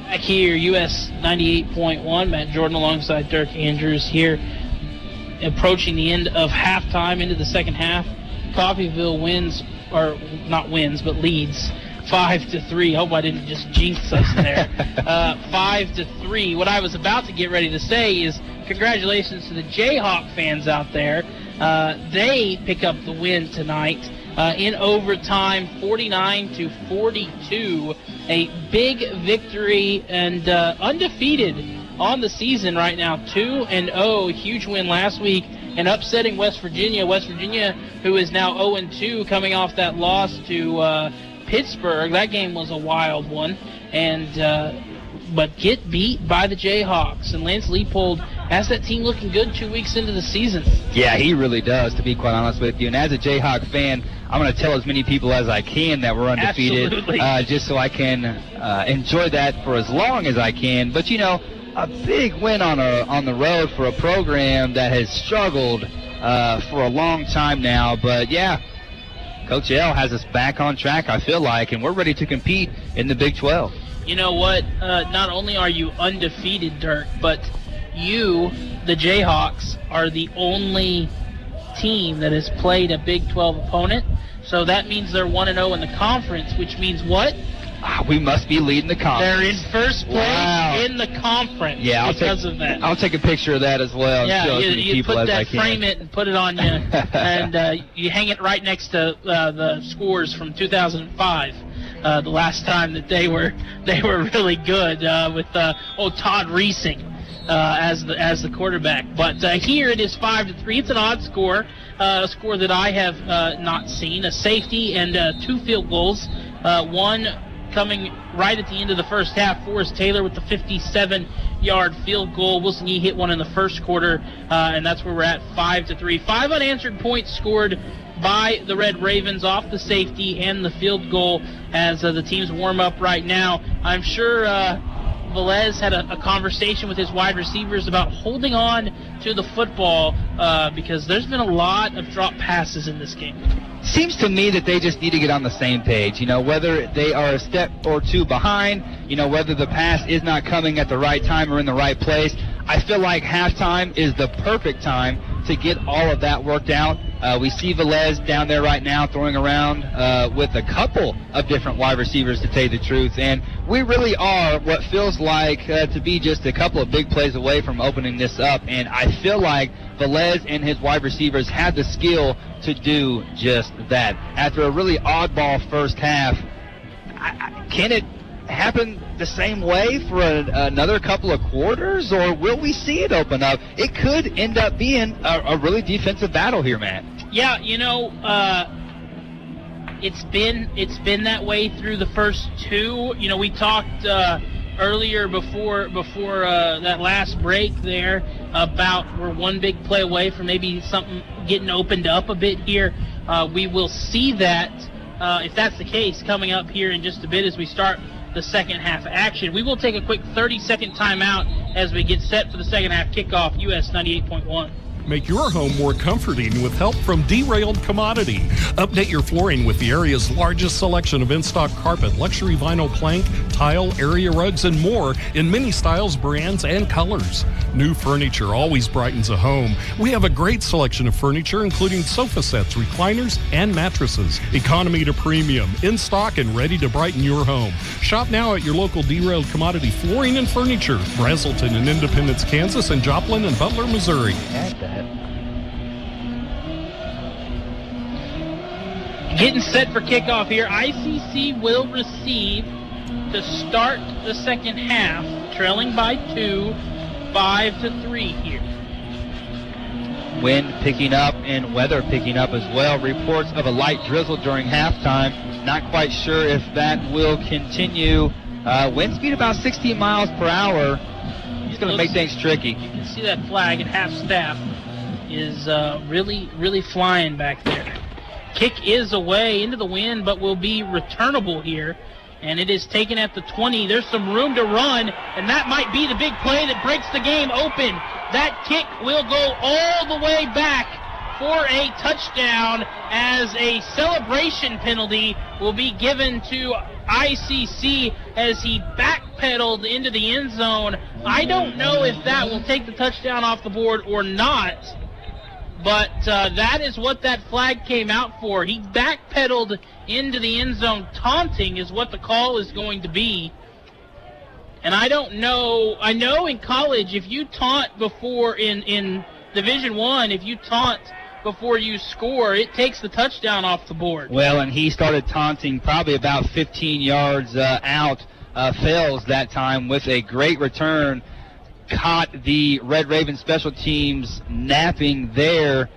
Back here, US 98.1, Matt Jordan alongside Dirk Andrews here, approaching the end of halftime into the second half. Coffeyville wins, or not wins, but leads 5-3. Hope I didn't just jinx us there. 5-3. What I was about to get ready to say is congratulations to the Jayhawk fans out there. They pick up the win tonight in overtime, 49-42. A big victory and undefeated on the season right now, 2-0. Huge win last week and upsetting West Virginia. West Virginia, who is now 0-2, coming off that loss to Pittsburgh. That game was a wild one, and but get beat by the Jayhawks. And Lance Leopold has that team looking good 2 weeks into the season. Yeah, he really does, to be quite honest with you. And as a Jayhawk fan, I'm going to tell as many people as I can that we're undefeated, just so I can enjoy that for as long as I can. But, you know, a big win on the road for a program that has struggled for a long time now. But, yeah, Coach L has us back on track, I feel like, and we're ready to compete in the Big 12. You know what? Not only are you undefeated, Dirk, but you, the Jayhawks, are the only team that has played a Big 12 opponent. So that means they're 1-0 in the conference, which means what? We must be leading the conference. They're in first place in the conference because of that. I'll take a picture of that as well. Yeah, and show you put that, frame it, and put it on you, and you hang it right next to the scores from 2005. The last time that they were really good with Todd Reesing as the quarterback. But here it is 5-3. It's an odd score, a score that I have not seen. A safety and 2 field goals. One coming right at the end of the first half. Forrest Taylor with the 57-yard field goal. Wilson Yee hit one in the first quarter, and that's where we're at, 5-3. 5 unanswered points scored by the Red Ravens off the safety and the field goal as the teams warm up right now. I'm sure Velez had a conversation with his wide receivers about holding on to the football because there's been a lot of drop passes in this game. Seems to me that they just need to get on the same page, you know, whether they are a step or two behind, you know, whether the pass is not coming at the right time or in the right place. I feel like halftime is the perfect time to get all of that worked out. We see Velez down there right now throwing around with a couple of different wide receivers, to tell you the truth. And we really are what feels like to be just a couple of big plays away from opening this up. And I feel like Velez and his wide receivers have the skill to do just that. After a really oddball first half, can it happen the same way for another couple of quarters, or will we see it open up? It could end up being a really defensive battle here, Matt. Yeah, you know, it's been that way through the first two. You know, we talked earlier before that last break there about we're one big play away from maybe something getting opened up a bit here. We will see that if that's the case coming up here in just a bit as we start the second half action. We will take a quick 30-second timeout as we get set for the second half kickoff. US 98.1. Make your home more comforting with help from Derailed Commodity. Update your flooring with the area's largest selection of in-stock carpet, luxury vinyl plank, tile, area rugs, and more in many styles, brands, and colors. New furniture always brightens a home. We have a great selection of furniture, including sofa sets, recliners, and mattresses. Economy to premium, in stock and ready to brighten your home. Shop now at your local Derailed Commodity Flooring and Furniture, Brazelton and Independence, Kansas, and Joplin and Butler, Missouri. Getting set for kickoff here. ICC will receive to start the second half, trailing by 2, 5-3 here. Wind picking up and weather picking up as well. Reports of a light drizzle during halftime. Not quite sure if that will continue. Wind speed about 16 miles per hour. It's going to make things tricky. You can see that flag at half staff is really flying back there. Kick is away into the wind, but will be returnable here. And it is taken at the 20. There's some room to run, and that might be the big play that breaks the game open. That kick will go all the way back for a touchdown, as a celebration penalty will be given to ICC as he backpedaled into the end zone. I don't know if that will take the touchdown off the board or not. But that is what that flag came out for. He backpedaled into the end zone. Taunting is what the call is going to be. And I don't know. I know in college, if you taunt before in Division I, if you taunt before you score, it takes the touchdown off the board. Well, and he started taunting probably about 15 yards out. Fails that time with a great return. Caught the Red Raven special teams napping there.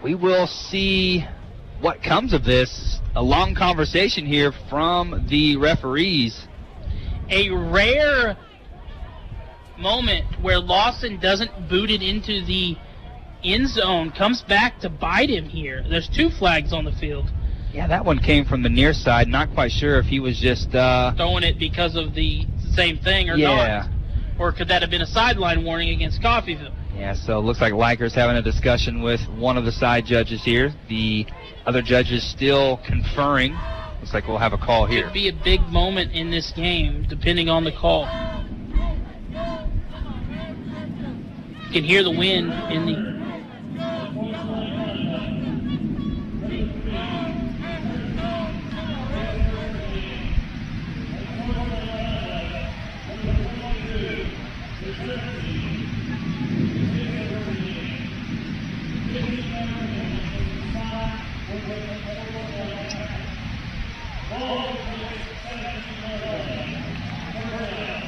We will see what comes of this. A long conversation here from the referees. A rare moment where Lawson doesn't boot it into the end zone, comes back to bite him here. There's 2 flags on the field. Yeah, that one came from the near side. Not quite sure if he was just throwing it because of the same thing or not. Or could that have been a sideline warning against Coffeyville? Yeah, so it looks like Liker's having a discussion with one of the side judges here. The other judges still conferring. Looks like we'll have a call here. Could be a big moment in this game, depending on the call. You can hear the wind in the...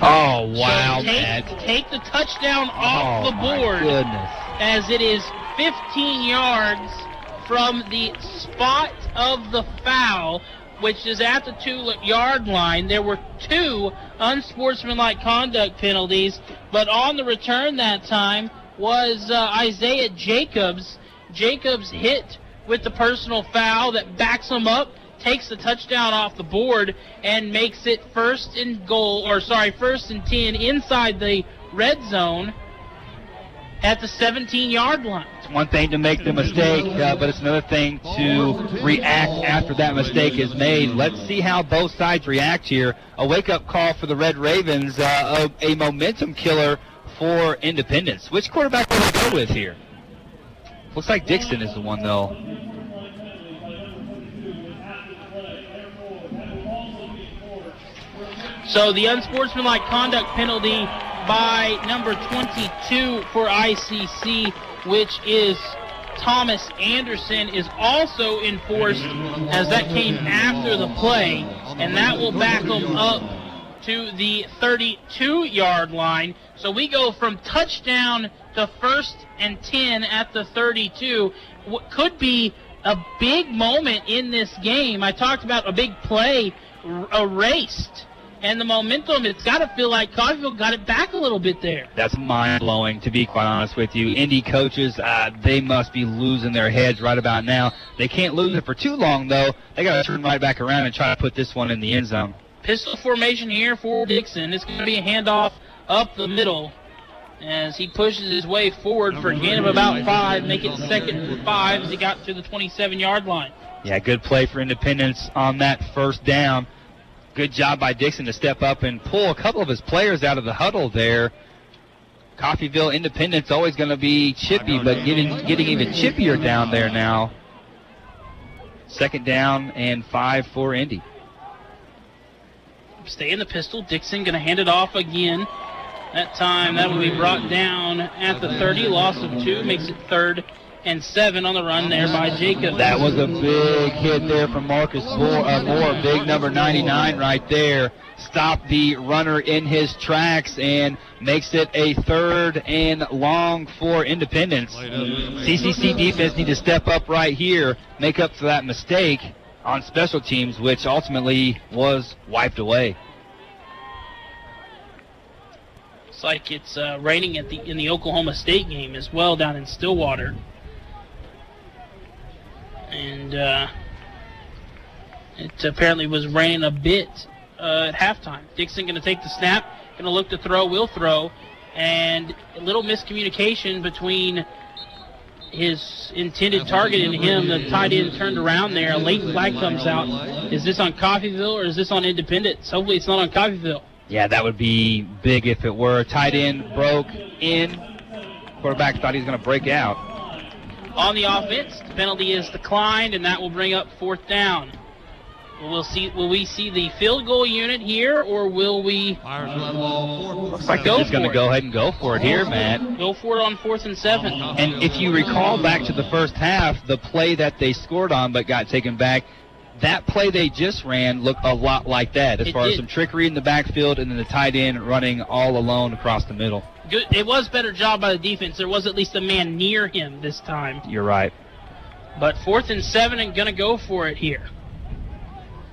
Oh, wow, so take the touchdown off the board. My goodness. As it is 15 yards from the spot of the foul, which is at the 2-yard line. There were 2 unsportsmanlike conduct penalties, but on the return that time was Isaiah Jacobs. Jacobs hit with the personal foul that backs him up, takes the touchdown off the board, and makes it first and 10 inside the red zone at the 17-yard line. It's one thing to make the mistake, but it's another thing to react after that mistake is made. Let's see how both sides react here. A wake-up call for the Red Ravens, a momentum killer for Independence. Which quarterback will they go with here? Looks like Dixon is the one, though. So the unsportsmanlike conduct penalty by number 22 for ICC, which is Thomas Anderson, is also enforced as that came after the play, and that will back them up to the 32-yard line. So we go from touchdown to 1st and 10 at the 32. What could be a big moment in this game. I talked about a big play erased. And the momentum, it's got to feel like Coffeyville got it back a little bit there. That's mind-blowing, to be quite honest with you. Indy coaches, they must be losing their heads right about now. They can't lose it for too long, though. They got to turn right back around and try to put this one in the end zone. Pistol formation here for Dixon. It's going to be a handoff up the middle as he pushes his way forward for a gain of about 5, make it 2nd and 5 as he got to the 27-yard line. Yeah, good play for Independence on that first down. Good job by Dixon to step up and pull a couple of his players out of the huddle there. Coffeyville Independence always going to be chippy, but getting even chippier down there now. 2nd down and 5 for Indy. Stay in the pistol. Dixon going to hand it off again. That time that will be brought down at the 30. Loss of 2 makes it 3rd and 7 on the run there by Jacob. That was a big hit there from Marcus Moore, big number 99 right there. Stopped the runner in his tracks and makes it a 3rd and long for Independence. CCC defense need to step up right here, make up for that mistake on special teams, which ultimately was wiped away. Looks like it's raining in the Oklahoma State game as well down in Stillwater. And it apparently was raining a bit at halftime. Dixon going to take the snap, going to look to throw, will throw, and a little miscommunication between his intended target and him. The tight end turned around there. A late flag comes out. Is this on Coffeyville or is this on Independence? Hopefully it's not on Coffeyville. Yeah, that would be big if it were. Tight end broke in. Quarterback thought he was going to break out. on the offense. The penalty is declined, and that will bring up 4th down. Will we see the field goal unit here, or will we? Looks like they're just going to go ahead and go for it here, Matt. Go for it on 4th and 7. And if you recall back to the first half, the play that they scored on but got taken back, that play they just ran looked a lot like that, as far as some trickery in the backfield and then the tight end running all alone across the middle. Good. It was a better job by the defense. There was at least a man near him this time. You're right. But 4th and 7 and going to go for it here.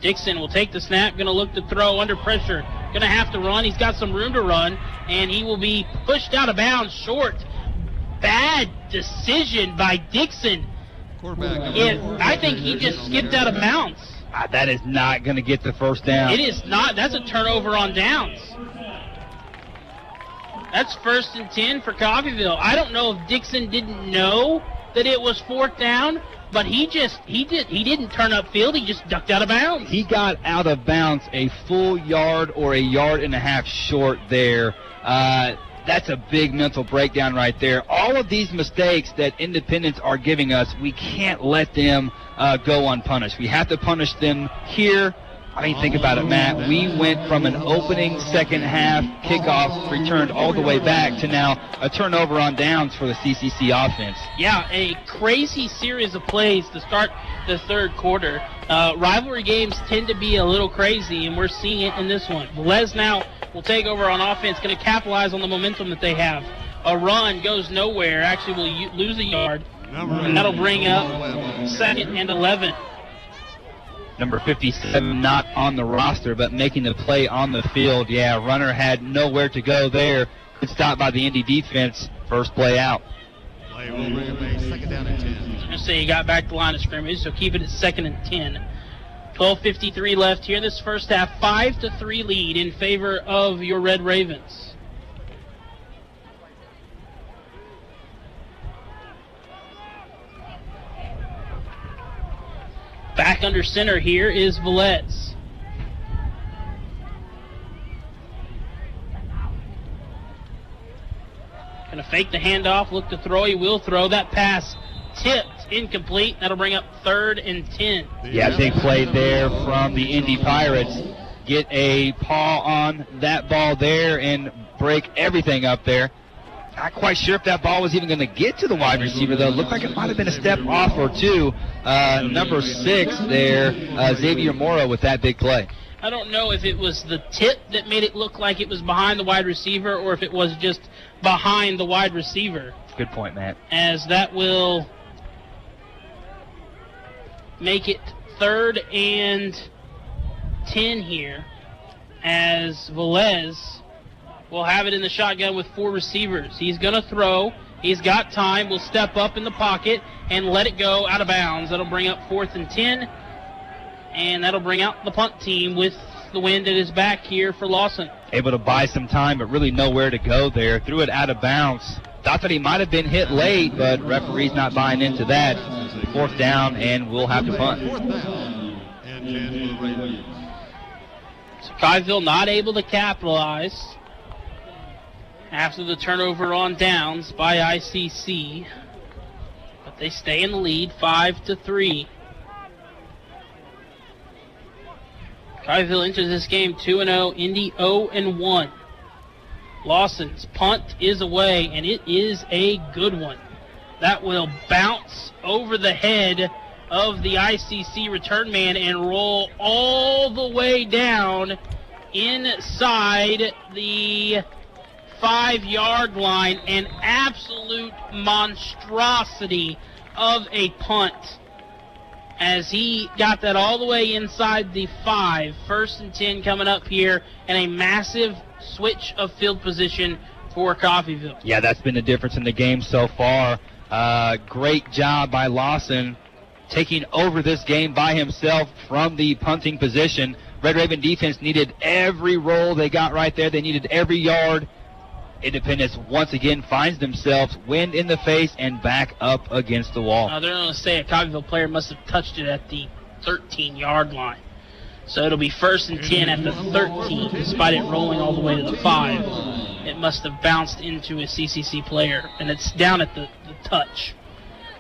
Dixon will take the snap, going to look to throw under pressure. Going to have to run. He's got some room to run, and he will be pushed out of bounds short. Bad decision by Dixon. I think he just skipped out of bounds. That is not going to get the first down. It is not. That's a turnover on downs. That's 1st and 10 for Coffeyville. I don't know if Dixon didn't know that it was 4th down, but he didn't turn upfield. He just ducked out of bounds. He got out of bounds a full yard or a yard and a half short there. That's a big mental breakdown right there. All of these mistakes that Independence are giving us, we can't let them go unpunished. We have to punish them here. I mean, think about it, Matt. We went from an opening second half kickoff, returned all the way back to now a turnover on downs for the CCC offense. Yeah, a crazy series of plays to start the 3rd quarter. Rivalry games tend to be a little crazy, and we're seeing it in this one. Velez now will take over on offense, going to capitalize on the momentum that they have. A run goes nowhere. Actually, will lose a yard, and that'll bring up 2nd and 11. Number 57 not on the roster, but making the play on the field. Yeah, runner had nowhere to go there. Good stop by the Indy defense. First play out. Play will bring up a 2nd down and 10. I was going to say he got back to the line of scrimmage, so keep it at 2nd and 10. 12:53 left here. This first half, 5-3 lead in favor of your Red Ravens. Back under center here is Velez. Going to fake the handoff, look to throw. He will throw. That pass tipped, incomplete. That'll bring up 3rd and 10. Yeah, big play there from the Indy Pirates. Get a paw on that ball there and break everything up there. Not quite sure if that ball was even going to get to the wide receiver, though. Looked like it might have been a step off or two. Number 6 there, Xavier Morrow with that big play. I don't know if it was the tip that made it look like it was behind the wide receiver or if it was just behind the wide receiver. Good point, Matt. As that will make it 3rd and 10 here, as Velez will have it in the shotgun with 4 receivers. He's going to throw. He's got time. Will step up in the pocket and let it go out of bounds. That'll bring up 4th and 10. And that'll bring out the punt team with the wind at his back here for Lawson. Able to buy some time, but really nowhere to go there. Threw it out of bounds. Thought that he might have been hit late, but referee's not buying into that. 4th down, and we'll have to punt. 4th down and 10 for the Ravens. So Coffeyville not able to capitalize after the turnover on downs by ICC, but they stay in the lead 5-3. Coffeyville enters this game 2-0, Indy 0-1. Lawson's punt is away, and it is a good one. That will bounce over the head of the ICC return man and roll all the way down inside the 5-yard line. An absolute monstrosity of a punt as he got that all the way inside the 5. 1st and 10 coming up here, and a massive switch of field position for Coffeyville. Yeah, that's been the difference in the game so far. Great job by Lawson taking over this game by himself from the punting position. Red Raven defense needed every roll they got right there. They needed every yard. Independence once again finds themselves wind in the face and back up against the wall. They're going to say a Coffeyville player must have touched it at the 13-yard line. So it'll be 1st and 10 at the 13, despite it rolling all the way to the 5. It must have bounced into a CCC player, and it's down at the touch.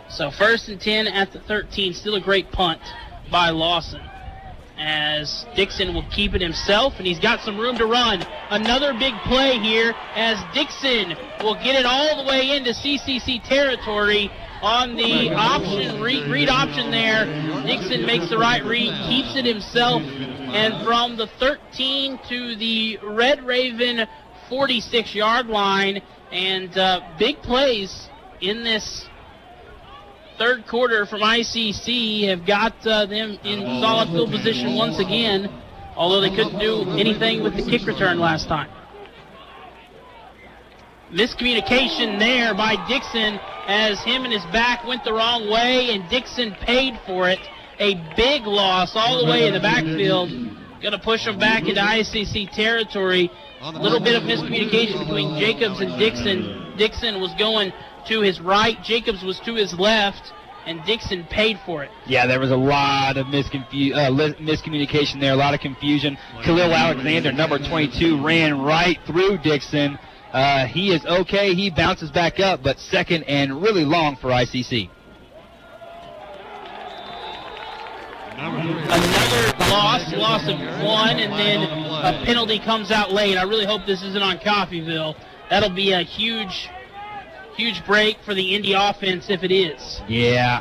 So 1st and 10 at the 13. Still a great punt by Lawson, as Dixon will keep it himself, and he's got some room to run. Another big play here as Dixon will get it all the way into CCC territory on the option read option there. Dixon makes the right read, keeps it himself, and from the 13 to the Red Raven 46-yard line, and big plays in this third quarter from ICC have got them in solid field position once again, although they couldn't do anything with the kick return last time. Miscommunication there by Dixon as him and his back went the wrong way, and Dixon paid for it. A big loss all the way in the backfield. Going to push him back into ICC territory. A little bit of miscommunication between Jacobs and Dixon. Dixon was going to his right, Jacobs was to his left, and Dixon paid for it. Yeah, there was a lot of miscommunication there, a lot of confusion. Khalil Alexander, number 22, ran right through Dixon. He is okay. He bounces back up, but second and really long for ICC. Another loss of one, and then a penalty comes out late. I really hope this isn't on Coffeyville. That'll be a huge break for the Indy offense if it is. Yeah,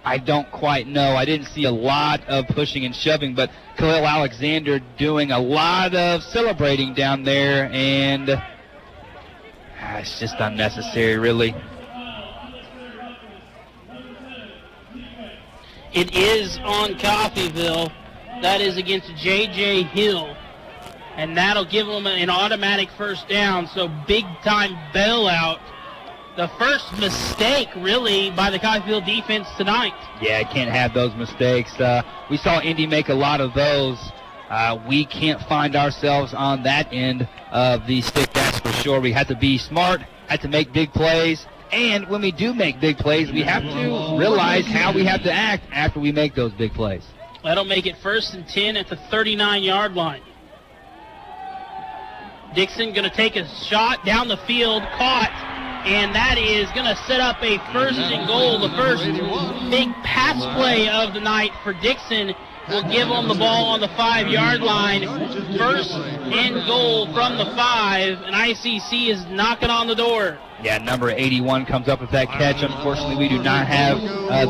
I don't quite know. I didn't see a lot of pushing and shoving, but Khalil Alexander doing a lot of celebrating down there, and it's just unnecessary, really. It is on Coffeyville. That is against J.J. Hill, and that'll give them an automatic first down, so big-time bailout. The first mistake, really, by the Coffeyville defense tonight. Yeah, can't have those mistakes. We saw Indy make a lot of those. We can't find ourselves on that end of the stick, that's for sure. We have to be smart, have to make big plays, and when we do make big plays, we have to realize how we have to act after we make those big plays. That'll make it 1st and 10 at the 39-yard line. Dixon going to take a shot down the field, caught, and that is going to set up a 1st and goal. The first big pass play of the night for Dixon will give them the ball on the 5-yard line. 1st and goal from the 5, and ICC is knocking on the door. Yeah, number 81 comes up with that catch. Unfortunately, we do not have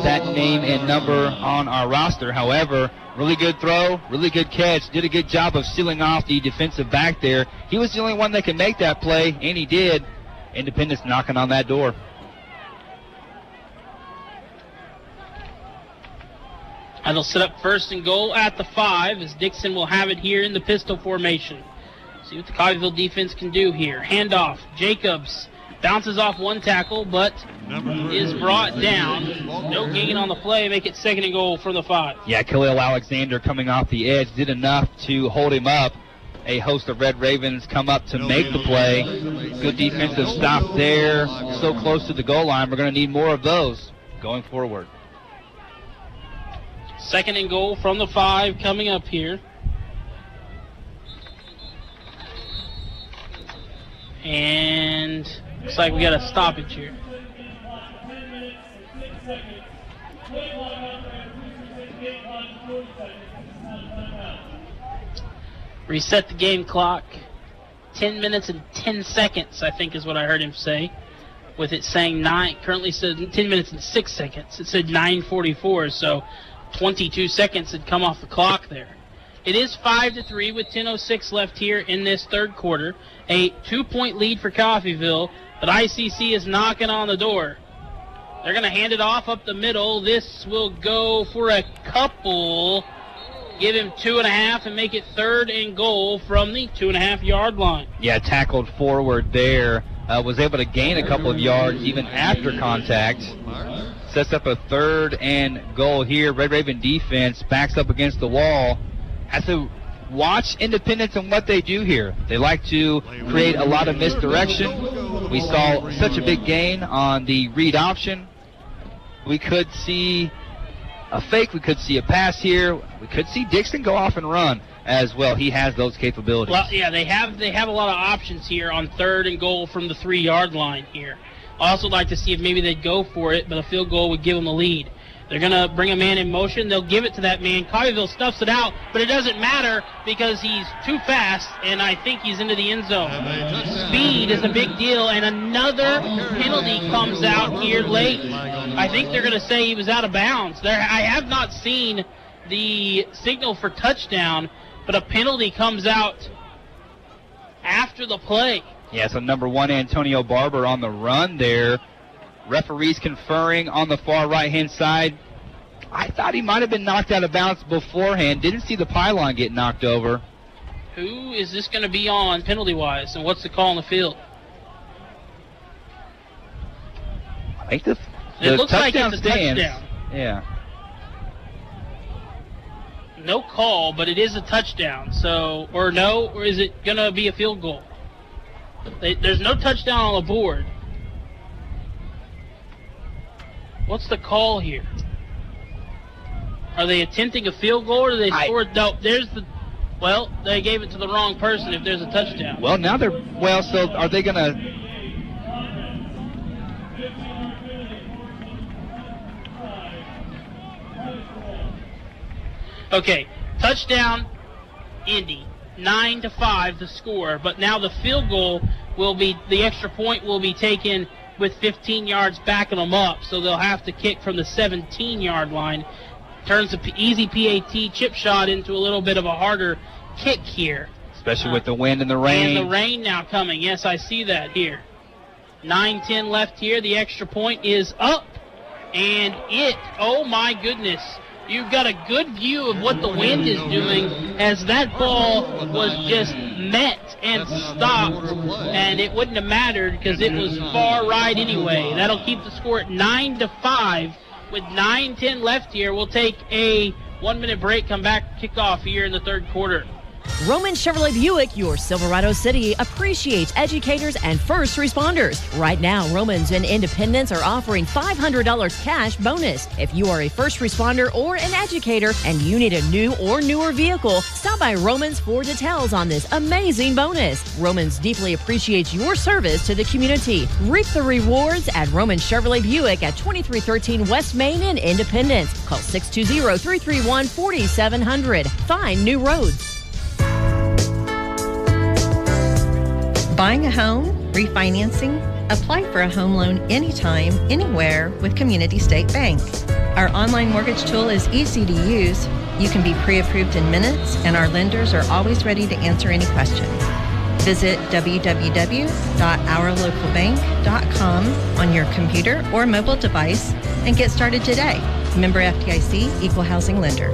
that name and number on our roster. However, really good throw, really good catch. Did a good job of sealing off the defensive back there. He was the only one that could make that play, and he did. Independence knocking on that door. And they'll set up 1st and goal at the 5 as Dixon will have it here in the pistol formation. See what the Coffeyville defense can do here. Handoff. Jacobs bounces off one tackle, but is brought down. No gain on the play. Make it 2nd and goal from the 5. Yeah, Khalil Alexander coming off the edge did enough to hold him up. A host of Red Ravens come up to make the play. Good defensive stop there. So close to the goal line. We're going to need more of those going forward. 2nd and goal from the 5 coming up here. And looks like we got a stoppage here. Reset the game clock. 10 minutes and 10 seconds, I think is what I heard him say. With it saying currently said 10 minutes and 6 seconds. It said 9:44, so 22 seconds had come off the clock there. It is 5-3 with 10:06 left here in this third quarter. A 2-point lead for Coffeyville, but ICC is knocking on the door. They're going to hand it off up the middle. This will go for a couple. Give him 2.5 and make it 3rd and goal from the 2.5-yard line. Yeah, tackled forward there. Was able to gain a couple of yards even after contact. Sets up a 3rd and goal here. Red Raven defense backs up against the wall. Has to watch Independence and what they do here. They like to create a lot of misdirection. We saw such a big gain on the read option. We could see a fake. We could see a pass here. We could see Dixon go off and run as well. He has those capabilities. Well, yeah, they have a lot of options here on 3rd and goal from the 3-yard line here. Also like to see if maybe they'd go for it, but a field goal would give them a lead. They're going to bring a man in motion. They'll give it to that man. Coffeyville stuffs it out, but it doesn't matter because he's too fast, and I think he's into the end zone. Speed is a big deal, and another penalty comes out here late. I think they're going to say he was out of bounds. I have not seen the signal for touchdown, but a penalty comes out after the play. Yeah, so number 1, Antonio Barber on the run there. Referees conferring on the far right-hand side. I thought he might have been knocked out of bounds beforehand. Didn't see the pylon get knocked over. Who is this going to be on penalty-wise, and what's the call on the field? I think the it looks like touchdown it's a touchdown. Yeah. No call, but it is a touchdown. So, or is it going to be a field goal? There's no touchdown on the board. What's the call here? Are they attempting a field goal, or do they score? No, they gave it to the wrong person if there's a touchdown. Well, now so are they going to... Okay, touchdown, Indy, 9-5 the score, but now the field goal the extra point will be taken with 15 yards backing them up, so they'll have to kick from the 17-yard line. Turns the easy PAT chip shot into a little bit of a harder kick here. Especially with the wind and the rain. And the rain now coming. Yes, I see that here. 9-10 left here. The extra point is up. And oh my goodness. You've got a good view of what the wind is doing as that ball was just met and stopped, and it wouldn't have mattered because it was far right anyway. That'll keep the score at 9-5 with 9:10 left here. We'll take a 1-minute break, come back, kick off here in the third quarter. Roman Chevrolet Buick, your Silverado City, appreciates educators and first responders. Right now, Romans and Independence are offering $500 cash bonus. If you are a first responder or an educator and you need a new or newer vehicle, stop by Romans for details on this amazing bonus. Romans deeply appreciates your service to the community. Reap the rewards at Roman Chevrolet Buick at 2313 West Main in Independence. Call 620-331-4700. Find new roads. Buying a home, refinancing, apply for a home loan anytime, anywhere with Community State Bank. Our online mortgage tool is easy to use. You can be pre-approved in minutes, and our lenders are always ready to answer any questions. Visit www.ourlocalbank.com on your computer or mobile device and get started today. Member FDIC, Equal Housing Lender.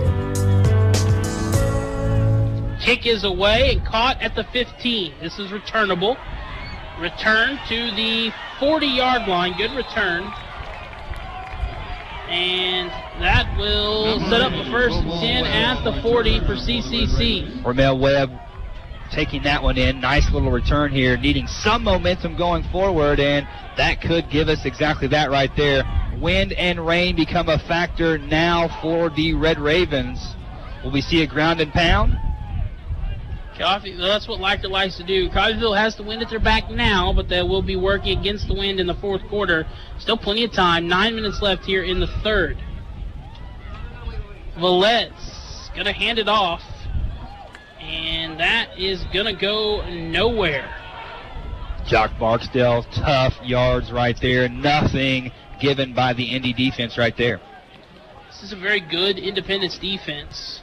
Kick is away and caught at the 15. This is returnable. Return to the 40-yard line. Good return. And that will set up the first 10 at the 40 for CCC. Romel Webb taking that one in. Nice little return here, needing some momentum going forward, and that could give us exactly that right there. Wind and rain become a factor now for the Red Ravens. Will we see a ground and pound? Coffeyville, that's what Leichter likes to do. Coffeyville has the wind at their back now, but they will be working against the wind in the fourth quarter. Still plenty of time. 9 minutes left here in the third. Velez going to hand it off, and that is going to go nowhere. Jock Barksdale, tough yards right there. Nothing given by the Indy defense right there. This is a very good Independence defense.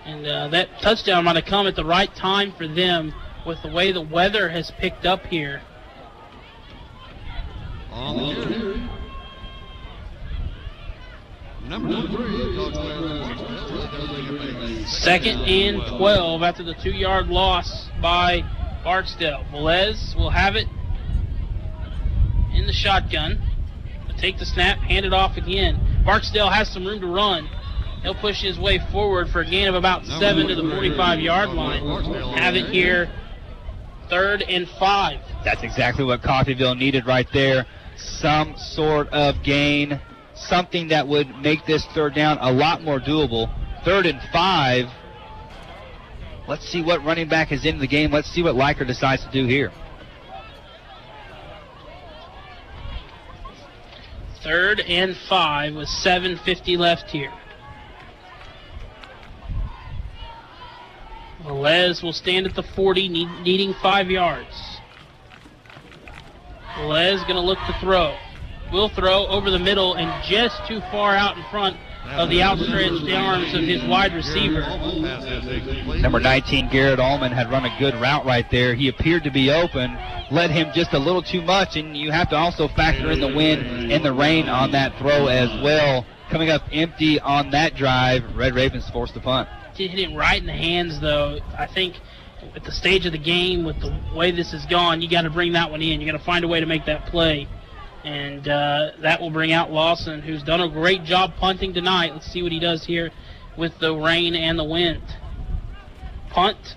And that touchdown might have come at the right time for them with the way the weather has picked up here. On the carry, number 3. Second and 12 after the 2-yard loss by Barksdale. Velez will have it in the shotgun. He'll take the snap, hand it off again. Barksdale has some room to run. He'll push his way forward for a gain of about 7 to the 45-yard line. Have it here, 3rd and 5. That's exactly what Coffeyville needed right there. Some sort of gain, something that would make this third down a lot more doable. 3rd and 5. Let's see what running back is in the game. Let's see what Leichter decides to do here. 3rd and 5 with 7:50 left here. Velez will stand at the 40, needing 5 yards. Velez going to look to throw. Will throw over the middle and just too far out in front of the outstretched arms of his wide receiver. Number 19, Garrett Allman, had run a good route right there. He appeared to be open, led him just a little too much, and you have to also factor in the wind and the rain on that throw as well. Coming up empty on that drive, Red Ravens forced the punt. Hit him right in the hands, though. I think at the stage of the game, with the way this has gone, you got to bring that one in. You got to find a way to make that play. And that will bring out Lawson, who's done a great job punting tonight. Let's see what he does here with the rain and the wind. Punt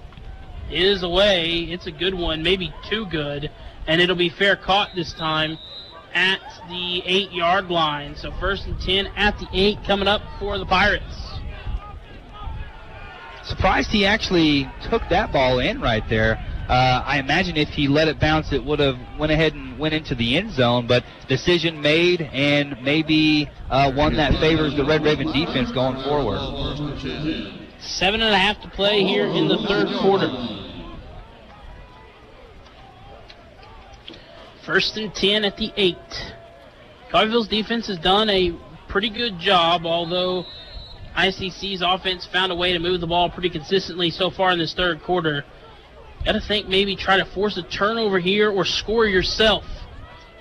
is away. It's a good one, maybe too good. And it'll be fair caught this time at the 8-yard line. So 1st and 10 at the 8 coming up for the Pirates. Surprised he actually took that ball in right there. I imagine if he let it bounce, it would have went ahead and went into the end zone, but decision made, and maybe one that favors the Red Raven defense going forward. 7.5 to play here in the 3rd quarter. 1st and 10 at the 8. Coffeyville's defense has done a pretty good job, although ICC's offense found a way to move the ball pretty consistently so far in this 3rd quarter. Got to think maybe try to force a turnover here or score yourself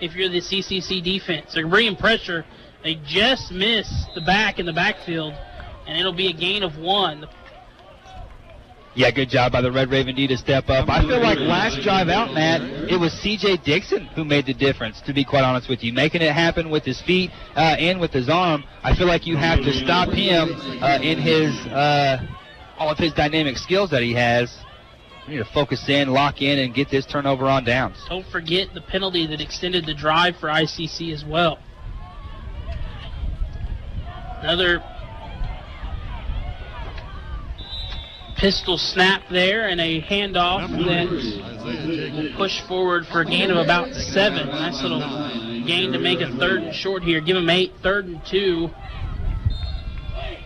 if you're the CCC defense. They're bringing pressure. They just miss the back in the backfield, and it'll be a gain of 1. Yeah, good job by the Red Raven D to step up. I feel like last drive out, Matt, it was C.J. Dixon who made the difference, to be quite honest with you. Making it happen with his feet and with his arm. I feel like you have to stop him in his all of his dynamic skills that he has. We need to focus in, lock in, and get this turnover on downs. Don't forget the penalty that extended the drive for ICC as well. Another pistol snap there and a handoff that will push forward for a gain of about 7. Nice little gain to make a 3rd and short here. Give him 8, 3rd and 2.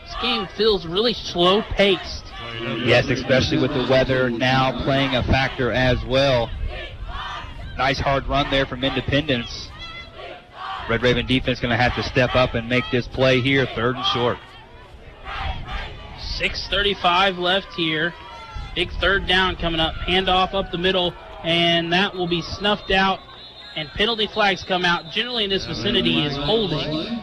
This game feels really slow-paced. Yes, especially with the weather now playing a factor as well. Nice hard run there from Independence. Red Raven defense going to have to step up and make this play here, 3rd and short. 6:35 left here. Big 3rd down coming up. Handoff up the middle, and that will be snuffed out, and penalty flags come out. Generally in this vicinity is holding.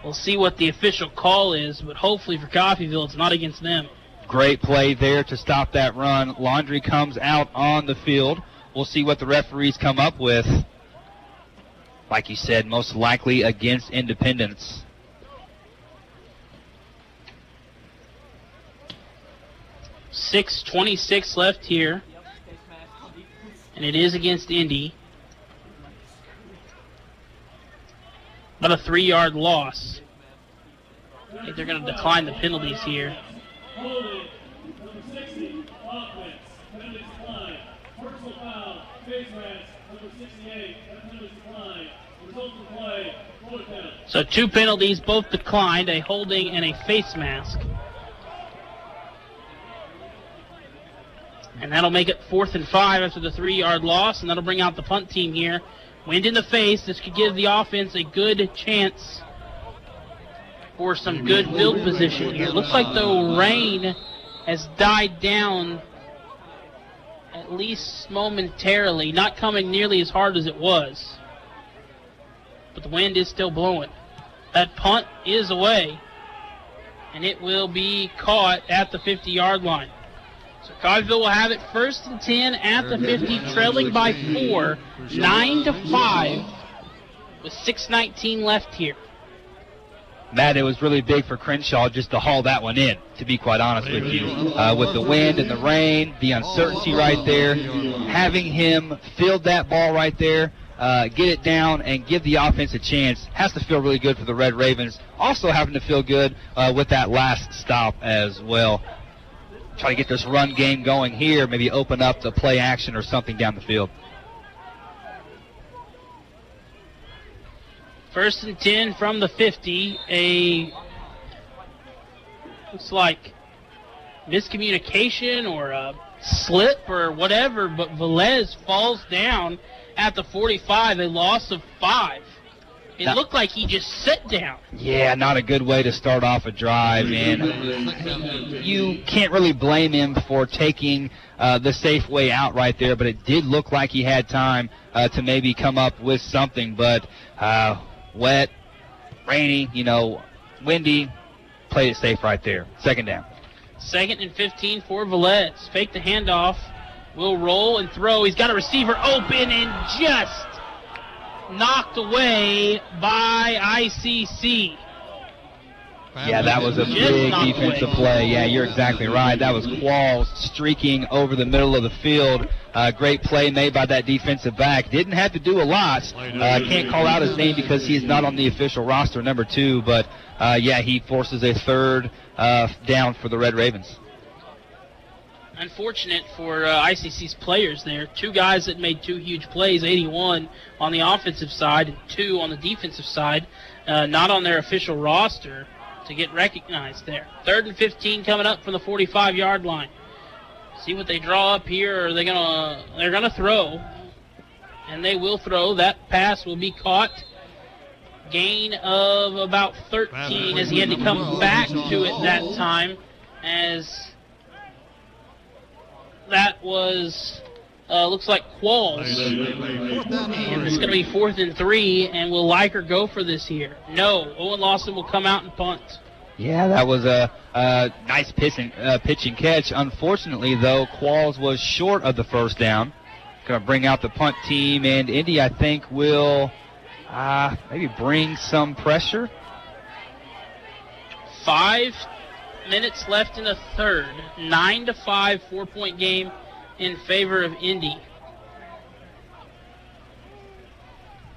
We'll see what the official call is, but hopefully for Coffeyville it's not against them. Great play there to stop that run. Laundry comes out on the field. We'll see what the referees come up with. Like you said, most likely against Independence. $6:26 left here, and it is against Indy. About a 3-yard loss. I think they're going to decline the penalties here. So 2 penalties, both declined, a holding and a face mask. And that'll make it 4th and 5 after the 3-yard loss, and that'll bring out the punt team here. Wind in the face. This could give the offense a good chance for some good field position here. Looks like the rain has died down, at least momentarily, not coming nearly as hard as it was. But the wind is still blowing. That punt is away, and it will be caught at the 50-yard line. So Coffeyville will have it 1st and 10 at the 50, trailing by 4, 9-5, with 6:19 left here. Matt, it was really big for Crenshaw just to haul that one in, to be quite honest with you. With the wind and the rain, the uncertainty right there, having him field that ball right there, get it down and give the offense a chance, has to feel really good for the Red Ravens. Also having to feel good with that last stop as well. Try to get this run game going here, maybe open up the play action or something down the field. First and 10 from the 50. Looks like miscommunication or a slip or whatever, but Velez falls down at the 45, a loss of 5. It looked like he just sat down. Yeah, not a good way to start off a drive, and you can't really blame him for taking the safe way out right there, but it did look like he had time to maybe come up with something, but wet, rainy, windy, played it safe right there. Second down. Second and 15 for Velez. Fake the handoff. Will roll and throw. He's got a receiver open and just knocked away by ICC. Yeah, that was a big defensive play. Yeah, you're exactly right. That was Qualls streaking over the middle of the field. Great play made by that defensive back. Didn't have to do a lot. Can't call out his name because he's not on the official roster, number 2. But, yeah, he forces a third down for the Red Ravens. Unfortunate for ICC's players there. 2 guys that made 2 huge plays, 81 on the offensive side and 2 on the defensive side, not on their official roster to get recognized there. Third and 15 coming up from the 45-yard line. See what they draw up here. Or they're gonna throw, and they will throw. That pass will be caught. Gain of about 13 as he had to come back to it that time, as that was looks like Qualls. And it's going to be 4th and 3, and will Liker go for this here? No. Owen Lawson will come out and punt. Yeah, that was a nice pitch and catch. Unfortunately, though, Qualls was short of the first down. Going to bring out the punt team, and Indy, I think, will maybe bring some pressure. 5 minutes left in the third. 9-5, 4-point game in favor of Indy.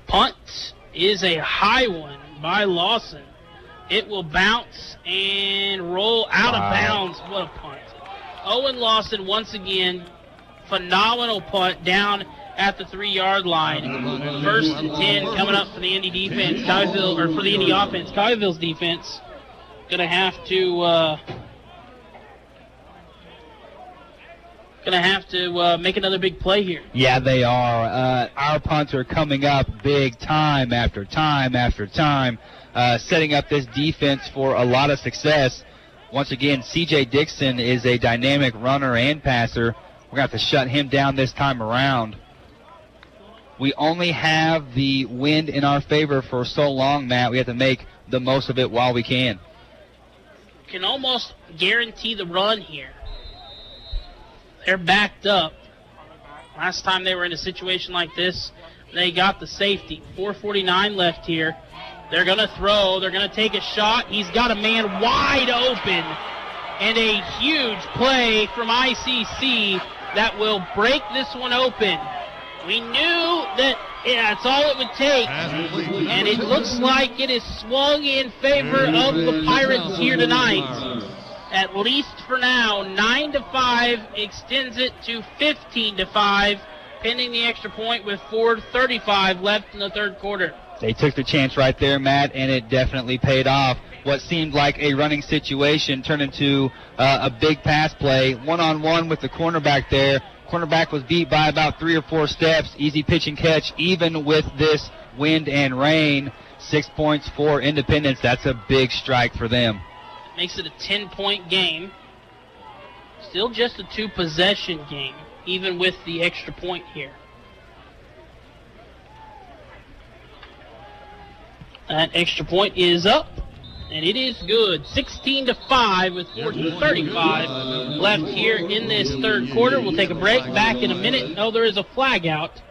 Punt is a high one by Lawson. It will bounce and roll out of bounds. What a punt. Owen Lawson, once again, phenomenal punt down at the 3-yard line. First and 10 coming up for the Indy defense. For the Indy offense. Coffeyville's defense gonna have to make another big play here. Yeah, they are. Our punts are coming up big time after time after time, setting up this defense for a lot of success. Once again, C.J. Dixon is a dynamic runner and passer. We're going to have to shut him down this time around. We only have the wind in our favor for so long, Matt. We have to make the most of it while we can. Can almost guarantee the run here. They're backed up. Last time they were in a situation like this, they got the safety. 4:49 left here. They're going to throw. They're going to take a shot. He's got a man wide open. And a huge play from ICC that will break this one open. We knew that that's all it would take. And it looks like it is swung in favor of the Pirates here tonight. At least for now, 9-5 extends it to 15-5, pending the extra point with 4:35 left in the third quarter. They took the chance right there, Matt, and it definitely paid off. What seemed like a running situation turned into a big pass play. One-on-one with the cornerback there. Cornerback was beat by about 3 or 4 steps. Easy pitch and catch, even with this wind and rain. 6 points for Independence. That's a big strike for them. Makes it a 10-point game. Still just a 2-possession game, even with the extra point here. That extra point is up, and it is good. 16-5 with 4:35 left here in this third quarter. We'll take a break. Back in a minute. Oh, there is a flag out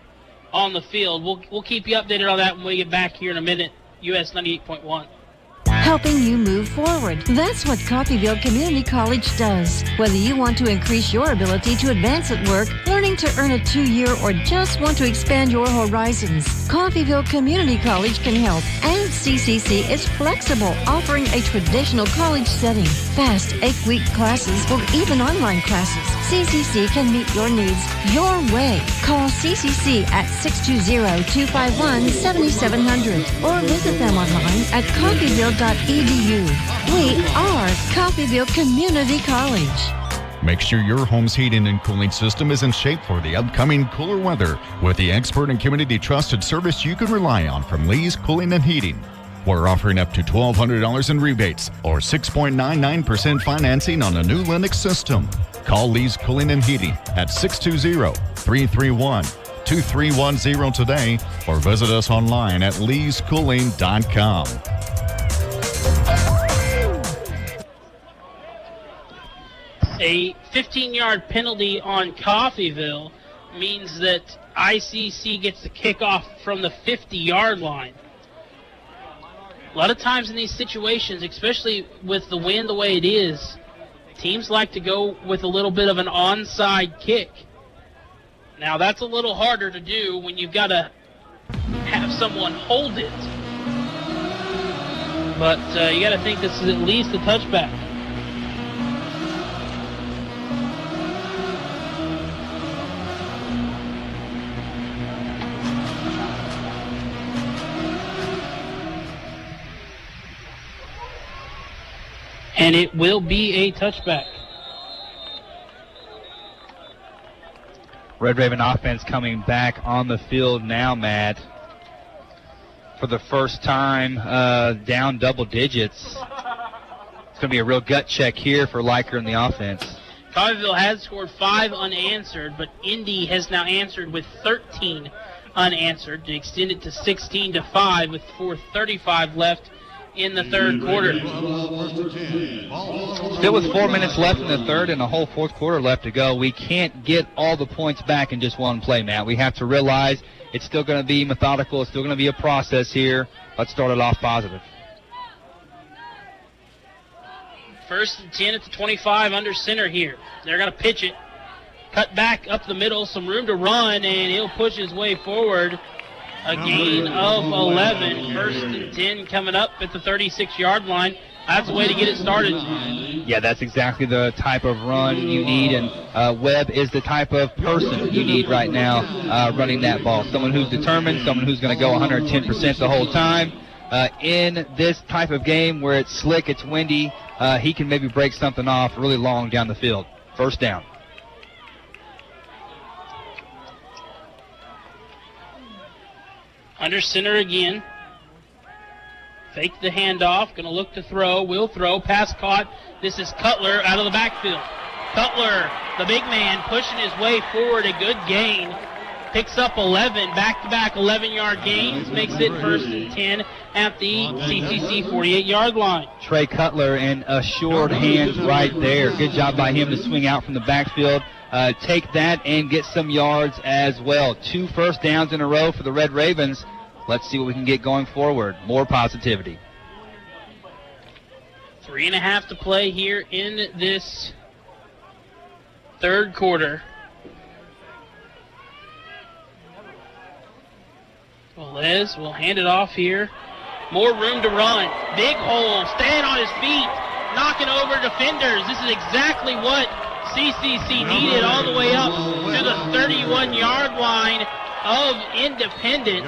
on the field. We'll keep you updated on that when we get back here in a minute. US 98.1. Helping you move forward. That's what Coffeyville Community College does. Whether you want to increase your ability to advance at work, learning to earn a 2-year, or just want to expand your horizons, Coffeyville Community College can help, and CCC is flexible, offering a traditional college setting, fast 8-week classes or even online classes. CCC can meet your needs your way. Call CCC at 620-251-7700 or visit them online at coffeyville.edu. We are Coffeyville Community College. Make sure your home's heating and cooling system is in shape for the upcoming cooler weather with the expert and community trusted service you can rely on from Lee's Cooling and Heating. We're offering up to $1,200 in rebates or 6.99% financing on a new Linux system. Call Lee's Cooling and Heating at 620-331-2310 today or visit us online at leescooling.com. A 15-yard penalty on Coffeyville means that ICC gets the kickoff from the 50-yard line. A lot of times in these situations, especially with the wind the way it is, teams like to go with a little bit of an onside kick. Now, that's a little harder to do when you've got to have someone hold it. But you got to think this is at least a touchback. And it will be a touchback. Red Raven offense coming back on the field now, Matt. For the first time, down double digits. It's going to be a real gut check here for Leiker in the offense. Coffeyville has scored 5 unanswered, but Indy has now answered with 13 unanswered to extend it to 16-5 with 4:35 left in the third quarter. Still with 4 minutes left in the third and a whole fourth quarter left to go. We can't get all the points back in just one play, Matt. We have to realize it's still going to be methodical. It's still going to be a process here. Let's start it off positive. First and 10 at the 25 under center here. They're going to pitch it. Cut back up the middle, some room to run, and he'll push his way forward. A gain of 11. First and 10 coming up at the 36-yard line. That's the way to get it started. Yeah, that's exactly the type of run you need, and Webb is the type of person you need right now running that ball. Someone who's determined, someone who's going to go 110% the whole time. In this type of game where it's slick, it's windy, he can maybe break something off really long down the field. First down. Under center again. Fake the handoff. Going to look to throw. Will throw. Pass caught. This is Cutler out of the backfield. Cutler, the big man, pushing his way forward. A good gain. Picks up 11. Back-to-back 11-yard gains. Makes it first and 10 at the CCC 48-yard line. Trey Cutler in assured hands right there. Good job by him to swing out from the backfield. Take that and get some yards as well. 2 first downs in a row for the Red Ravens. Let's see what we can get going forward. More positivity. 3.5 to play here in this third quarter. Velez will hand it off here. More room to run. Big hole. Staying on his feet. Knocking over defenders. This is exactly what CCC needed all the way up to the 31-yard line of Independence.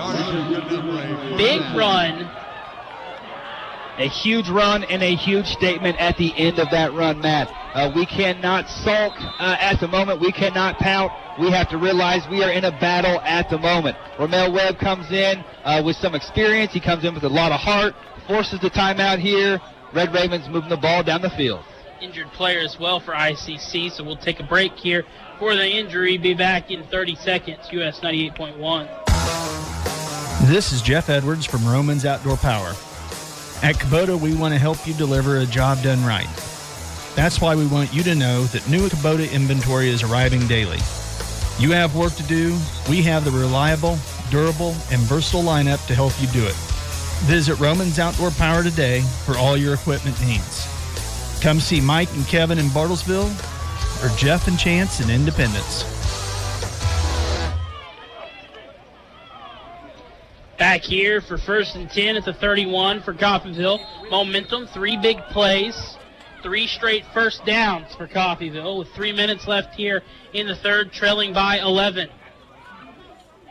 Big run. A huge run and a huge statement at the end of that run, Matt. We cannot sulk at the moment. We cannot pout. We have to realize we are in a battle at the moment. Romel Webb comes in with some experience. He comes in with a lot of heart, forces the timeout here. Red Ravens moving the ball down the field. Injured player as well for ICC, so we'll take a break here for the injury. Be back in 30 seconds. US 98.1. This is Jeff Edwards from Romans Outdoor Power. At Kubota, we want to help you deliver a job done right. That's why we want you to know that new Kubota inventory is arriving daily. You have work to do. We have the reliable, durable, and versatile lineup to help you do it. Visit Romans Outdoor Power today for all your equipment needs. Come see Mike and Kevin in Bartlesville or Jeff and Chance in Independence. Back here for 1st and 10 at the 31 for Coffeyville. Momentum, 3 big plays, 3 straight first downs for Coffeyville with 3 minutes left here in the third, trailing by 11.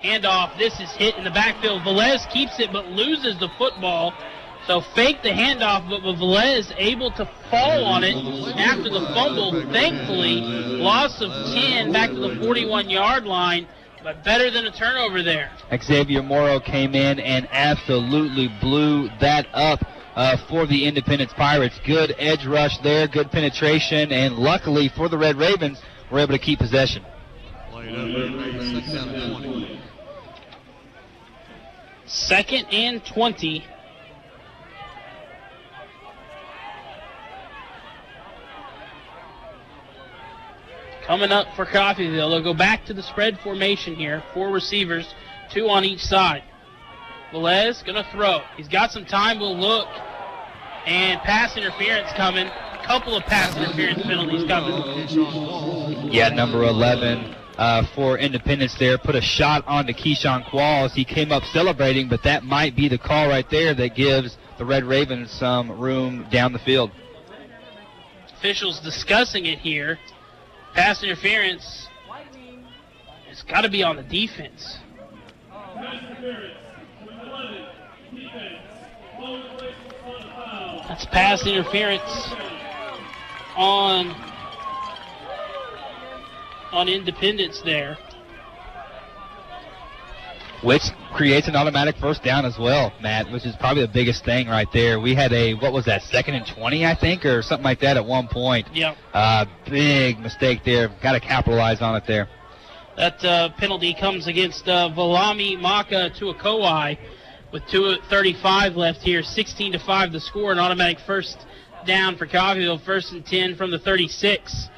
Handoff, this is hit in the backfield. Velez keeps it but loses the football. So fake the handoff, but Velez able to fall on it after the fumble. Thankfully, loss of 10 back to the 41-yard line, but better than a turnover there. Xavier Morrow came in and absolutely blew that up for the Independence Pirates. Good edge rush there, good penetration, and luckily for the Red Ravens, we're able to keep possession. Second and 20. Coming up for Coffeyville. They'll go back to the spread formation here. 4 receivers, 2 on each side. Velez going to throw. He's got some time. We'll look. And pass interference coming. A couple of pass interference penalties coming. Yeah, number 11 for Independence there. Put a shot onto Keyshawn Qualls. He came up celebrating, but that might be the call right there that gives the Red Ravens some room down the field. Officials discussing it here. Pass interference. It's got to be on the defense. That's pass interference on Independence there. Which creates an automatic first down as well, Matt, which is probably the biggest thing right there. We had a, 2nd and 20, I think, or something like that at one point. Yep. Big mistake there. Got to capitalize on it there. That penalty comes against Valami Maka Tuakowai with 2:35 left here. 16-5 the score. An automatic first down for Coffeyville. 1st and 10 from the 36.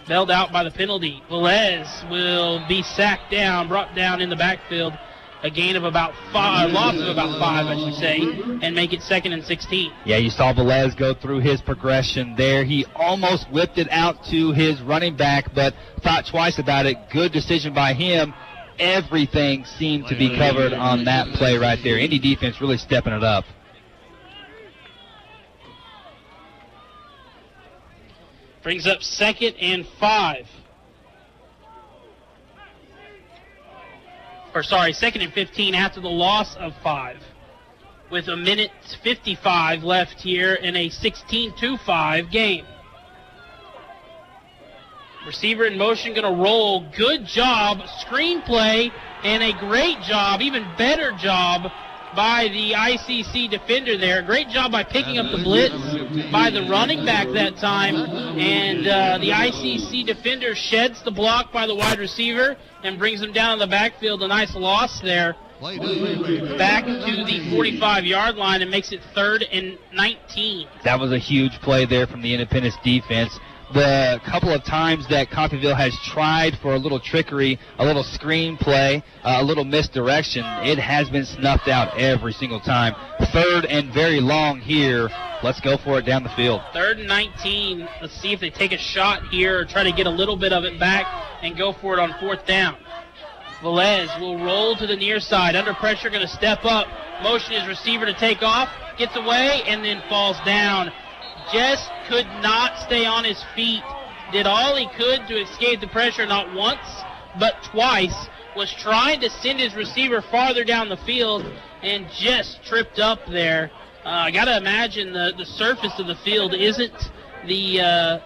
Bailed out by the penalty. Velez will be sacked down, brought down in the backfield. A gain of about 5, loss of about 5, I should say, and make it 2nd and 16. Yeah, you saw Velez go through his progression there. He almost whipped it out to his running back, but thought twice about it. Good decision by him. Everything seemed to be covered on that play right there. Indy defense really stepping it up. Brings up 2nd and 5. 2nd and 15 after the loss of 5. With 1:55 left here in a 16-5 game. Receiver in motion, going to roll. Good job, screenplay, and a great job, even better job by the ICC defender there. Great job by picking up the blitz by the running back that time. And the ICC defender sheds the block by the wide receiver and brings him down in the backfield. A nice loss there. Back to the 45-yard line and makes it 3rd and 19. That was a huge play there from the Independence defense. The couple of times that Coffeyville has tried for a little trickery, a little screen play, a little misdirection, it has been snuffed out every single time. 3rd and very long here. Let's go for it down the field. 3rd and 19. Let's see if they take a shot here or try to get a little bit of it back and go for it on 4th down. Velez will roll to the near side. Under pressure, going to step up. Motion his receiver to take off. Gets away and then falls down. Just could not stay on his feet. Did all he could to escape the pressure, not once, but twice. Was trying to send his receiver farther down the field and just tripped up there. I got to imagine the surface of the field isn't the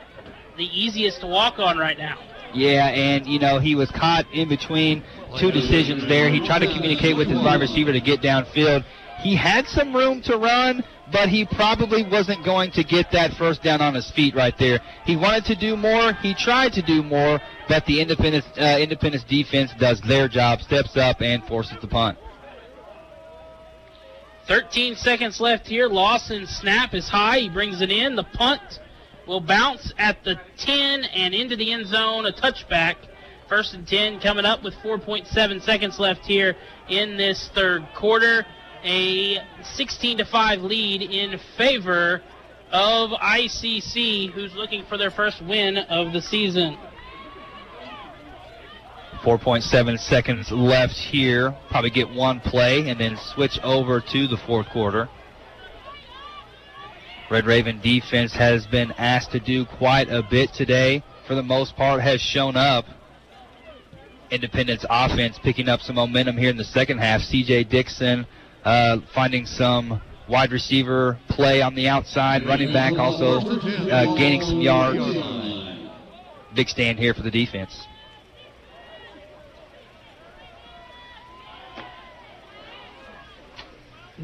easiest to walk on right now. Yeah, and, he was caught in between 2 decisions there. He tried to communicate with his wide receiver to get downfield. He had some room to run, but he probably wasn't going to get that first down on his feet right there. He wanted to do more. He tried to do more, but the Independence defense does their job, steps up, and forces the punt. 13 seconds left here. Lawson's snap is high. He brings it in. The punt will bounce at the 10 and into the end zone. A touchback. 1st and 10 coming up with 4.7 seconds left here in this third quarter. A 16-5 lead in favor of ICC, who's looking for their first win of the season. 4.7 seconds left here. Probably get one play and then switch over to the fourth quarter. Red Raven defense has been asked to do quite a bit today. For the most part, has shown up. Independence offense picking up some momentum here in the second half. C.J. Dixon finding some wide receiver play on the outside. Running back also gaining some yards. Big stand here for the defense.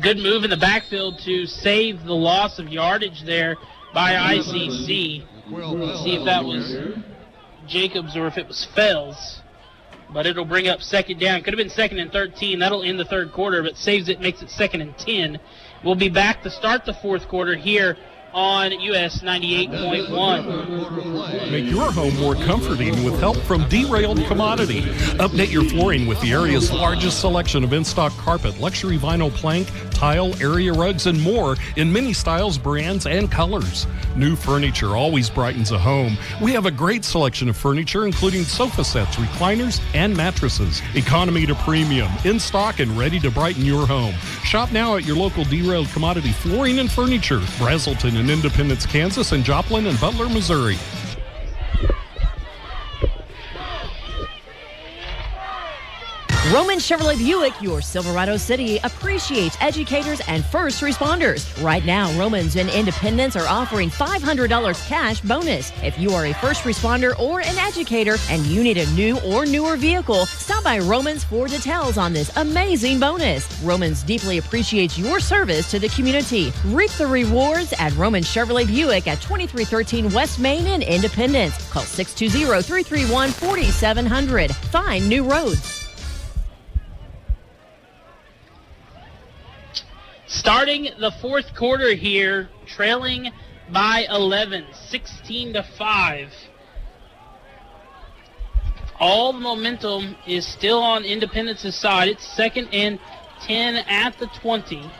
Good move in the backfield to save the loss of yardage there by ICC. Let's see if that was Jacobs or if it was Fells. But it'll bring up second down. Could have been 2nd and 13. That'll end the third quarter, but saves it, makes it 2nd and 10. We'll be back to start the fourth quarter here on US 98.1. Make your home more comforting with help from Derailed Commodity. Update your flooring with the area's largest selection of in-stock carpet, luxury vinyl plank, tile, area rugs, and more in many styles, brands, and colors. New furniture always brightens a home. We have a great selection of furniture, including sofa sets, recliners, and mattresses. Economy to premium, in stock and ready to brighten your home. Shop now at your local Derailed Commodity Flooring and Furniture, Brazelton in Independence, Kansas, and Joplin and Butler, Missouri. Roman Chevrolet Buick, your Silverado City, appreciates educators and first responders. Right now, Romans and Independence are offering $500 cash bonus. If you are a first responder or an educator and you need a new or newer vehicle, stop by Romans for details on this amazing bonus. Romans deeply appreciates your service to the community. Reap the rewards at Roman Chevrolet Buick at 2313 West Main in Independence. Call 620-331-4700. Find new roads. Starting the fourth quarter here, trailing by 11, 16-5. All the momentum is still on Independence's side. It's 2nd and 10 at the 20.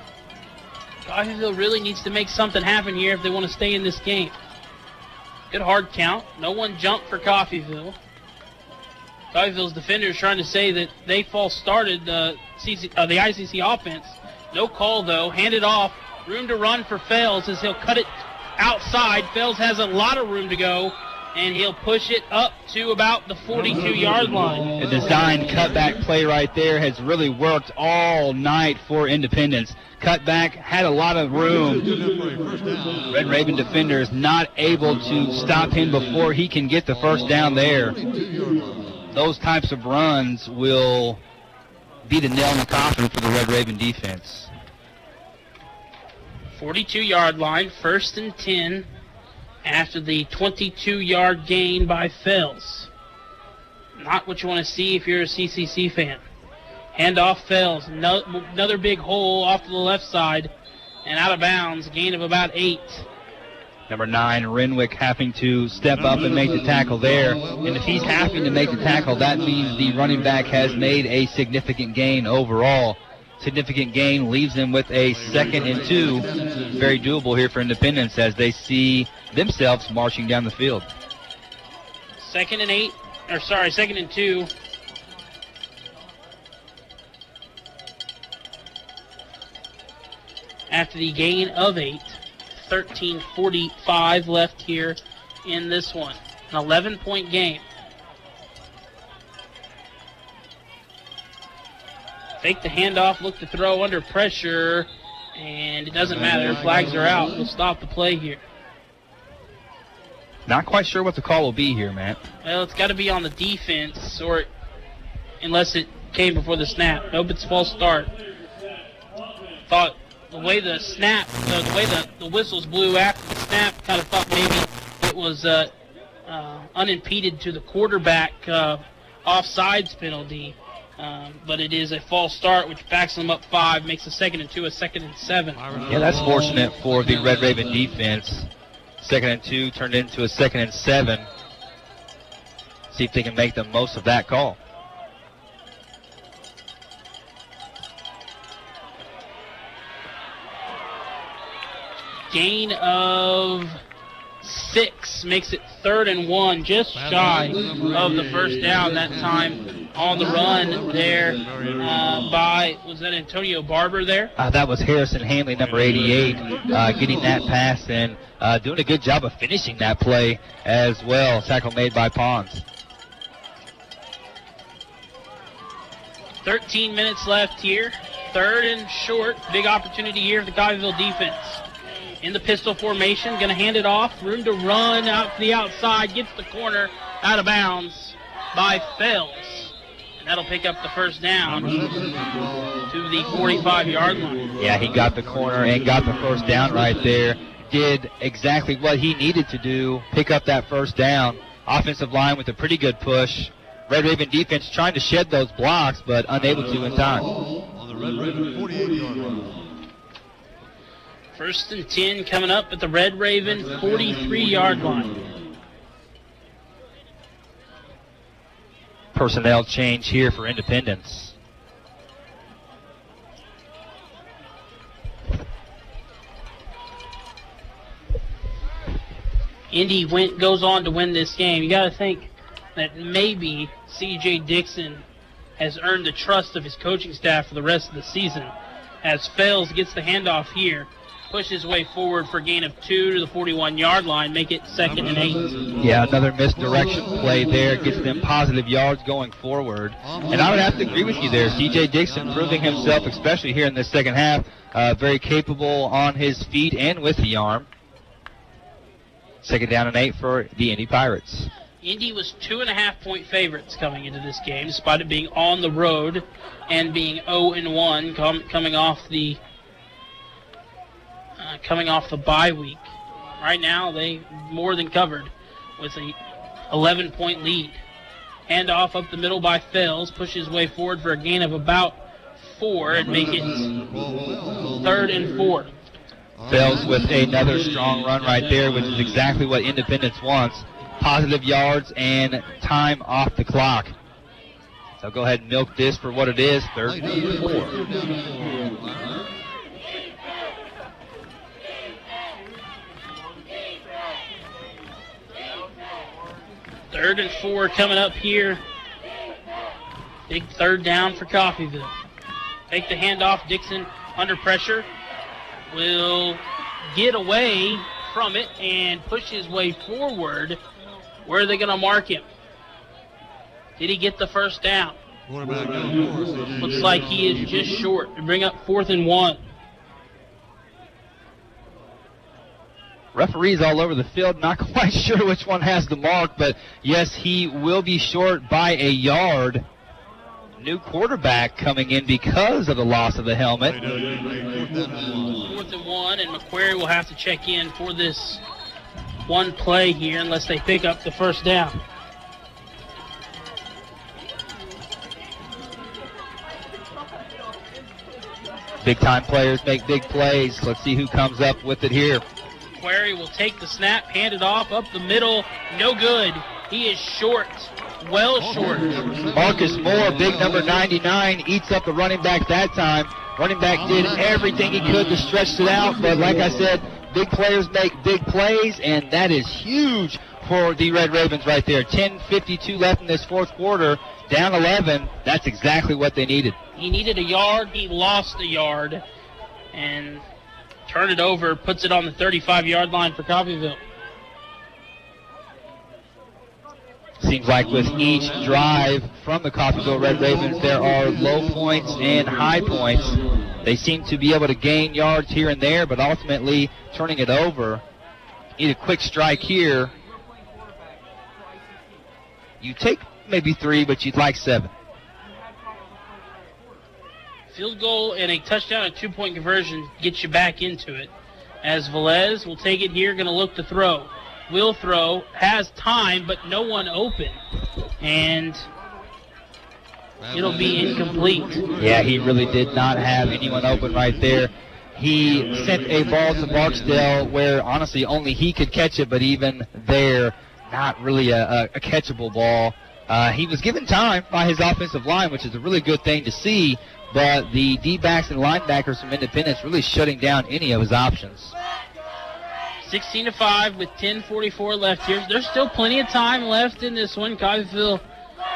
Coffeyville really needs to make something happen here if they want to stay in this game. Good hard count. No one jumped for Coffeyville. Coffeyville's defenders trying to say that they false started the ICC offense. No call, though. Handed off. Room to run for Fels as he'll cut it outside. Fels has a lot of room to go, and he'll push it up to about the 42-yard line. The design cutback play right there has really worked all night for Independence. Cutback, had a lot of room. Red Raven defenders not able to stop him before he can get the first down there. Those types of runs will be the nail in the coffin for the Red Raven defense. 42-yard line, 1st and 10 after the 22-yard gain by Fels. Not what you want to see if you're a CCC fan. Handoff Fels, another big hole off to the left side and out of bounds, gain of about 8. Number 9, Renwick having to step up and make the tackle there. And if he's having to make the tackle, that means the running back has made a significant gain overall. Significant gain leaves them with a 2nd and 2. Very doable here for Independence as they see themselves marching down the field. 2nd and 2. After the gain of 8. 13:45 left here in this one. An 11-point game. Fake the handoff, look to throw under pressure, and it doesn't matter. Flags are out. We'll stop the play here. Not quite sure what the call will be here, Matt. Well, it's got to be on the defense, or unless it came before the snap. Nope, it's false start. Thought the way the snap, the way the whistles blew after the snap, kind of thought maybe it was unimpeded to the quarterback offsides penalty. But it is a false start, which backs them up 5, makes a 2nd and 2 a 2nd and 7. Yeah, that's fortunate for the Red Raven defense. 2nd and 2 turned into a 2nd and 7. See if they can make the most of that call. Gain of 6 makes it 3rd and 1, just shy of the first down that time on the run there by, was that Antonio Barber there? That was Harrison Hanley, number 88, getting that pass and doing a good job of finishing that play as well. Tackle made by Pons. 13 minutes left here. 3rd and short. Big opportunity here for the Coffeyville defense. In the pistol formation, going to hand it off. Room to run out to the outside. Gets the corner out of bounds by Fells. And that'll pick up the first down to the 45-yard line. Yeah, he got the corner and got the first down right there. Did exactly what he needed to do, pick up that first down. Offensive line with a pretty good push. Red Raven defense trying to shed those blocks, but unable to in time. On the Red Raven 48-yard line. 1st and 10 coming up at the Red Raven 43-yard line. Personnel change here for Independence. Indy goes on to win this game. You got to think that maybe C.J. Dixon has earned the trust of his coaching staff for the rest of the season. As Fells gets the handoff here, pushes his way forward for a gain of 2 to the 41-yard line, make it 2nd and 8. Yeah, another misdirection play there, gets them positive yards going forward. And I would have to agree with you there. C.J. Dixon proving himself, especially here in this second half, very capable on his feet and with the arm. 2nd down and 8 for the Indy Pirates. Indy was 2.5-point favorites coming into this game, despite it being on the road and being 0-1 coming off the bye week. Right now, they more than covered with a 11-point lead. Handoff up the middle by Fells, pushes his way forward for a gain of about 4 and make it 3rd and 4. Fells with another strong run right there, which is exactly what Independence wants. Positive yards and time off the clock. So go ahead and milk this for what it is, 3rd and 4. 3rd and 4 coming up here. Big 3rd down for Coffeyville. Take the handoff. Dixon under pressure. Will get away from it and push his way forward. Where are they going to mark him? Did he get the first down? Looks like he is just short to bring up 4th and 1. Referees all over the field, not quite sure which one has the mark, but yes, he will be short by a yard. New quarterback coming in because of the loss of the helmet. 4th and 1, and McQuarrie will have to check in for this one play here unless they pick up the first down. Big-time players make big plays. Let's see who comes up with it here. McQuarrie will take the snap, hand it off up the middle. No good. He is short. Well short. Marcus Moore, big number 99, eats up the running back that time. Running back did everything he could to stretch it out, but like I said, big players make big plays, and that is huge for the Red Ravens right there. 10:52 left in this 4th quarter, down 11. That's exactly what they needed. He needed a yard. He lost a yard, and turned it over, puts it on the 35-yard line for Coffeyville. Seems like with each drive from the Coffeyville Red Ravens, there are low points and high points. They seem to be able to gain yards here and there, but ultimately turning it over. Need a quick strike here. You take maybe 3, but you'd like 7. Field goal and a touchdown and 2-point conversion gets you back into it. As Velez will take it here, going to look to throw. Will throw, has time, but no one open. And it'll be incomplete. Yeah, he really did not have anyone open right there. He sent a ball to Barksdale where, honestly, only he could catch it, but even there, not really a catchable ball. He was given time by his offensive line, which is a really good thing to see, but the D-backs and linebackers from Independence really shutting down any of his options. 16-5 with 10:44 left here. There's still plenty of time left in this one. Coffeyville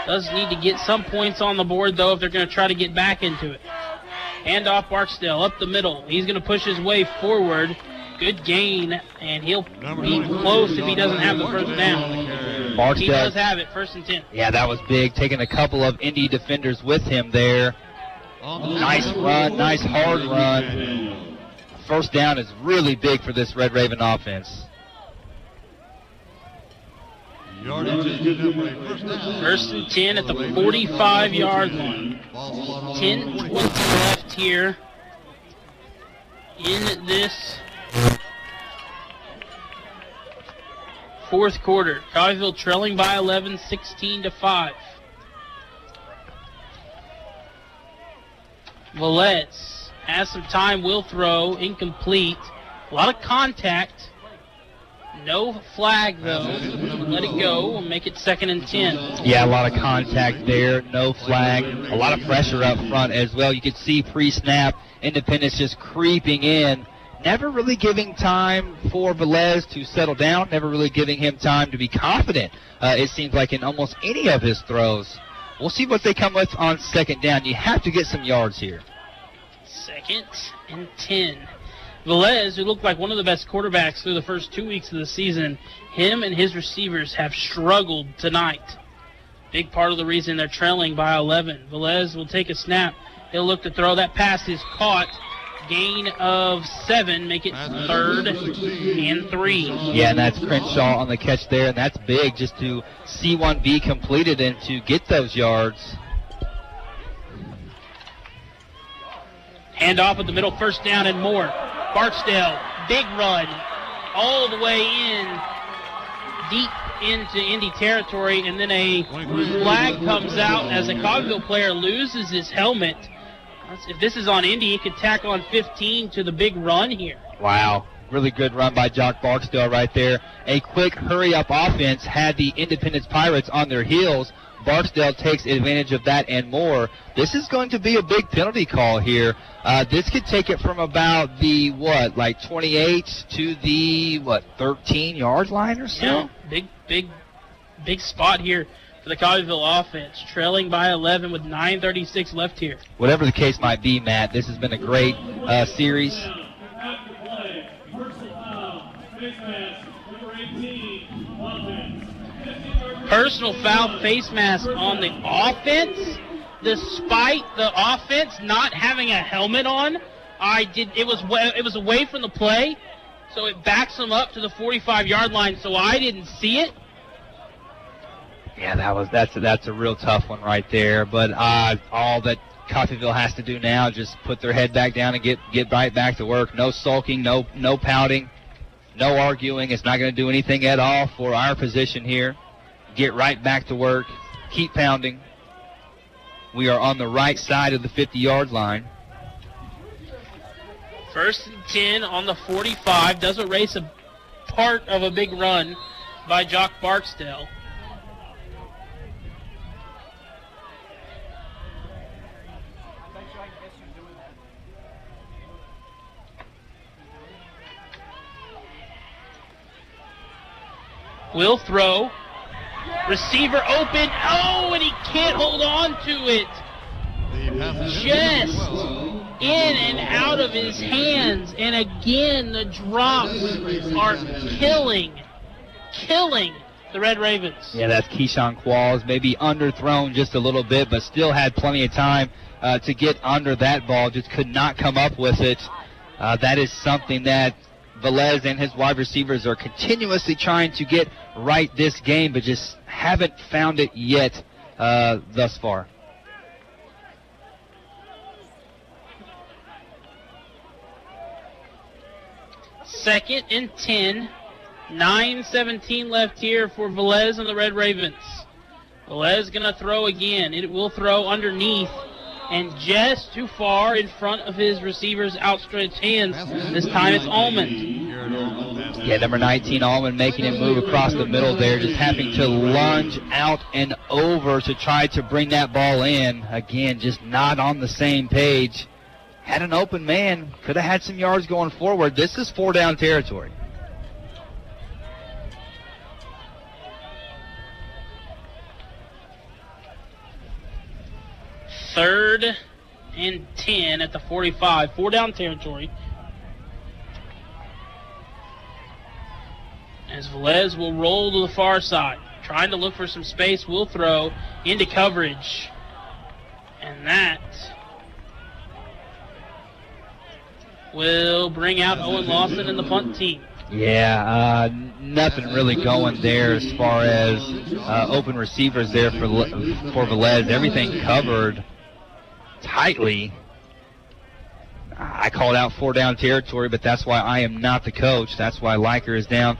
Does need to get some points on the board, though, if they're going to try to get back into it. Handoff Barksdale up the middle. He's going to push his way forward. Good gain, and he'll be close if he doesn't have the first down. Barksdale, he does have it, 1st and 10. Yeah, that was big, taking a couple of Indy defenders with him there. Nice run, nice hard run. First down is really big for this Red Raven offense. First and 10 at the 45-yard line. 10:20 left here in this fourth quarter. Coffeyville trailing by 11, 16-5. Velez has some time, will throw, incomplete. A lot of contact. No flag, though. Let it go. We'll make it 2nd and 10. Yeah, a lot of contact there. No flag. A lot of pressure up front as well. You could see pre-snap Independence just creeping in. Never really giving time for Velez to settle down. Never really giving him time to be confident, it seems like, in almost any of his throws. We'll see what they come with on 2nd down. You have to get some yards here. 2nd and 10. Velez, who looked like one of the best quarterbacks through the first 2 weeks of the season, him and his receivers have struggled tonight. Big part of the reason they're trailing by 11. Velez will take a snap. He'll look to throw. That pass is caught. Gain of 7, make it 3rd and 3. Yeah, and that's Crenshaw on the catch there, and that's big just to see one be completed and to get those yards. Hand off at the middle, 1st down and more. Barksdale, big run, all the way in, deep into Indy territory, and then a flag comes out as a Coffeyville player loses his helmet. If this is on Indy, he could tack on 15 to the big run here. Wow. Really good run by Jock Barksdale right there. A quick hurry-up offense had the Independence Pirates on their heels. Barksdale takes advantage of that and more. This is going to be a big penalty call here. This could take it from about the, 28 to the, 13-yard line or so? Yeah, big spot here for the Coffeyville offense, trailing by 11 with 9:36 left here. Whatever the case might be, Matt, this has been a great series. Personal foul, face mask on the offense, despite the offense not having a helmet on. It was away from the play, so it backs them up to the 45-yard line, so I didn't see it. Yeah, that's a real tough one right there. But all that Coffeyville has to do now is just put their head back down and get right back to work. No sulking, no pouting, no arguing. It's not going to do anything at all for our position here. Get right back to work. Keep pounding. We are on the right side of the 50-yard line. 1st and 10 on the 45. Does erase a part of a big run by Jock Barksdale. Will throw. Receiver open. Oh, and he can't hold on to it. Just in and out of his hands. And again, the drops are killing the Red Ravens. Yeah, that's Keyshawn Qualls. Maybe underthrown just a little bit, but still had plenty of time to get under that ball. Just could not come up with it. That is something that Velez and his wide receivers are continuously trying to get right this game, but just haven't found it yet thus far. Second and 10. 9:17 left here for Velez and the Red Ravens. Velez going to throw again. It will throw underneath and just too far in front of his receiver's outstretched hands. This time it's Allman. Yeah, number 19, Allman, making him move across the middle there, just having to lunge out and over to try to bring that ball in. Again, just not on the same page. Had an open man, could have had some yards going forward. This is 4-down territory. 3rd and 10 at the 45. 4 down territory. As Velez will roll to the far side. Trying to look for some space. Will throw into coverage. And that will bring out Owen Lawson and the punt team. Yeah, nothing really going there as far as open receivers there for Velez. Everything covered tightly. I called out 4 down territory, but that's why I am not the coach. That's why Liker is down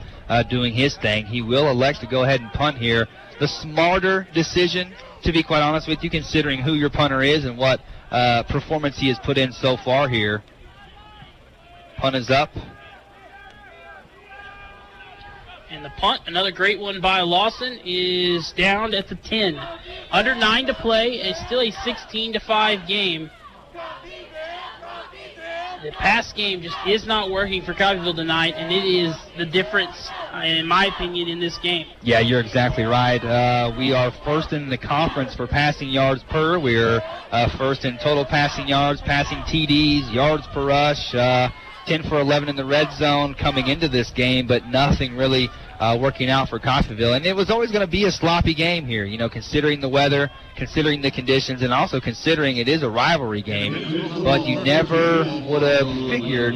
doing his thing. He will elect to go ahead and punt here. The smarter decision, to be quite honest with you, considering who your punter is and what performance he has put in so far here. Punt is up. And the punt, another great one by Lawson, is down at the 10. Under 9 to play. It's still a 16-5 game. The pass game just is not working for Coffeyville tonight, and it is the difference, in my opinion, in this game. Yeah, you're exactly right. We are first in the conference for passing yards per. We're first in total passing yards, passing TDs, yards per rush. 10 for 11 in the red zone coming into this game, but nothing really working out for Coffeyville. And it was always going to be a sloppy game here, you know, considering the weather, considering the conditions, and also considering it is a rivalry game. But you never would have figured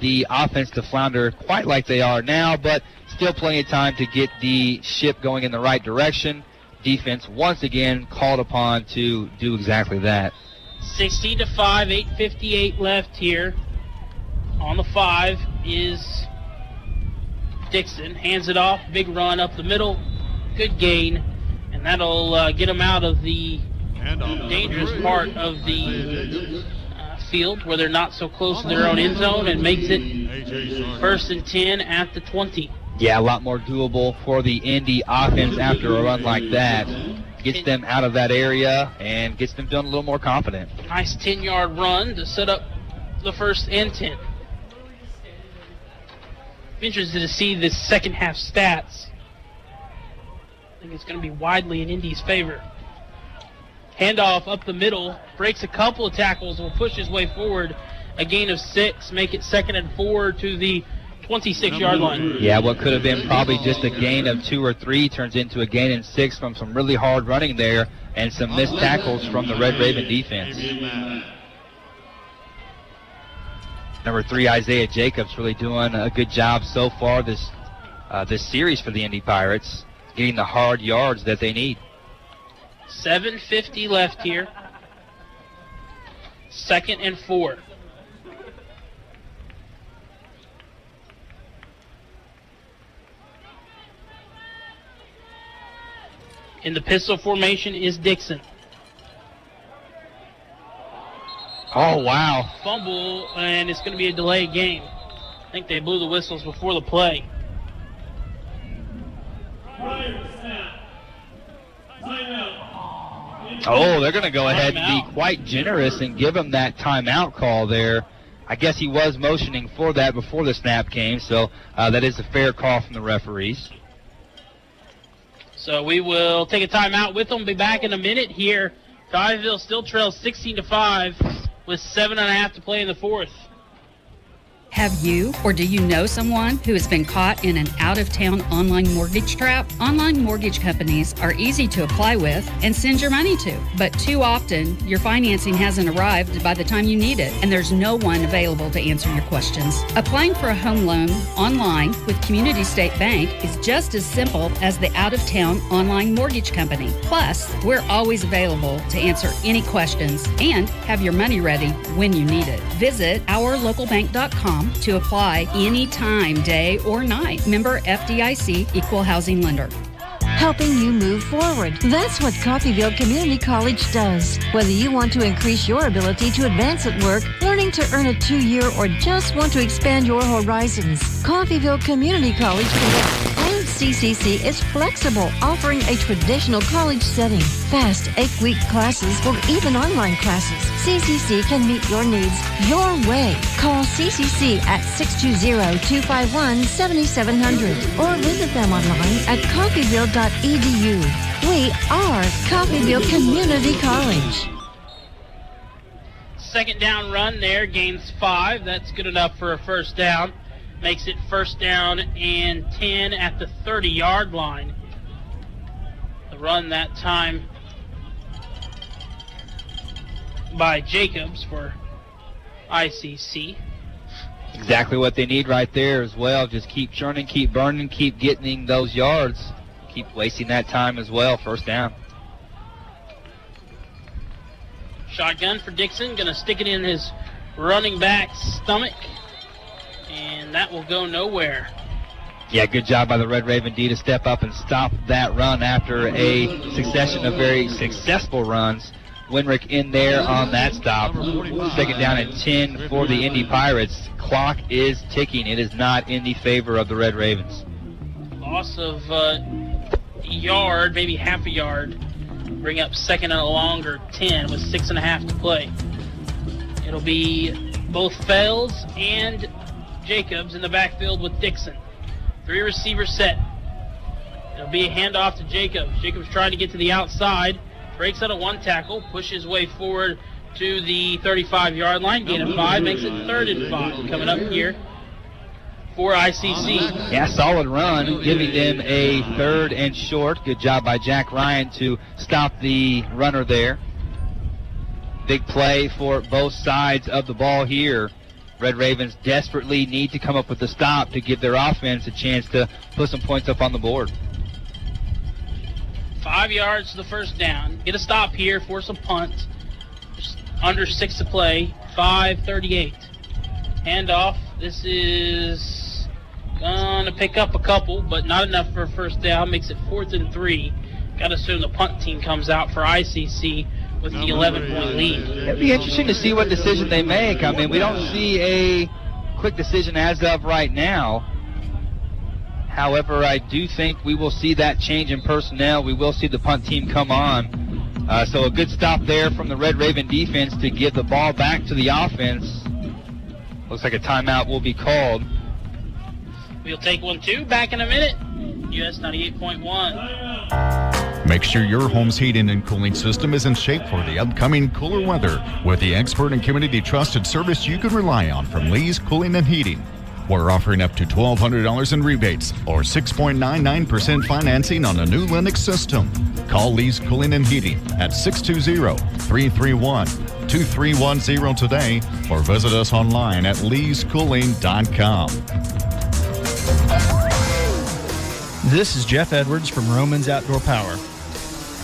the offense to flounder quite like they are now, but still plenty of time to get the ship going in the right direction. Defense, once again, called upon to do exactly that. 16-5, 8:58 left here. On the 5 is Dixon. Hands it off. Big run up the middle. Good gain. And that'll get them out of the dangerous part of the field where they're not so close to their own end zone, and makes it 1st and 10 at the 20. Yeah, a lot more doable for the Indy offense after a run like that. Gets them out of that area and gets them feeling a little more confident. Nice 10-yard run to set up the 1st and 10. I'm interested to see the second half stats. I think it's going to be widely in Indy's favor. Handoff up the middle, breaks a couple of tackles, will push his way forward. A gain of 6, make it 2nd and 4 to the 26-yard line. Yeah, what could have been probably just a gain of 2 or 3 turns into a gain in 6 from some really hard running there and some missed tackles from the Red Raven defense. Number 3, Isaiah Jacobs, really doing a good job so far this series for the Indy Pirates, getting the hard yards that they need. 7:50 left here. 2nd and 4. In the pistol formation is Dixon. Oh, wow. Fumble, and it's going to be a delayed game. I think they blew the whistles before the play. Oh, they're going to go ahead and be quite generous and give him that timeout call there. I guess he was motioning for that before the snap came, so that is a fair call from the referees. So we will take a timeout with them. Be back in a minute here. Coffeyville still trails 16-5 with 7.5 to play in the 4th. Have you or do you know someone who has been caught in an out-of-town online mortgage trap? Online mortgage companies are easy to apply with and send your money to, but too often your financing hasn't arrived by the time you need it, and there's no one available to answer your questions. Applying for a home loan online with Community State Bank is just as simple as the out-of-town online mortgage company. Plus, we're always available to answer any questions and have your money ready when you need it. Visit ourlocalbank.com to apply anytime, day or night. Member FDIC, Equal Housing Lender. Helping you move forward. That's what Coffeyville Community College does. Whether you want to increase your ability to advance at work, learning to earn a 2-year, or just want to expand your horizons, Coffeyville Community College and CCC is flexible, offering a traditional college setting, fast 8-week classes, or even online classes. CCC can meet your needs your way. Call CCC at 620-251-7700 or visit them online at coffeyville.edu. We are Coffeyville Community College. Second down run there, gains 5. That's good enough for a first down. Makes it first down and 10 at the 30-yard line. The run that time by Jacobs for ICC. Exactly what they need right there as well. Just keep churning, keep burning, keep getting those yards. Keep wasting that time as well. First down. Shotgun for Dixon. Going to stick it in his running back's stomach. And that will go nowhere. Yeah, good job by the Red Raven D to step up and stop that run after a succession of very successful runs. Winrick in there on that stop. Second down and 10 for the Indy Pirates. Clock is ticking. It is not in the favor of the Red Ravens. Loss of yard, maybe half a yard. Bring up second and a longer 10 with 6.5 to play. It'll be both Fells and Jacobs in the backfield with Dixon. 3 receivers set. It'll be a handoff to Jacobs. Jacobs trying to get to the outside. Breaks out of 1 tackle. Pushes his way forward to the 35-yard line. Gain of 5. Makes it 3rd and 5. Coming up here for ICC. Yeah, solid run. Giving them a 3rd and short. Good job by Jack Ryan to stop the runner there. Big play for both sides of the ball here. Red Ravens desperately need to come up with a stop to give their offense a chance to put some points up on the board. 5 yards to the first down. Get a stop here for some punts. Just under 6 to play. 5:38. Handoff. This is going to pick up a couple, but not enough for a first down. Makes it 4th and 3. Got to assume the punt team comes out for ICC with the 11-point lead. It'd be interesting to see what decision they make. I mean, we don't see a quick decision as of right now. However, I do think we will see that change in personnel. We will see the punt team come on. So a good stop there from the Red Raven defense to give the ball back to the offense. Looks like a timeout will be called. We'll take one, too. Back in a minute. US 98.1. Make sure your home's heating and cooling system is in shape for the upcoming cooler weather with the expert and community trusted service you can rely on from Lee's Cooling and Heating. We're offering up to $1,200 in rebates or 6.99% financing on a new Linux system. Call Lee's Cooling and Heating at 620-331-2310 today or visit us online at leescooling.com. This is Jeff Edwards from Romans Outdoor Power.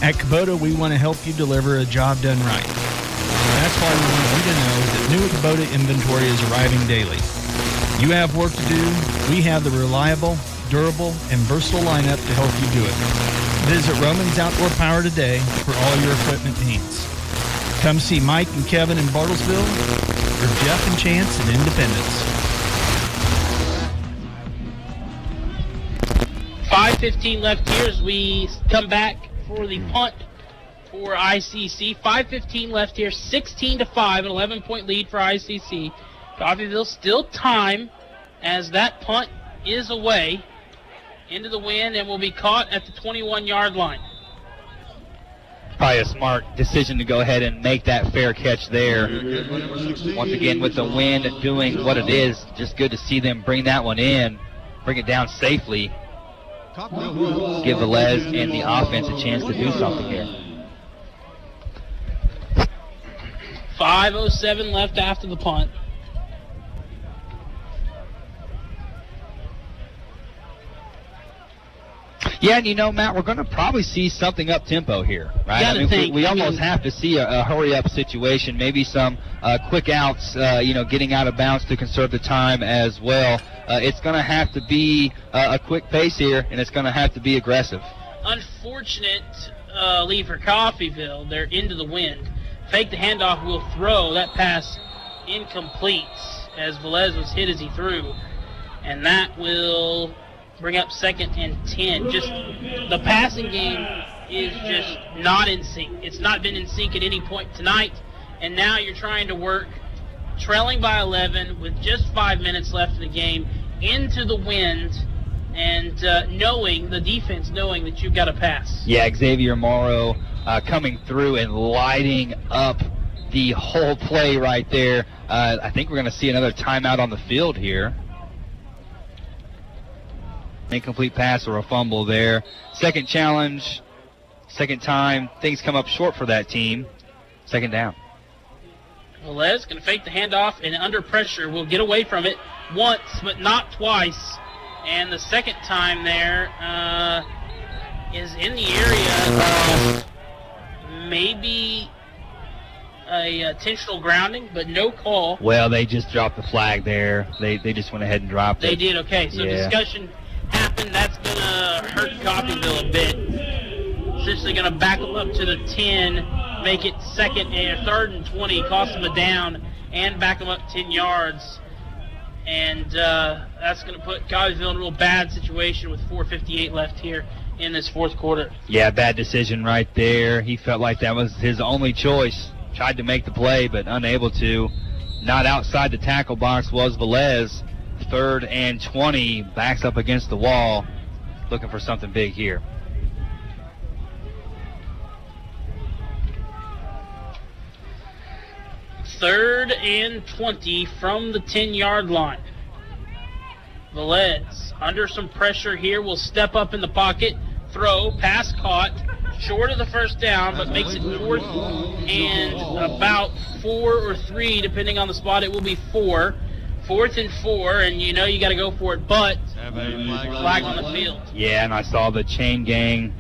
At Kubota, we want to help you deliver a job done right. That's why we want you to know that new Kubota inventory is arriving daily. You have work to do. We have the reliable, durable, and versatile lineup to help you do it. Visit Romans Outdoor Power today for all your equipment needs. Come see Mike and Kevin in Bartlesville or Jeff and Chance in Independence. 5:15 left here as we come back for the punt for ICC. 5:15 left here, 16-5, an 11-point lead for ICC. Coffeyville still time as that punt is away into the wind and will be caught at the 21-yard line. Probably a smart decision to go ahead and make that fair catch there. Once again, with the wind doing what it is, just good to see them bring that one in, bring it down safely. Give the Les and the offense a chance to do something here. 5:07 left after the punt. Yeah, and you know, Matt, we're going to probably see something up-tempo here, right? I mean, we almost have to see a hurry-up situation, maybe some quick outs, getting out of bounds to conserve the time as well. It's going to have to be a quick pace here, and it's going to have to be aggressive. Unfortunate lead for Coffeyville. They're into the wind. Fake the handoff, will throw. That pass incomplete as Velez was hit as he threw. And that will bring up 2nd and 10. Just the passing game is just not in sync. It's not been in sync at any point tonight. And now you're trying to work trailing by 11 with just 5 minutes left in the game into the wind and knowing that you've got to pass. Yeah, Xavier Morrow coming through and lighting up the whole play right there. I think we're going to see another timeout on the field here. Incomplete pass or a fumble there. Second challenge, second time. Things come up short for that team. Second down. Velez going to fake the handoff, and under pressure will get away from it once, but not twice. And the second time there is in the area of maybe a intentional grounding, but no call. Well, they just dropped the flag there. They just went ahead and dropped it. They did, okay. So discussion happened. That's going to hurt Coffeyville a bit. Essentially going to back them up to the 10, make it third and 20, cost them a down, and back them up 10 yards. And that's going to put Coffeyville in a real bad situation with 4:58 left here in this fourth quarter. Yeah, bad decision right there. He felt like that was his only choice. Tried to make the play, but unable to. Not outside the tackle box was Velez. 3rd and 20, backs up against the wall, looking for something big here. Third and 20 from the 10-yard line. Velez, under some pressure here, will step up in the pocket, throw, pass caught, short of the first down, but makes it 4th and about 4 or 3, depending on the spot. It will be 4. 4th and 4, and you know you got to go for it, but flag on the field. Yeah, and I saw the chain gang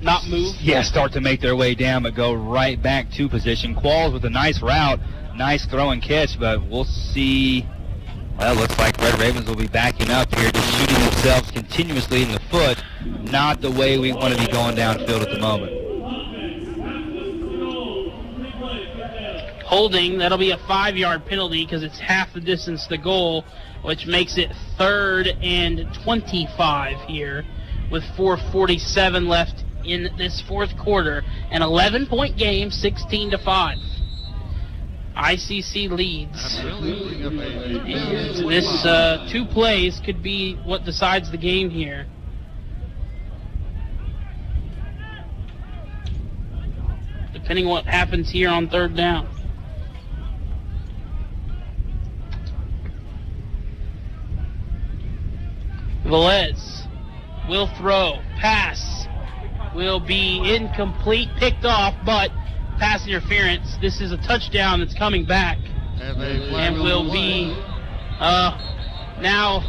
not move. Yeah, start to make their way down, but go right back to position. Qualls with a nice route, nice throw and catch, but we'll see. Well, it looks like Red Ravens will be backing up here, just shooting themselves continuously in the foot. Not the way we want to be going downfield at the moment. Holding, that'll be a 5-yard penalty because it's half the distance to goal, which makes it 3rd and 25 here with 4:47 left in this fourth quarter. An 11-point game, 16-5. ICC leads. And this 2 plays could be what decides the game here. Depending on what happens here on 3rd down. Velez will throw. Pass will be incomplete. Picked off, but pass interference. This is a touchdown that's coming back. And will be now.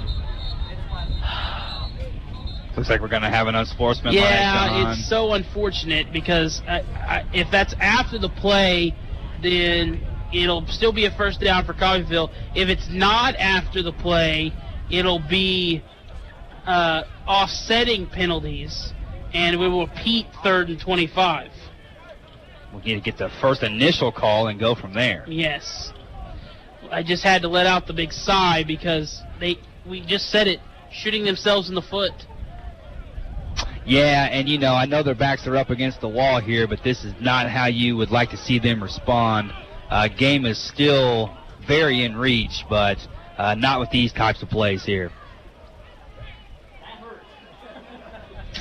Looks like we're going to have an unsportsmanlike. Yeah, it's so unfortunate because if that's after the play, then it'll still be a first down for Coffeyville. If it's not after the play, it'll be offsetting penalties, and we will repeat 3rd and 25. We need to get the first initial call and go from there. Yes. I just had to let out the big sigh because we just said it, shooting themselves in the foot. Yeah, and I know their backs are up against the wall here, but this is not how you would like to see them respond. Game is still very in reach, but not with these types of plays here.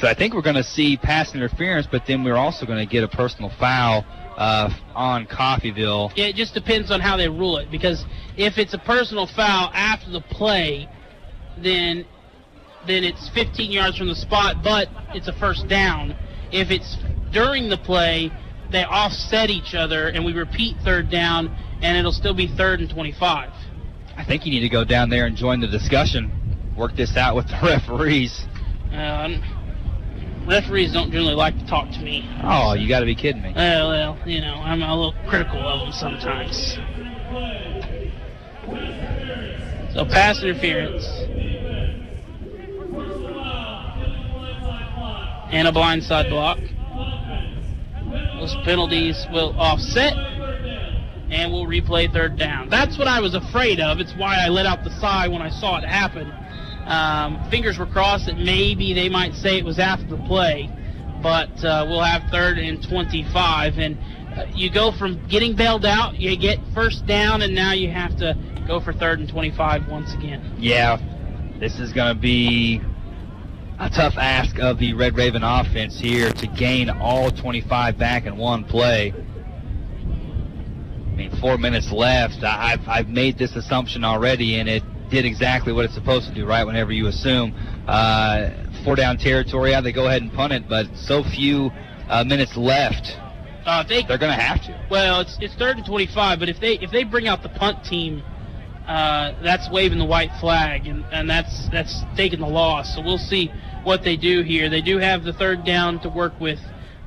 So I think we're going to see pass interference, but then we're also going to get a personal foul on Coffeyville. Yeah, it just depends on how they rule it, because if it's a personal foul after the play, then it's 15 yards from the spot, but it's a first down. If it's during the play, they offset each other, and we repeat 3rd down, and it'll still be 3rd and 25. I think you need to go down there and join the discussion. Work this out with the referees. Referees don't generally like to talk to me. Oh, you got to be kidding me. Well, I'm a little critical of them sometimes. So pass interference. And a blindside block. Those penalties will offset, and we'll replay 3rd down. That's what I was afraid of. It's why I let out the sigh when I saw it happen. Fingers were crossed that maybe they might say it was after the play, but we'll have 3rd and 25. And you go from getting bailed out, you get first down, and now you have to go for 3rd and 25 once again. Yeah, this is going to be a tough ask of the Red Raven offense here to gain all 25 back in one play. 4 minutes left. I've made this assumption already, and it did exactly what it's supposed to do, right? Whenever you assume 4-down territory, they go ahead and punt it, but so few minutes left. They're going to have to. Well, it's 3rd and 25, but if they bring out the punt team, that's waving the white flag, and that's taking the loss. So we'll see what they do here. They do have the 3rd down to work with,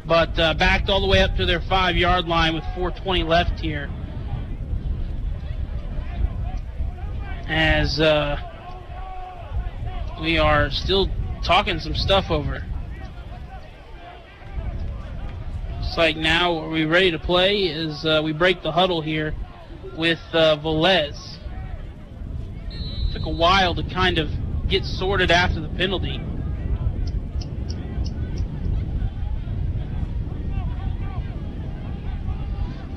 but backed all the way up to their 5-yard line with 4:20 left here. As we are still talking some stuff over. It's like now, are we ready to play? As we break the huddle here with Velez. Took a while to kind of get sorted after the penalty.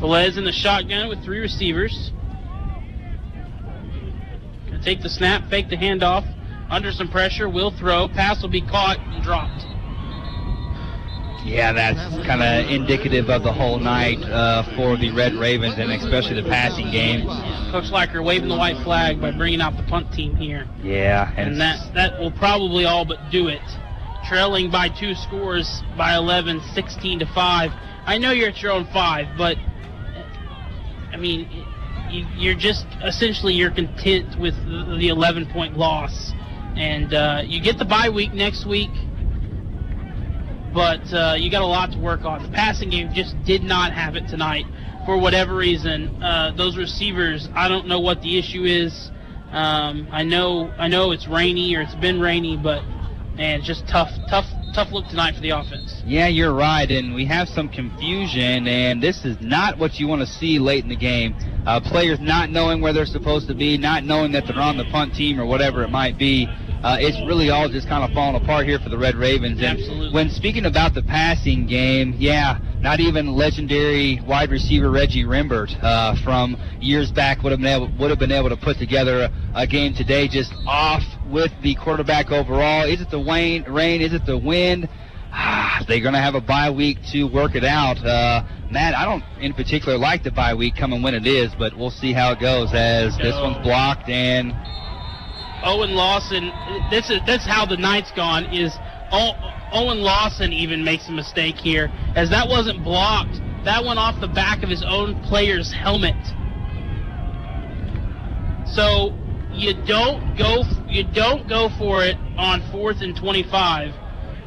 Velez in the shotgun with 3 receivers. Gonna take the snap, fake the handoff. Under some pressure, will throw. Pass will be caught and dropped. Yeah, that's kind of indicative of the whole night for the Red Ravens, and especially the passing game. Coach Leiker waving the white flag by bringing out the punt team here. Yeah. And that will probably all but do it. Trailing by 2 scores by 11, 16-5. I know you're at your own 5, but, I mean, you're just, essentially you're content with the 11-point loss. And you get the bye week next week, but you got a lot to work on. The passing game just did not have it tonight for whatever reason. Those receivers, I don't know what the issue is. I know it's rainy, or it's been rainy, but man, it's just tough look tonight for the offense. Yeah, you're right, and we have some confusion, and this is not what you want to see late in the game. Players not knowing where they're supposed to be, not knowing that they're on the punt team or whatever it might be. It's really all just kind of falling apart here for the Red Ravens. And absolutely. When speaking about the passing game, yeah, not even legendary wide receiver Reggie Rimbert from years back would have been able to put together a game today. Just off with the quarterback overall. Is it the rain? Is it the wind? They're going to have a bye week to work it out. Matt, I don't in particular like the bye week coming when it is, but we'll see how it goes as this one's blocked. And Owen Lawson, that's how the night's gone, is Owen Lawson even makes a mistake here, as that wasn't blocked. That went off the back of his own player's helmet. So you don't go for it on 4th and 25.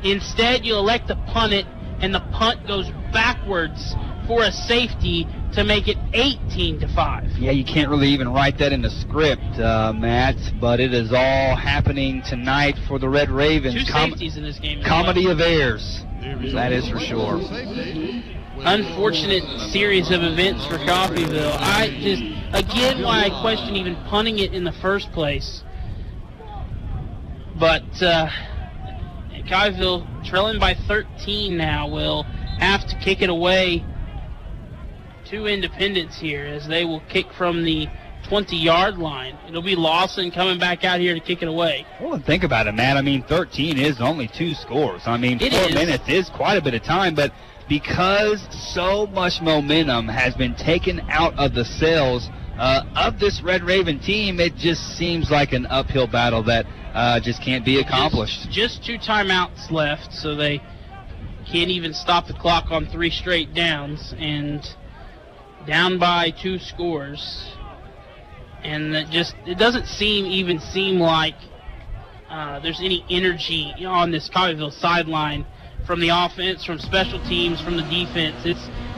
Instead, you elect to punt it, and the punt goes backwards for a safety to make it 18-5. Yeah, you can't really even write that in the script, Matt, but it is all happening tonight for the Red Ravens. 2 safeties in this game. Comedy of errors. That is for sure. Unfortunate series of events for Coffeyville. Again, why I question even punting it in the first place. But Coffeyville, trailing by 13 now, will have to kick it away to Independence here, as they will kick from the 20-yard line. It'll be Lawson coming back out here to kick it away. Well, think about it, Matt. I mean, 13 is only 2 scores. I mean, 4 minutes is quite a bit of time, but because so much momentum has been taken out of the sails of this Red Raven team, it just seems like an uphill battle that just can't be accomplished. Just 2 timeouts left, so they can't even stop the clock on 3 straight downs, and down by 2 scores. And it doesn't seem like there's any energy on this Coffeyville sideline from the offense, from special teams, from the defense.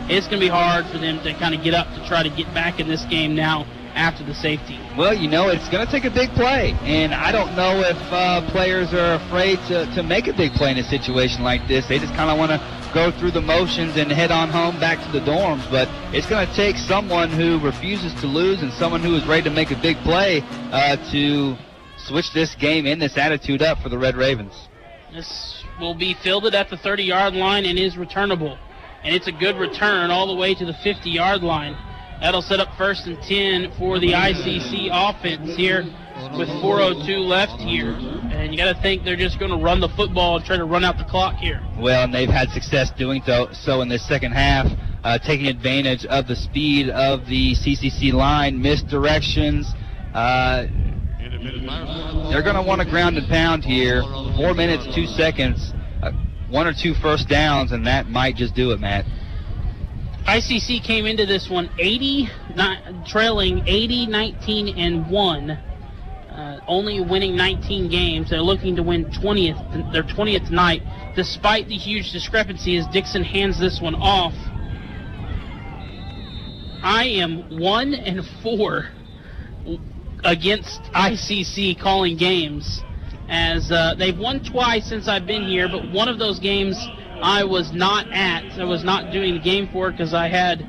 It's going to be hard for them to kind of get up to try to get back in this game now after the safety. Well, it's going to take a big play, and I don't know if players are afraid to make a big play in a situation like this. They just kind of want to go through the motions and head on home back to the dorms, but it's going to take someone who refuses to lose and someone who is ready to make a big play to switch this game and this attitude up for the Red Ravens. This will be fielded at the 30-yard line and is returnable, and it's a good return all the way to the 50-yard line. That'll set up 1st and 10 for the ICC offense here with 4:02 left here. And you got to think they're just going to run the football and try to run out the clock here. Well, and they've had success doing so in this second half taking advantage of the speed of the CCC line, misdirections. They're going to want a ground and pound here. 4 minutes, 2 seconds, 1 or 2 first downs, and that might just do it, Matt. ICC came into this one trailing 80-19-1, only winning 19 games. They're looking to win their 20th night, despite the huge discrepancy as Dixon hands this one off. I am 1-4 against ICC calling games, as they've won twice since I've been here, but one of those games I was not at. I was not doing the game for it because I had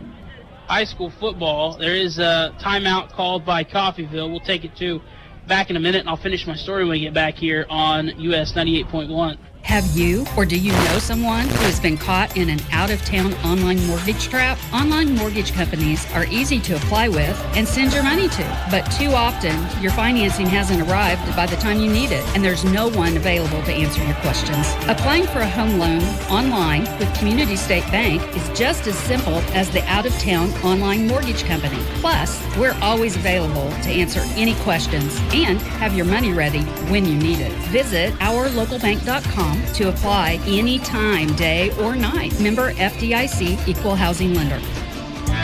high school football. There is a timeout called by Coffeyville. We'll take it to back in a minute, and I'll finish my story when we get back here on US 98.1. Have you or do you know someone who has been caught in an out-of-town online mortgage trap? Online mortgage companies are easy to apply with and send your money to, but too often your financing hasn't arrived by the time you need it, and there's no one available to answer your questions. Applying for a home loan online with Community State Bank is just as simple as the out-of-town online mortgage company. Plus, we're always available to answer any questions and have your money ready when you need it. Visit ourlocalbank.com to apply anytime, day or night. Member FDIC, Equal Housing Lender.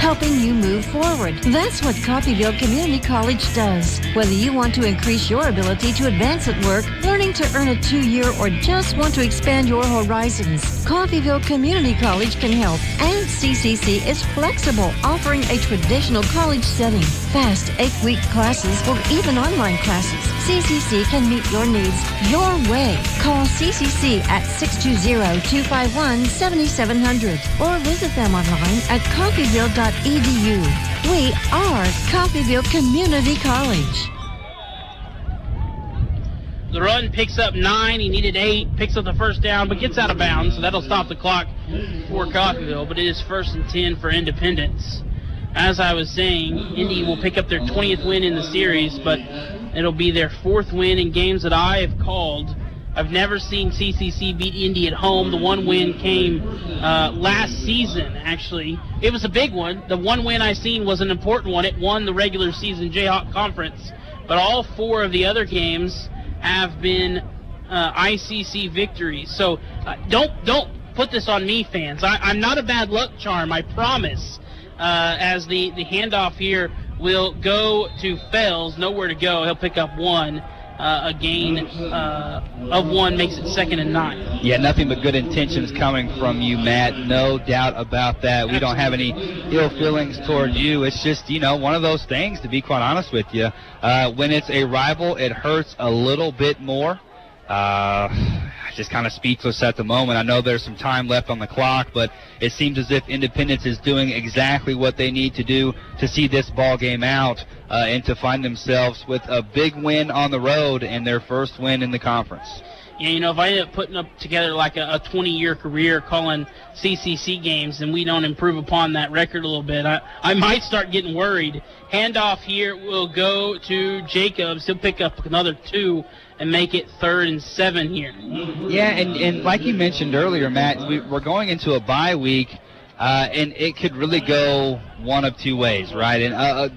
Helping you move forward. That's what Coffeyville Community College does. Whether you want to increase your ability to advance at work, learning to earn a 2-year, or just want to expand your horizons, Coffeyville Community College can help. And CCC is flexible, offering a traditional college setting, fast 8-week classes, or even online classes. CCC can meet your needs your way. Call CCC at 620-251-7700 or visit them online at coffeyville.edu. We are Coffeyville Community College. The run picks up 9. He needed 8. Picks up the first down, but gets out of bounds, so that'll stop the clock for Coffeyville. But it is 1st and 10 for Independence. As I was saying, Indy will pick up their 20th win in the series, but it'll be their 4th win in games that I have called. I've never seen CCC beat Indy at home. The one win came last season, actually. It was a big one. The one win I seen was an important one. It won the regular season Jayhawk Conference. But all 4 of the other games have been ICC victories. So don't put this on me, fans. I'm not a bad luck charm, I promise. As the handoff here will go to Fells. Nowhere to go. He'll pick up 1. A gain of 1 makes it 2nd and 9. Yeah, nothing but good intentions coming from you, Matt. No doubt about that. We don't have any ill feelings toward you. It's just, one of those things, to be quite honest with you. When it's a rival, it hurts a little bit more. Just kind of speechless at the moment. I know there's some time left on the clock, but it seems as if Independence is doing exactly what they need to do to see this ball game out and to find themselves with a big win on the road and their first win in the conference. Yeah, if I end up putting up together like a 20-year career calling CCC games and we don't improve upon that record a little bit, I might start getting worried. Handoff here will go to Jacobs. He'll pick up another 2 and make it 3rd and 7 here. Yeah, and like you mentioned earlier, Matt, we're going into a bye week, and it could really go one of 2 ways, right? And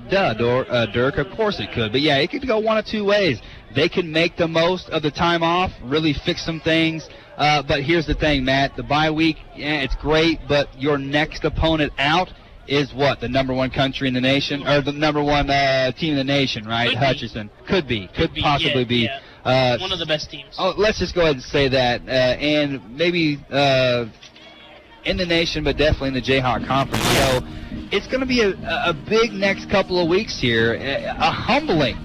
Dirk, of course it could. But, yeah, it could go one of 2 ways. They can make the most of the time off, really fix some things. But here's the thing, Matt. The bye week, it's great, but your next opponent out is what? The number 1 country in the nation? Or the number 1 team in the nation, right? Hutchinson. Could possibly be. Yeah. One of the best teams. Let's just go ahead and say that. And maybe in the nation, but definitely in the Jayhawk Conference. So it's going to be a big next couple of weeks here, a humbling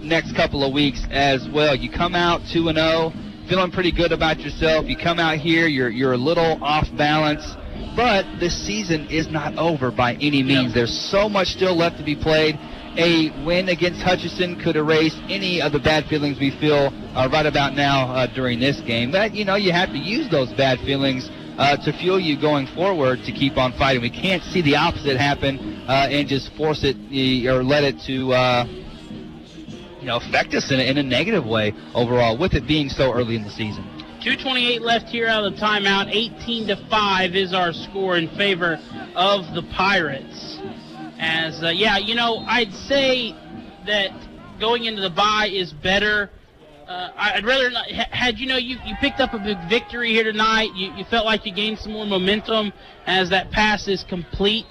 next couple of weeks as well. You come out 2-0, feeling pretty good about yourself. You come out here, you're a little off balance, but the season is not over by any means. There's so much still left to be played. A win against Hutchinson could erase any of the bad feelings we feel right about now during this game. But, you have to use those bad feelings to fuel you going forward to keep on fighting. We can't see the opposite happen and just force it or let it to affect us in a negative way overall, with it being so early in the season. 2:28 left here out of the timeout. 18-5 is our score in favor of the Pirates. As, I'd say that going into the bye is better. I'd rather not, you picked up a big victory here tonight. You felt like you gained some more momentum as that pass is complete,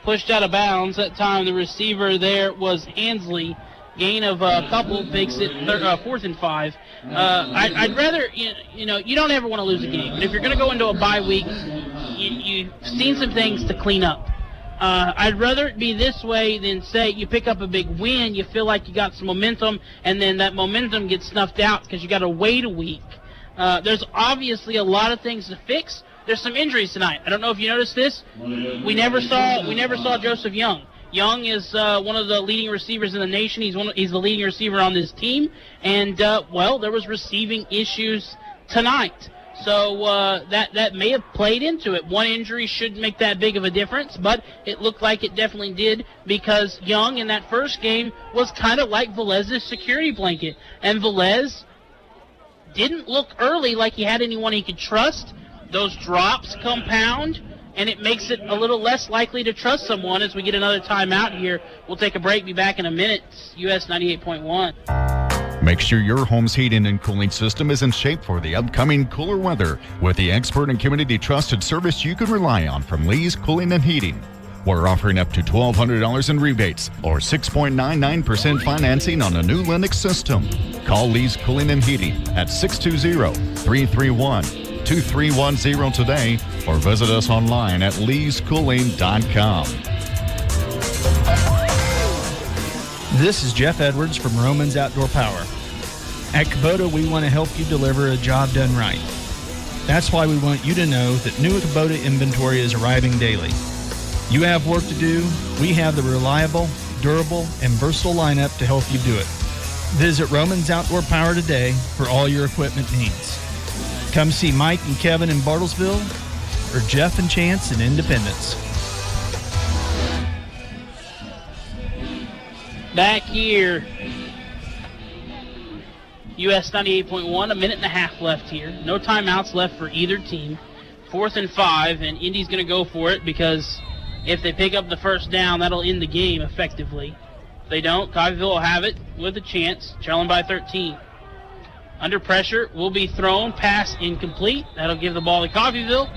pushed out of bounds. That time the receiver there was Hansley. Gain of a couple makes it 4th and 5. I'd rather, you don't ever want to lose a game. But if you're going to go into a bye week, you've seen some things to clean up. I'd rather it be this way than say you pick up a big win, you feel like you got some momentum, and then that momentum gets snuffed out because you got to wait a week. There's obviously a lot of things to fix. There's some injuries tonight. I don't know if you noticed this. We never saw Joseph Young. Young is one of the leading receivers in the nation. He's the leading receiver on this team, and there was receiving issues tonight. So that may have played into it. One injury shouldn't make that big of a difference, but it looked like it definitely did because Young in that first game was kind of like Velez's security blanket. And Velez didn't look early like he had anyone he could trust. Those drops compound, and it makes it a little less likely to trust someone as we get another timeout here. We'll take a break, be back in a minute. US 98.1. Make sure your home's heating and cooling system is in shape for the upcoming cooler weather with the expert and community trusted service you can rely on from Lee's Cooling and Heating. We're offering up to $1,200 in rebates or 6.99% financing on a new Linux system. Call Lee's Cooling and Heating at 620-331-2310 today or visit us online at leescooling.com. This is Jeff Edwards from Romans Outdoor Power. At Kubota, we want to help you deliver a job done right. That's why we want you to know that new Kubota inventory is arriving daily. You have work to do. We have the reliable, durable, and versatile lineup to help you do it. Visit Romans Outdoor Power today for all your equipment needs. Come see Mike and Kevin in Bartlesville or Jeff and Chance in Independence. Back here, US 98.1, a minute and a half left here. No timeouts left for either team. 4th and 5, and Indy's going to go for it because if they pick up the first down, that'll end the game effectively. If they don't, Coffeyville will have it with a chance, trailing by 13. Under pressure, will be thrown, pass incomplete. That'll give the ball to Coffeyville,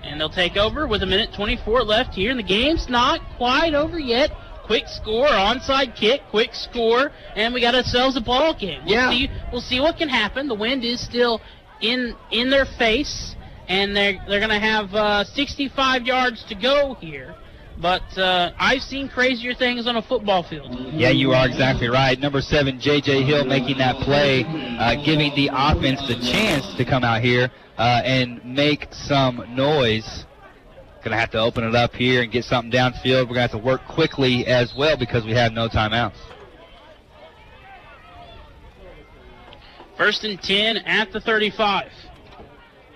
and they'll take over with a minute 24 left here, and the game's not quite over yet. Quick score, onside kick, quick score, and we got ourselves a ball game. We'll see what can happen. The wind is still in their face, and they're going to have 65 yards to go here. But I've seen crazier things on a football field. Yeah, you are exactly right. Number 7, J.J. Hill making that play, giving the offense the chance to come out here and make some noise. Going to have to open it up here and get something downfield. We're going to have to work quickly as well because we have no timeouts. 1st and 10 at the 35.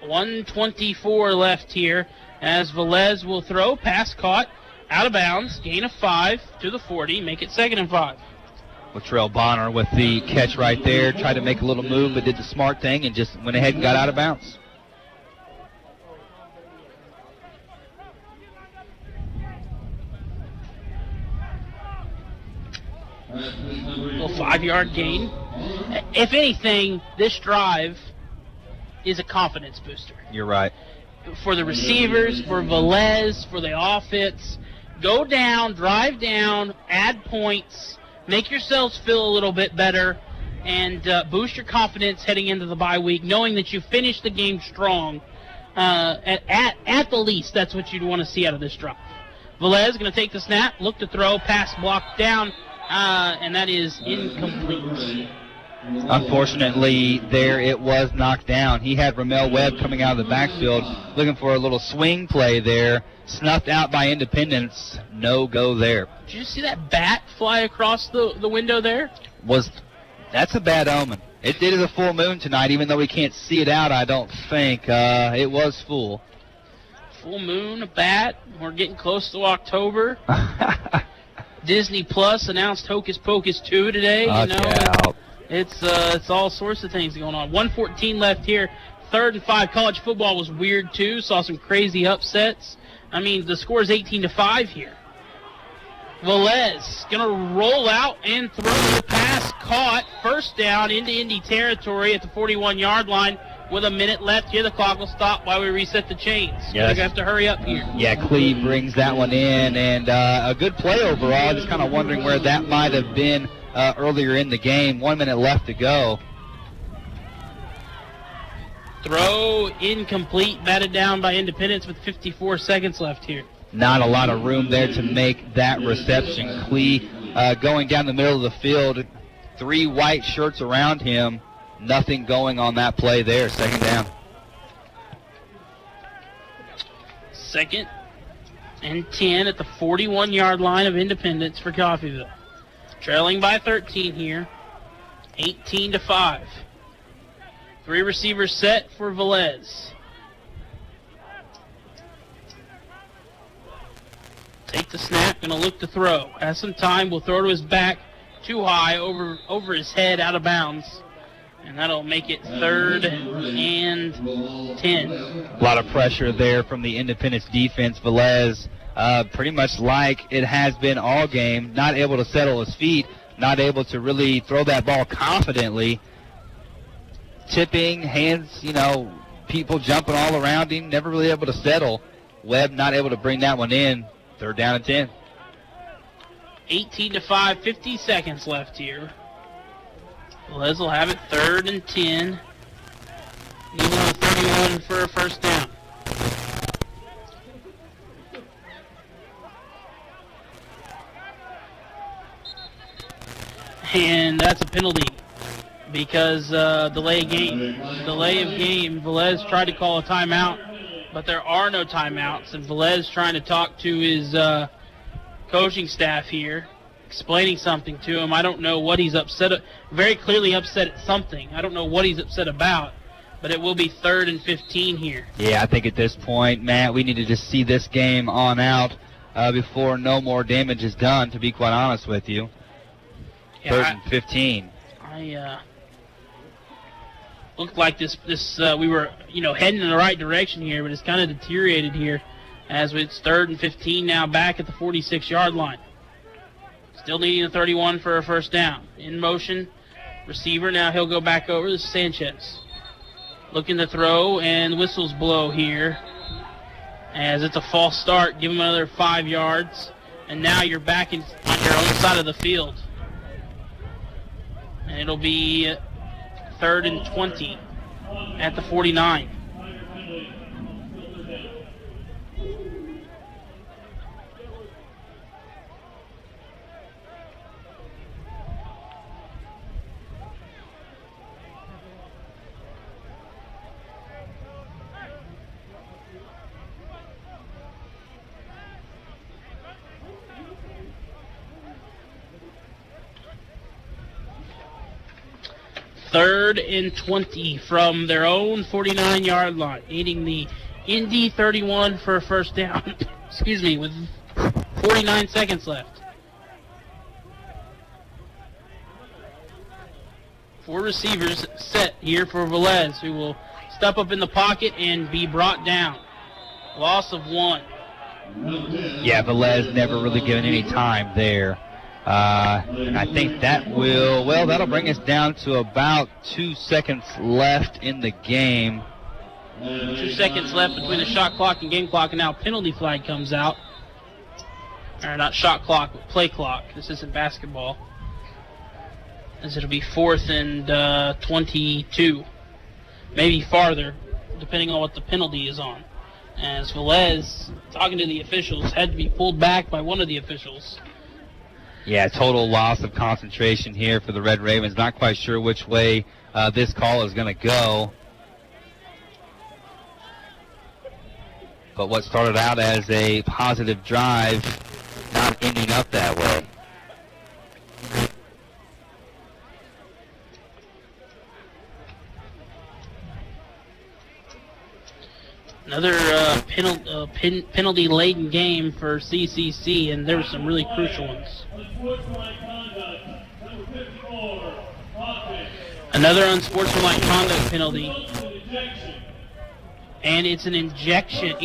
1:24 left here as Velez will throw. Pass caught. Out of bounds. Gain of 5 to the 40. Make it 2nd and 5. Latrell Bonner with the catch right there. Tried to make a little move but did the smart thing and just went ahead and got out of bounds. Little 5-yard gain. If anything, this drive is a confidence booster. You're right. For the receivers, for Velez, for the offense. Go down, drive down, add points, make yourselves feel a little bit better, and boost your confidence heading into the bye week, knowing that you finished the game strong. At the least, that's what you'd want to see out of this drive. Velez going to take the snap, look to throw, pass blocked down, and that is incomplete. Unfortunately, there it was knocked down. He had Ramel Webb coming out of the backfield looking for a little swing play there. Snuffed out by Independence. No go there. Did you see that bat fly across the window there? That's a bad omen. It did as a full moon tonight, even though we can't see it out, I don't think. It was full. Full moon, a bat. We're getting close to October. Disney Plus announced Hocus Pocus 2 today. It's all sorts of things going on. 1:14 left here. 3rd and 5. College football was weird, too. Saw some crazy upsets. I mean, the score is 18-5 here. Velez going to roll out and throw the pass. Caught. First down into Indy territory at the 41-yard line with a minute left here. The clock will stop while we reset the chains. Yes. We're going to have to hurry up here. Yeah, Cleve brings that one in, and a good play overall. Just kind of wondering where that might have been earlier in the game. 1 minute left to go. Throw incomplete, batted down by Independence with 54 seconds left here. Not a lot of room there to make that reception. Clee going down the middle of the field, 3 white shirts around him. Nothing going on that play there. 2nd down. 2nd and 10 at the 41-yard line of Independence for Coffeyville. Trailing by 13 here, 18-5. 3 receivers set for Velez. Take the snap, gonna look to throw. Has some time, will throw to his back, too high, over his head, out of bounds. And that'll make it 3rd and 10. A lot of pressure there from the Independence defense. Velez, pretty much like it has been all game, not able to settle his feet, not able to really throw that ball confidently. Tipping, hands, people jumping all around him, never really able to settle. Webb not able to bring that one in. 3rd down and 10. 18-5, 50 seconds left here. Les will have it 3rd and 10. Needing on 31 for a first down. And that's a penalty because delay of game. Velez tried to call a timeout, but there are no timeouts. And Velez trying to talk to his coaching staff here, explaining something to him. I don't know what he's upset at. Very clearly upset at something. I don't know what he's upset about, but it will be 3rd and 15 here. Yeah, I think at this point, Matt, we need to just see this game on out before no more damage is done, to be quite honest with you. Yeah, 3rd and 15. Looked like this we were, heading in the right direction here, but it's kind of deteriorated here as it's 3rd and 15 now back at the 46-yard line. Still needing a 31 for a first down. In motion, receiver. Now he'll go back over to Sanchez. Looking to throw, and whistles blow here as it's a false start. Give him another 5 yards, and now you're back on your own side of the field. And it'll be 3rd and 20 at the 49. Third and 20 from their own 49-yard line, needing the Indy 31 for a first down. Excuse me, with 49 seconds left. 4 receivers set here for Velez, who will step up in the pocket and be brought down. Loss of 1. Yeah, Velez never really given any time there. And I think that that'll bring us down to about 2 seconds left in the game. 2 seconds left between the shot clock and game clock, and now penalty flag comes out. Or not shot clock, but play clock. This isn't basketball. As it'll be 4th and 22. Maybe farther, depending on what the penalty is on. As Velez, talking to the officials, had to be pulled back by one of the officials. Yeah, total loss of concentration here for the Red Ravens. Not quite sure which way this call is going to go. But what started out as a positive drive, not ending up that way. Another penalty-laden game for CCC, and there were some really crucial ones. Another unsportsmanlike conduct penalty And it's an ejection.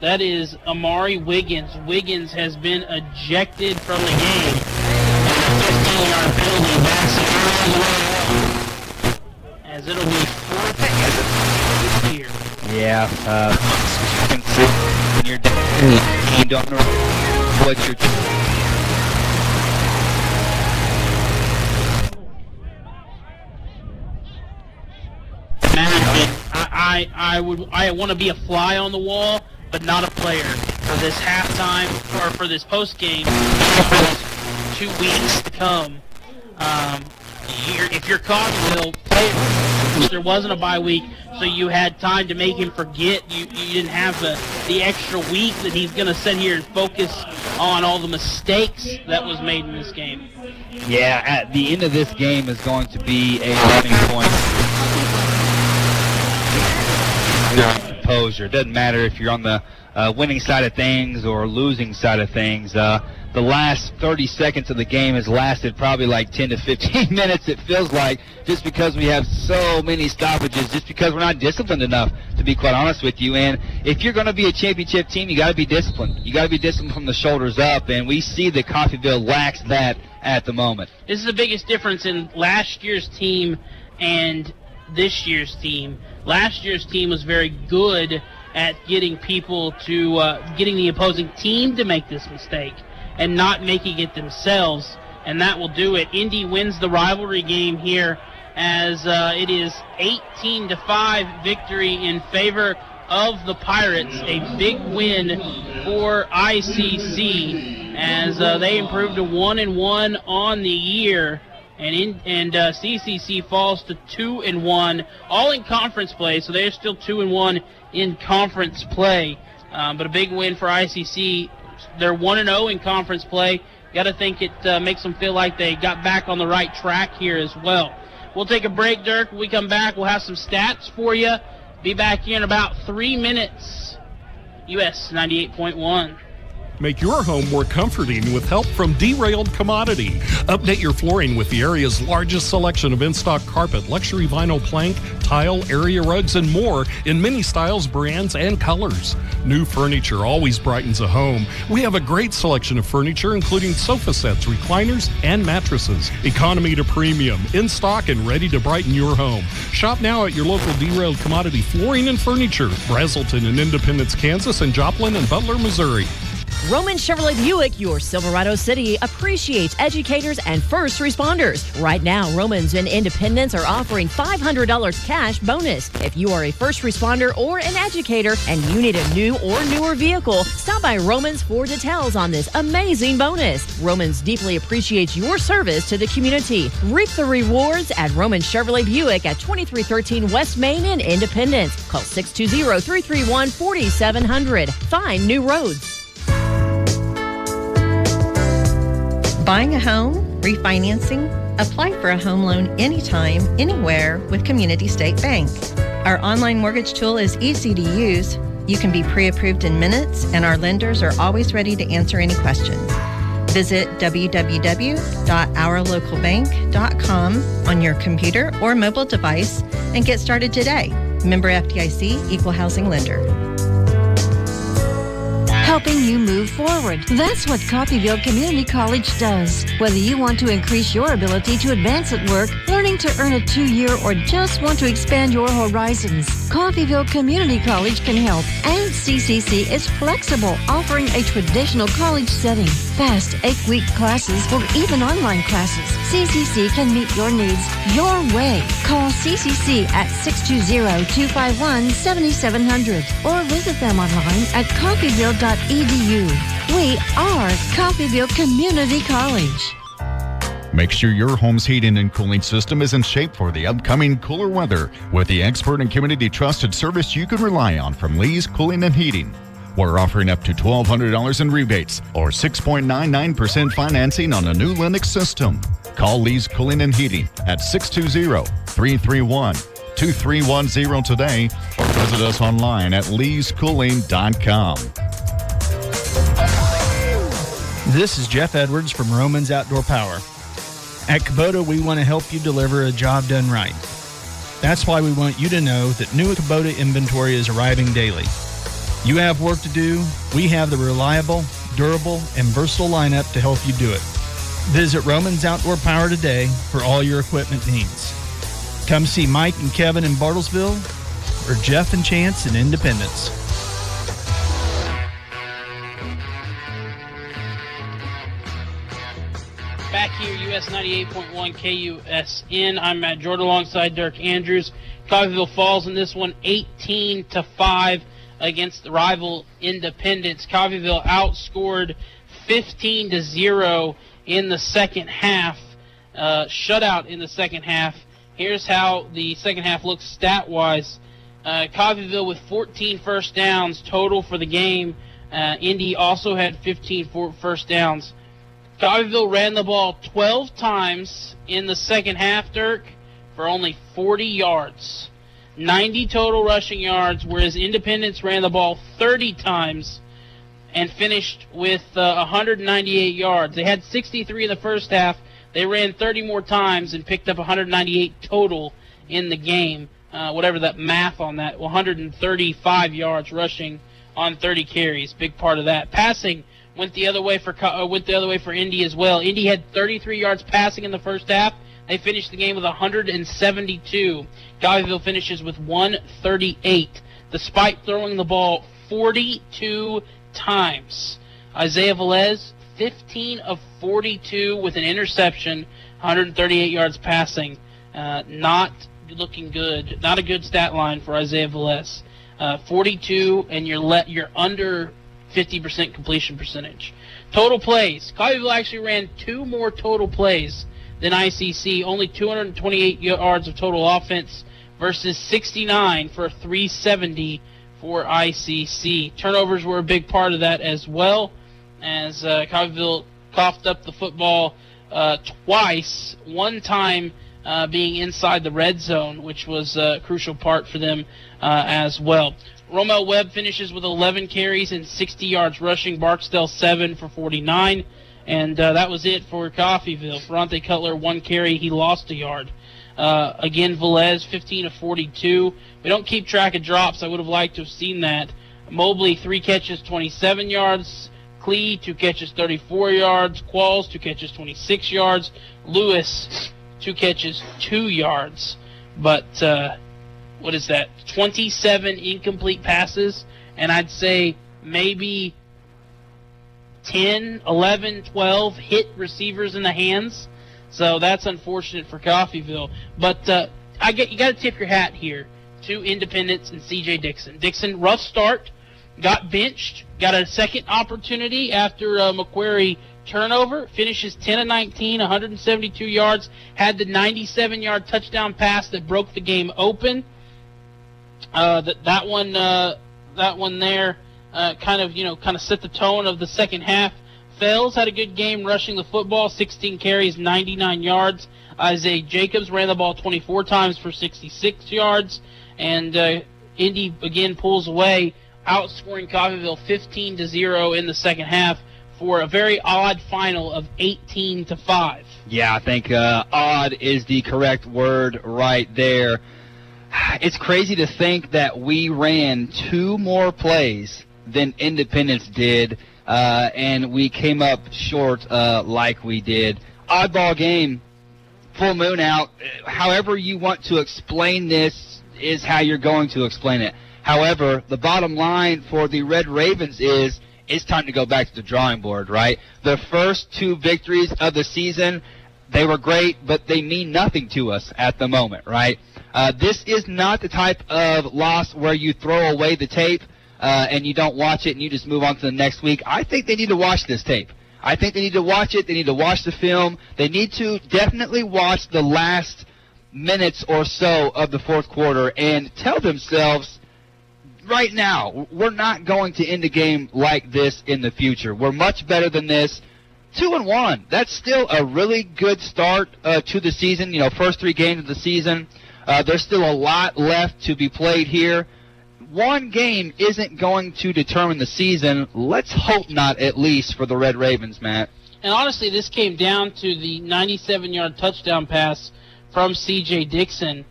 That is Amari Wiggins. Wiggins has been ejected from the game. As it'll be fourth here. Yeah, you can see when you're down, you don't know what you're doing. I want to be a fly on the wall, but not a player for this halftime or for this post game. For 2 weeks to come, if you're Coffeyville, there wasn't a bye week, so you had time to make him forget. You didn't have the extra week that he's going to sit here and focus on all the mistakes that was made in this game. Yeah, at the end of this game is going to be a learning point. Composure. It doesn't matter if you're on the winning side of things or losing side of things. The last 30 seconds of the game has lasted probably like 10 to 15 minutes, it feels like, just because we have so many stoppages, just because we're not disciplined enough, to be quite honest with you. And if you're going to be a championship team, you got to be disciplined. You got to be disciplined from the shoulders up, and we see that Coffeyville lacks that at the moment. This is the biggest difference in last year's team and this year's team. Last year's team was very good at getting people to getting the opposing team to make this mistake and not making it themselves, and that will do it. Indy wins the rivalry game here as it is 18-5 victory in favor of the Pirates. A big win for ICC as they improved to 1-1 on the year. And CCC falls to 2-1, all in conference play, so they're still 2-1 in conference play. But a big win for ICC. They're 1-0 in conference play. Got to think it makes them feel like they got back on the right track here as well. We'll take a break, Dirk. When we come back, we'll have some stats for you. Be back here in about 3 minutes. US 98.1. Make your home more comforting with help from Derailed Commodity. Update your flooring with the area's largest selection of in-stock carpet, luxury vinyl plank, tile, area rugs, and more in many styles, brands, and colors. New furniture always brightens a home. We have a great selection of furniture, including sofa sets, recliners, and mattresses. Economy to premium, in stock and ready to brighten your home. Shop now at your local Derailed Commodity Flooring and Furniture, Brazelton in Independence, Kansas, and Joplin and Butler, Missouri. Roman Chevrolet Buick, your Silverado City, appreciates educators and first responders. Right now, Romans in Independence are offering $500 cash bonus. If you are a first responder or an educator and you need a new or newer vehicle, stop by Romans for details on this amazing bonus. Romans deeply appreciates your service to the community. Reap the rewards at Roman Chevrolet Buick at 2313 West Main in Independence. Call 620-331-4700. Find new roads. Buying a home, refinancing, apply for a home loan anytime, anywhere with Community State Bank. Our online mortgage tool is easy to use. You can be pre-approved in minutes, and our lenders are always ready to answer any questions. Visit www.ourlocalbank.com on your computer or mobile device and get started today. Member FDIC, Equal Housing Lender. Helping you move forward. That's what Coffeyville Community College does. Whether you want to increase your ability to advance at work, learning to earn a 2-year, or just want to expand your horizons, Coffeyville Community College can help. And CCC is flexible, offering a traditional college setting. Fast 8-week classes or even online classes. CCC can meet your needs your way. Call CCC at 620-251-7700 or visit them online at coffeyville.edu. We are Coffeyville Community College. Make sure your home's heating and cooling system is in shape for the upcoming cooler weather with the expert and community trusted service you can rely on from Lee's Cooling and Heating. We're offering up to $1,200 in rebates or 6.99% financing on a new Linux system. Call Lee's Cooling and Heating at 620-331-2310 today or visit us online at leescooling.com. This is Jeff Edwards from Romans Outdoor Power. At Kubota, we want to help you deliver a job done right. That's why we want you to know that new Kubota inventory is arriving daily. You have work to do. We have the reliable, durable, and versatile lineup to help you do it. Visit Romans Outdoor Power today for all your equipment needs. Come see Mike and Kevin in Bartlesville or Jeff and Chance in Independence. Back here, US 98.1 KUSN. I'm Matt Jordan alongside Dirk Andrews. Coffeyville falls in this one 18-5 against the rival Independence. Coffeyville outscored 15-0 in the second half. Shutout in the second half. Here's how the second half looks stat-wise. Coffeyville with 14 first downs total for the game. Indy also had 15 first downs. Coffeyville ran the ball 12 times in the second half, Dirk, for only 40 yards. 90 total rushing yards, whereas Independence ran the ball 30 times and finished with 198 yards. They had 63 in the first half. They ran 30 more times and picked up 198 total in the game. Whatever that math on that, 135 yards rushing on 30 carries. Big part of that. Passing went the other way for Indy as well. Indy had 33 yards passing in the first half. They finished the game with 172. Coffeyville finishes with 138, despite throwing the ball 42 times. Isaiah Velez, 15 of 42 with an interception, 138 yards passing. Not looking good. Not a good stat line for Isaiah Velez. 42, and you're under 50% completion percentage. Total plays. Coffeyville actually ran 2 more total plays than ICC. Only 228 yards of total offense versus 69 for 370 for ICC. Turnovers were a big part of that as well, as Coffeyville coughed up the football twice, one time being inside the red zone, which was a crucial part for them as well. Romel Webb finishes with 11 carries and 60 yards rushing. Barksdale 7 for 49. And that was it for Coffeyville. Ferrante Cutler, 1 carry. He lost a yard. Again, Velez, 15 of 42. We don't keep track of drops. I would have liked to have seen that. Mobley, 3 catches, 27 yards. Clee, 2 catches, 34 yards. Qualls, 2 catches, 26 yards. Lewis, 2 catches, 2 yards. But what is that? 27 incomplete passes. And I'd say maybe 10, 11, 12 hit receivers in the hands. So that's unfortunate for Coffeyville. But you got to tip your hat here to Independence and C.J. Dixon. Dixon, rough start, got benched, got a second opportunity after Macquarie turnover, finishes 10 of 19, 172 yards, had the 97-yard touchdown pass that broke the game open. That one there kind of set the tone of the second half. Fells had a good game rushing the football, 16 carries, 99 yards. Isaiah Jacobs ran the ball 24 times for 66 yards. And Indy again pulls away, outscoring Coffeyville 15-0 in the second half for a very odd final of 18-5. Yeah, I think odd is the correct word right there. It's crazy to think that we ran 2 more plays than Independence did, and we came up short like we did. Oddball game, full moon out. However you want to explain this is how you're going to explain it. However, the bottom line for the Red Ravens is it's time to go back to the drawing board, right? The first 2 victories of the season, they were great, but they mean nothing to us at the moment, right? This is not the type of loss where you throw away the tape and you don't watch it and you just move on to the next week. I think they need to watch this tape. I think they need to watch it. They need to watch the film. They need to definitely watch the last minutes or so of the fourth quarter and tell themselves, right now, we're not going to end a game like this in the future. We're much better than this. 2-1. That's still a really good start to the season. First 3 games of the season. There's still a lot left to be played here. 1 game isn't going to determine the season. Let's hope not, at least, for the Red Ravens, Matt. And honestly, this came down to the 97-yard touchdown pass from C.J. Dixon.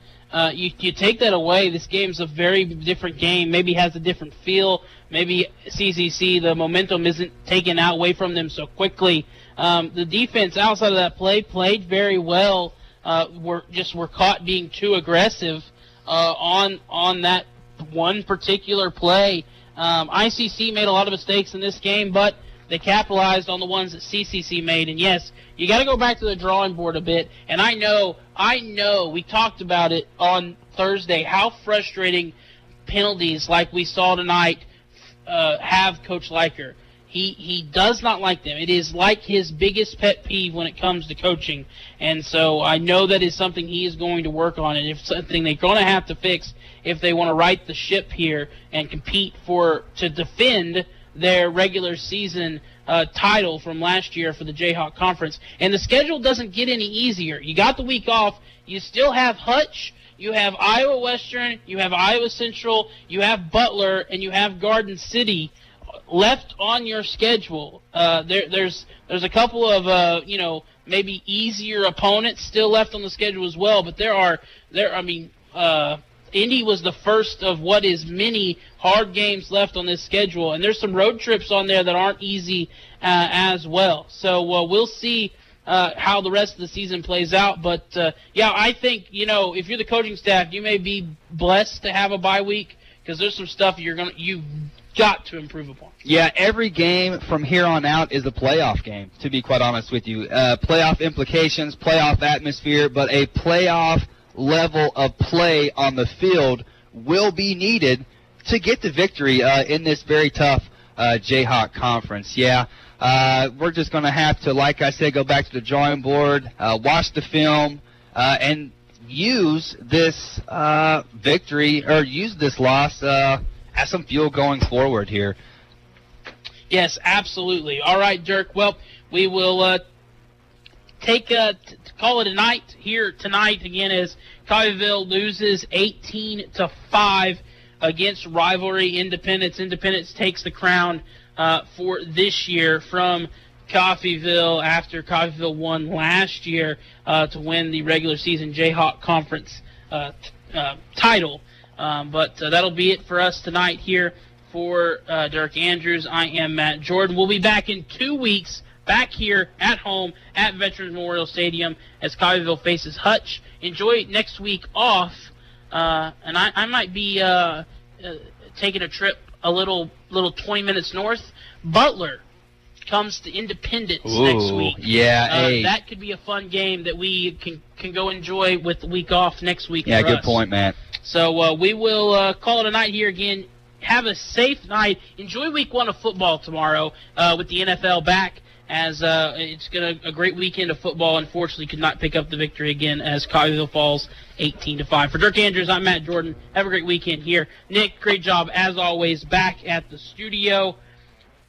you take that away, this game's a very different game. Maybe has a different feel. Maybe CCC, the momentum isn't taken away from them so quickly. The defense outside of that played very well. Were caught being too aggressive on that one particular play. ICC made a lot of mistakes in this game, but they capitalized on the ones that CCC made. And yes, you got to go back to the drawing board a bit. And I know, we talked about it on Thursday, how frustrating penalties like we saw tonight have Coach Leiker. He does not like them. It is like his biggest pet peeve when it comes to coaching. And so I know that is something he is going to work on, and it's something they're going to have to fix if they want to right the ship here and compete to defend their regular season title from last year for the Jayhawk Conference. And the schedule doesn't get any easier. You got the week off. You still have Hutch. You have Iowa Western. You have Iowa Central. You have Butler, and you have Garden City left on your schedule. There's a couple of maybe easier opponents still left on the schedule as well, but Indy was the first of what is many hard games left on this schedule, and there's some road trips on there that aren't easy as well. So we'll see how the rest of the season plays out. But I think if you're the coaching staff, you may be blessed to have a bye week because there's some stuff you've got to improve upon. Yeah, every game from here on out is a playoff game, to be quite honest with you. Playoff implications, playoff atmosphere, but a playoff level of play on the field will be needed to get the victory in this very tough Jayhawk conference. Yeah, we're just going to have to, like I said, go back to the drawing board, watch the film, and use this victory or use this loss as some fuel going forward here. Yes, absolutely. All right, Dirk. Well, we will call it a night here tonight again as Coffeyville loses 18-5 against rivalry Independence. Independence takes the crown for this year from Coffeyville after Coffeyville won last year to win the regular season Jayhawk Conference title. But that'll be it for us tonight here for Dirk Andrews. I am Matt Jordan. We'll be back in 2 weeks, back here at home at Veterans Memorial Stadium as Coffeyville faces Hutch. Enjoy next week off, and I might be taking a trip a little 20 minutes north. Butler comes to Independence next week. Yeah, that could be a fun game that we can go enjoy with the week off next week. Yeah, for good us. point, Matt. So we will call it a night here again. Have a safe night. Enjoy week 1 of football tomorrow with the NFL back, as it's a great weekend of football. Unfortunately, could not pick up the victory again as Coffeyville falls 18-5. For Dirk Andrews, I'm Matt Jordan. Have a great weekend here. Nick, great job as always back at the studio.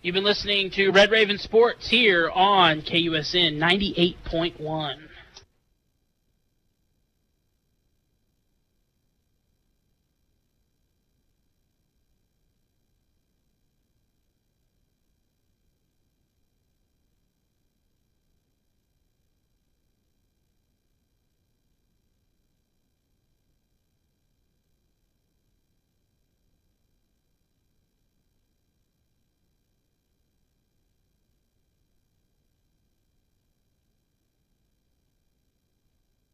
You've been listening to Red Raven Sports here on KUSN 98.1.